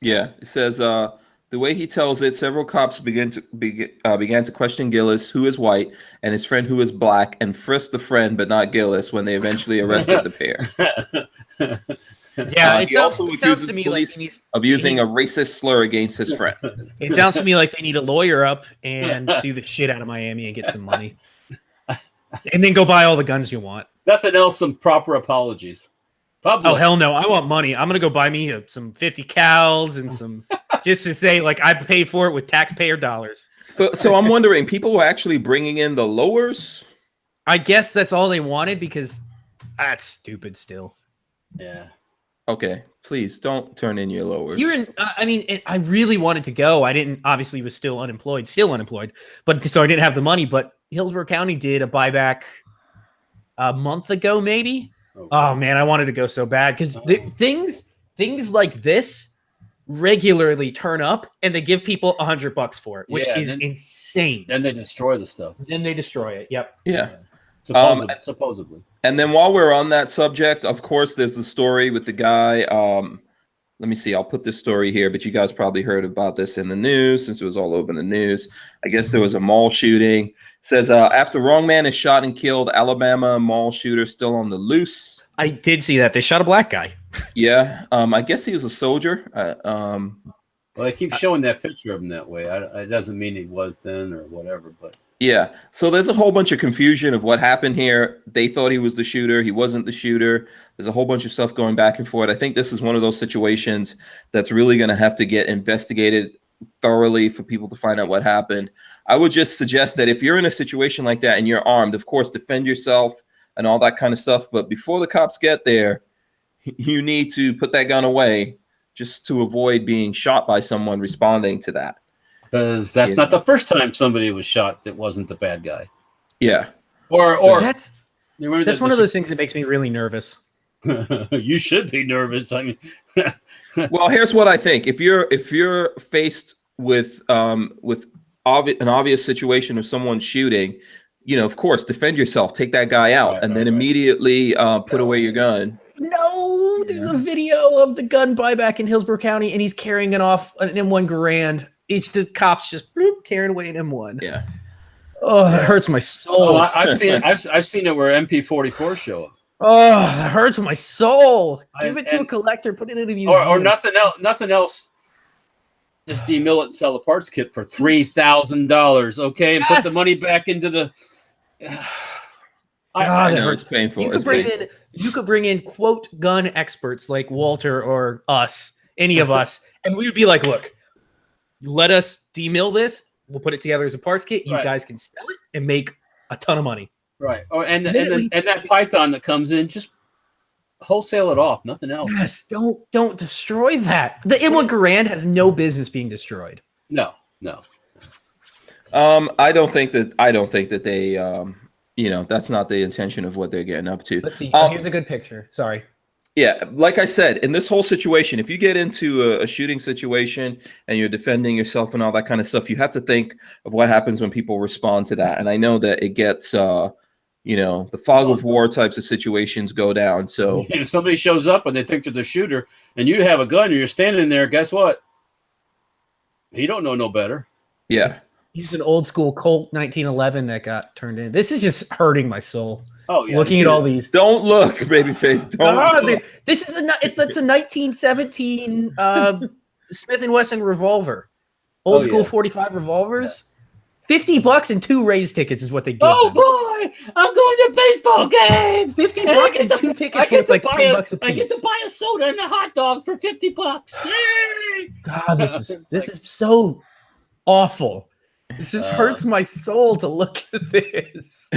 Yeah, it says the way he tells it, several cops began to question Gillis, who is white, and his friend, who is black, and frisked the friend, but not Gillis, when they eventually arrested the pair. Yeah, it sounds to me like he's abusing a racist slur against his friend. It sounds to me like they need a lawyer up and sue the shit out of Miami and get some money, and then go buy all the guns you want. Nothing else. Some proper apologies. Oh, hell no. I want money. I'm going to go buy me some 50 cals and some just to say like I paid for it with taxpayer dollars. So I'm wondering, people were actually bringing in the lowers? I guess that's all they wanted because that's stupid still. Yeah. Okay. Please don't turn in your lowers. I really wanted to go. I didn't, obviously was still unemployed, but so I didn't have the money, but Hillsborough County did a buyback a month ago, maybe. Oh man, I wanted to go so bad because things like this regularly turn up and they give people $100 for it, which is insane. Then they destroy the stuff. Then they destroy it. Yep. Yeah. Supposedly. And then while we're on that subject, of course, there's the story with the guy. Let me see. I'll put this story here, but you guys probably heard about this in the news since it was all over the news. I guess there was a mall shooting. It says after wrong man is shot and killed, Alabama mall shooter still on the loose. I did see that. They shot a black guy. Yeah. I guess he was a soldier. Well, they keep showing that picture of him that way. It doesn't mean he was then or whatever, but. Yeah. So there's a whole bunch of confusion of what happened here. They thought he was the shooter. He wasn't the shooter. There's a whole bunch of stuff going back and forth. I think this is one of those situations that's really going to have to get investigated thoroughly for people to find out what happened. I would just suggest that if you're in a situation like that and you're armed, of course, defend yourself and all that kind of stuff. But before the cops get there, you need to put that gun away just to avoid being shot by someone responding to that. Because that's not the first time somebody was shot that wasn't the bad guy. Yeah. Or that's one of those things that makes me really nervous. You should be nervous. I mean, well, here's what I think. If you're faced with an obvious situation of someone shooting, of course, defend yourself, take that guy out, and then immediately put away your gun. No, there's a video of the gun buyback in Hillsborough County, and he's carrying it off an M1 Garand. It's the cops just carrying away an M1. Yeah. Oh, that hurts my soul. Oh, I've seen it where MP44 show up. Oh, that hurts my soul. Give it to a collector, put it in a museum. Or nothing else. Nothing else. Just demill it and sell the parts kit for $3,000. Okay, and put the money back into the. God, that hurts painful. You could bring in quote gun experts like Walter or us, any of us, and we would be like, look, let us demill this. We'll put it together as a parts kit. You guys can sell it and make a ton of money. Right. Oh, and that Python that comes in, just wholesale it off. Nothing else. Yes. Don't destroy that. The M1 Garand has no business being destroyed. No. I don't think that they that's not the intention of what they're getting up to. Let's see. Here's a good picture. Sorry. Yeah, like I said, in this whole situation, if you get into a shooting situation and you're defending yourself and all that kind of stuff, you have to think of what happens when people respond to that. And I know that it gets, the fog of war types of situations go down. So if somebody shows up and they think they're the shooter and you have a gun and you're standing there, guess what? He don't know no better. Yeah. He's an old school Colt 1911 that got turned in. This is just hurting my soul. Oh, yeah. Looking at all these. Don't look, babyface. Don't look. This is that's a 1917 Smith & Wesson revolver. Old school 45 revolvers. $50 and 2 raise tickets is what they give them. Boy, I'm going to baseball games. $50 and 2 tickets worth like $10 a piece. I get to buy a soda and a hot dog for $50. Yay! God, this is so awful. It just hurts my soul to look at this.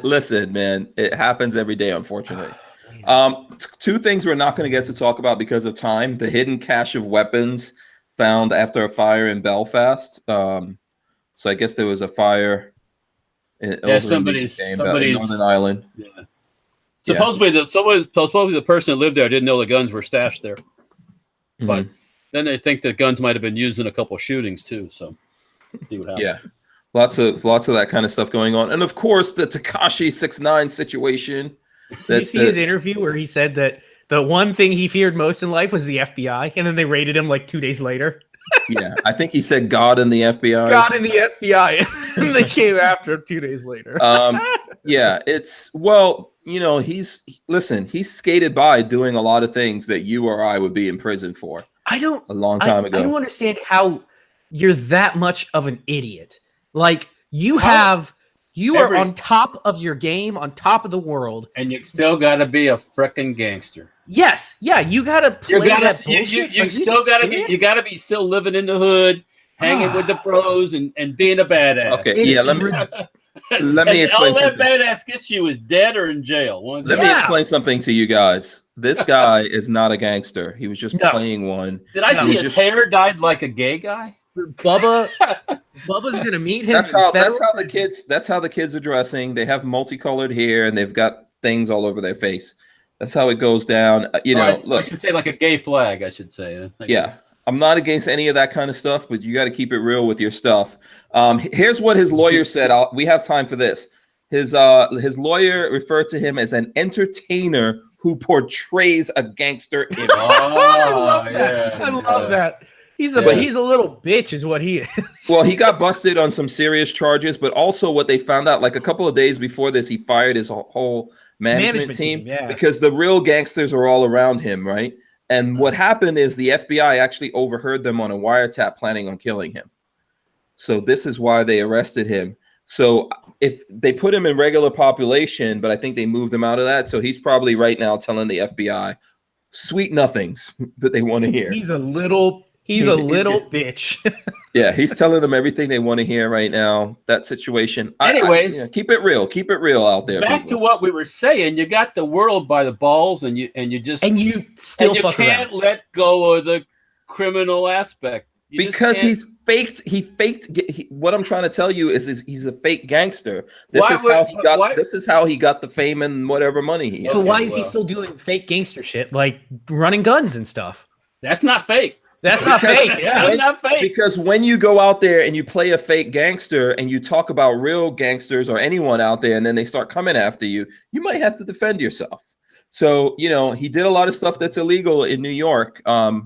Listen, man, it happens every day, unfortunately. 2 things we're not going to get to talk about because of time. The hidden cache of weapons found after a fire in Belfast. So I guess there was a fire in somebody's Northern Ireland. Yeah. Supposedly the person that lived there didn't know the guns were stashed there. Mm-hmm. But then they think the guns might have been used in a couple of shootings too, so see what happens. Yeah, lots of that kind of stuff going on, and of course the Tekashi 6ix9ine situation. Did you see his interview where he said that the one thing he feared most in life was the FBI, and then they raided him like 2 days later? Yeah, I think he said God and the FBI. God and the FBI, and they came after him 2 days later. Yeah, he's skated by doing a lot of things that you or I would be in prison for. A long time ago. I don't understand how you're that much of an idiot. Like you are on top of your game, on top of the world, and you still got to be a frickin' gangster. Yes, yeah, you got to play that bullshit. You got to be still living in the hood, hanging with the bros, and being a badass. Okay, yeah. Let me explain. All that badass gets you is dead or in jail. Let me explain something to you guys. This guy is not a gangster. He was just playing one. Did I see his hair dyed like a gay guy? Bubba's gonna meet him. That's how the kids are dressing. They have multicolored hair and they've got things all over their face. That's how it goes down. Look, I should say like a gay flag. I should say. Yeah, I'm not against any of that kind of stuff, but you got to keep it real with your stuff. Here's what his lawyer said. We have time for this. His lawyer referred to him as an entertainer who portrays a gangster image. I love that. He's a little bitch is what he is. Well, he got busted on some serious charges, but also what they found out like a couple of days before this, he fired his whole management team because the real gangsters are all around him, right? And what happened is the FBI actually overheard them on a wiretap planning on killing him. So this is why they arrested him. So if they put him in regular population, but I think they moved him out of that. So he's probably right now telling the FBI sweet nothings that they want to hear. He's a little bitch. Yeah, he's telling them everything they want to hear right now. That situation. Anyways, keep it real. Keep it real out there. Back to what we were saying. You got the world by the balls, and you can't let go of the criminal aspect. Because he's faked. What I'm trying to tell you is he's a fake gangster. This is how he got the fame and whatever money he has. But why is he still doing fake gangster shit like running guns and stuff? That's not fake. That's not fake. Yeah, That's not fake. Because when you go out there and you play a fake gangster and you talk about real gangsters or anyone out there, and then they start coming after you, you might have to defend yourself. So, you know, he did a lot of stuff that's illegal in New York, actually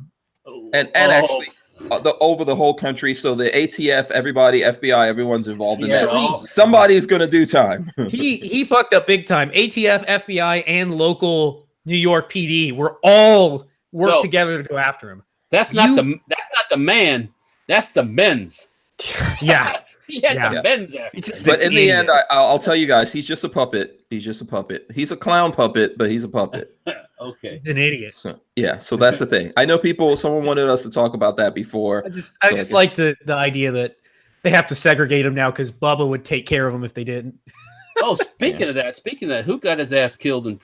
over the whole country. So the ATF, everybody, FBI, everyone's involved in that. Somebody's going to do time. he fucked up big time. ATF, FBI, and local New York PD were all worked together to go after him. That's not the man. That's the men's. Yeah. The men's after. But in the end, I'll tell you guys, he's just a puppet. He's just a puppet. He's a clown puppet, but he's a puppet. Okay. He's an idiot. So that's the thing. I know someone wanted us to talk about that before. I just like the idea that they have to segregate him now because Bubba would take care of him if they didn't. Oh, speaking of that, who got his ass killed?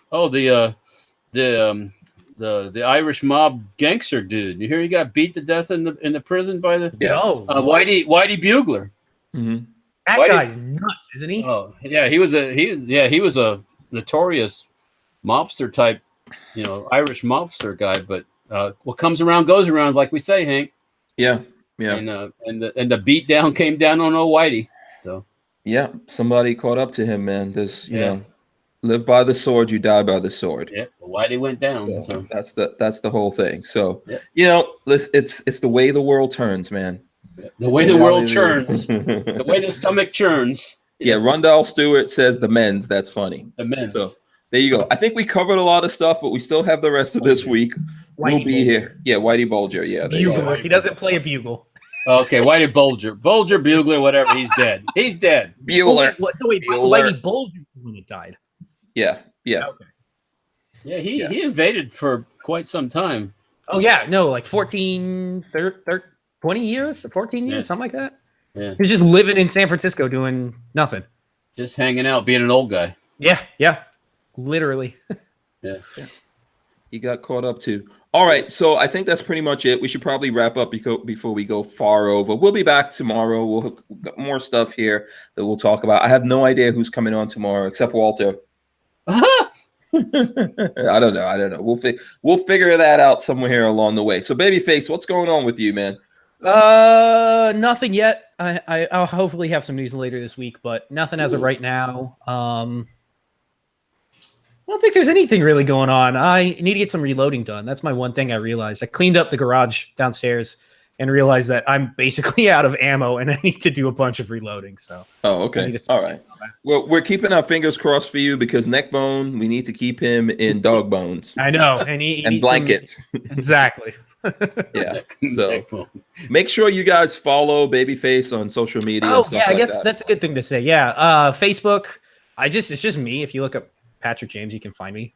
The Irish mob gangster dude. You hear he got beat to death in the prison by the Whitey Bugler. Mm-hmm. That guy's nuts, isn't he? Oh yeah, he was a notorious mobster type, Irish mobster guy. But what comes around goes around, like we say, Hank. Yeah. And the beat down came down on old Whitey. So yeah, somebody caught up to him, man. There's live by the sword, you die by the sword. Yeah, Whitey went down. So that's the whole thing. So it's the way the world turns, man. The way the world churns, the way the stomach churns. Yeah, Rondell Stewart says the men's. That's funny. The men's. So there you go. I think we covered a lot of stuff, but we still have the rest of this week. We'll be here. Yeah, Whitey Bulger. Yeah, Bugler. He doesn't play a bugle. Okay, Whitey Bulger, Bugler, whatever. He's dead. He's dead. Bueller. Whitey Bulger when he died. Yeah. Okay. Yeah, he invaded for quite some time. Oh yeah, no, like 14, 20 years, 14 years, something like that. Yeah. He was just living in San Francisco doing nothing. Just hanging out, being an old guy. Yeah. Literally. Yeah. He got caught up too. All right, so I think that's pretty much it. We should probably wrap up before we go far over. We'll be back tomorrow. We'll got more stuff here that we'll talk about. I have no idea who's coming on tomorrow except Walter. I don't know. We'll figure that out somewhere here along the way. So, Babyface, what's going on with you, man? Nothing yet. I'll hopefully have some news later this week, but nothing as of right now. I don't think there's anything really going on. I need to get some reloading done. That's my one thing I realized. I cleaned up the garage downstairs and realized that I'm basically out of ammo and I need to do a bunch of reloading. So. Oh, okay. All right. Well, we're keeping our fingers crossed for you because Neckbone, we need to keep him in dog bones. I know. And he blankets. Exactly. Yeah. So make sure you guys follow Babyface on social media. Oh, yeah. I guess that's a good thing to say. Yeah. Facebook. It's just me. If you look up Patrick James, you can find me.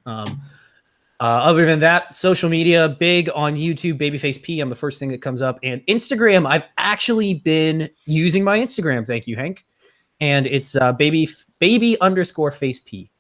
Other than that, social media, big on YouTube, Babyface P. I'm the first thing that comes up. And Instagram, I've actually been using my Instagram. Thank you, Hank. And it's baby_face P.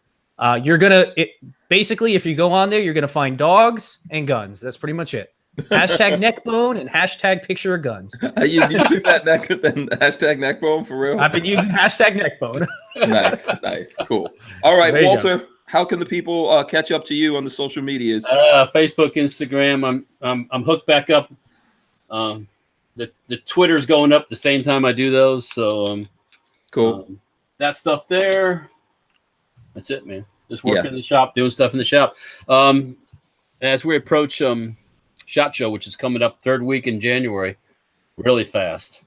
Basically, if you go on there, you're going to find dogs and guns. That's pretty much it. Hashtag neckbone and hashtag picture of guns. Are you using that hashtag neckbone for real? I've been using hashtag neckbone. Nice. Cool. All right, Walter. How can the people catch up to you on the social medias? Facebook, Instagram. I'm hooked back up. The Twitter's going up the same time I do those. So cool. That stuff there. That's it, man. Just working in the shop, doing stuff in the shop. As we approach SHOT Show, which is coming up third week in January, really fast.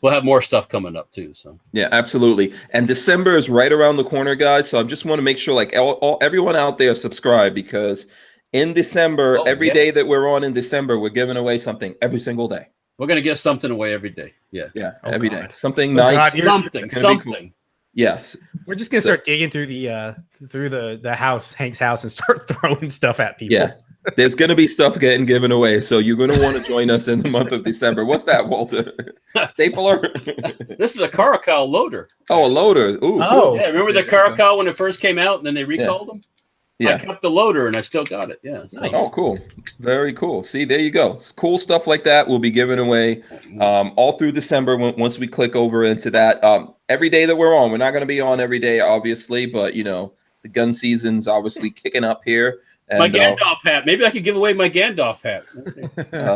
We'll have more stuff coming up too. So yeah, absolutely. And December is right around the corner, guys. So I just want to make sure, like, everyone out there subscribe because in December, every day that we're on in December, we're giving away something every single day. We're gonna give something away every day. Yeah, every day. Something nice. Something. Cool. Yes. We're just gonna start digging through the house, Hank's house, and start throwing stuff at people. Yeah. There's going to be stuff getting given away, so you're going to want to join us in the month of December. What's that, Walter? Stapler? This is a Caracal loader. Oh, a loader. Ooh. Oh. Cool. Yeah, remember the Caracal when it first came out and then they recalled them? Yeah. I kept the loader and I still got it. Yeah. So. Nice. Oh, cool. Very cool. See, there you go. Cool stuff like that will be given away all through December once we click over into that. Every day that we're on, we're not going to be on every day, obviously, but, the gun season's obviously kicking up here. And, my Gandalf hat. Maybe I could give away my Gandalf hat.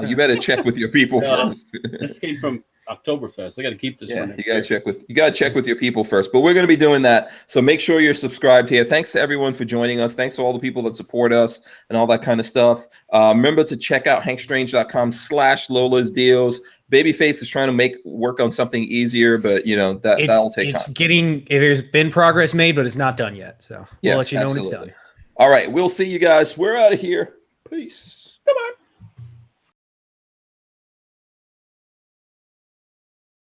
You better check with your people first. This came from Oktoberfest. I got to keep this. Yeah, you gotta check with your people first. But we're gonna be doing that. So make sure you're subscribed here. Thanks to everyone for joining us. Thanks to all the people that support us and all that kind of stuff. Remember to check out hankstrange.com/Lola's deals. Babyface is trying to work on something easier, but that'll take time. There's been progress made, but it's not done yet. So we'll let you know when it's done. All right, we'll see you guys. We're out of here. Peace. Bye-bye.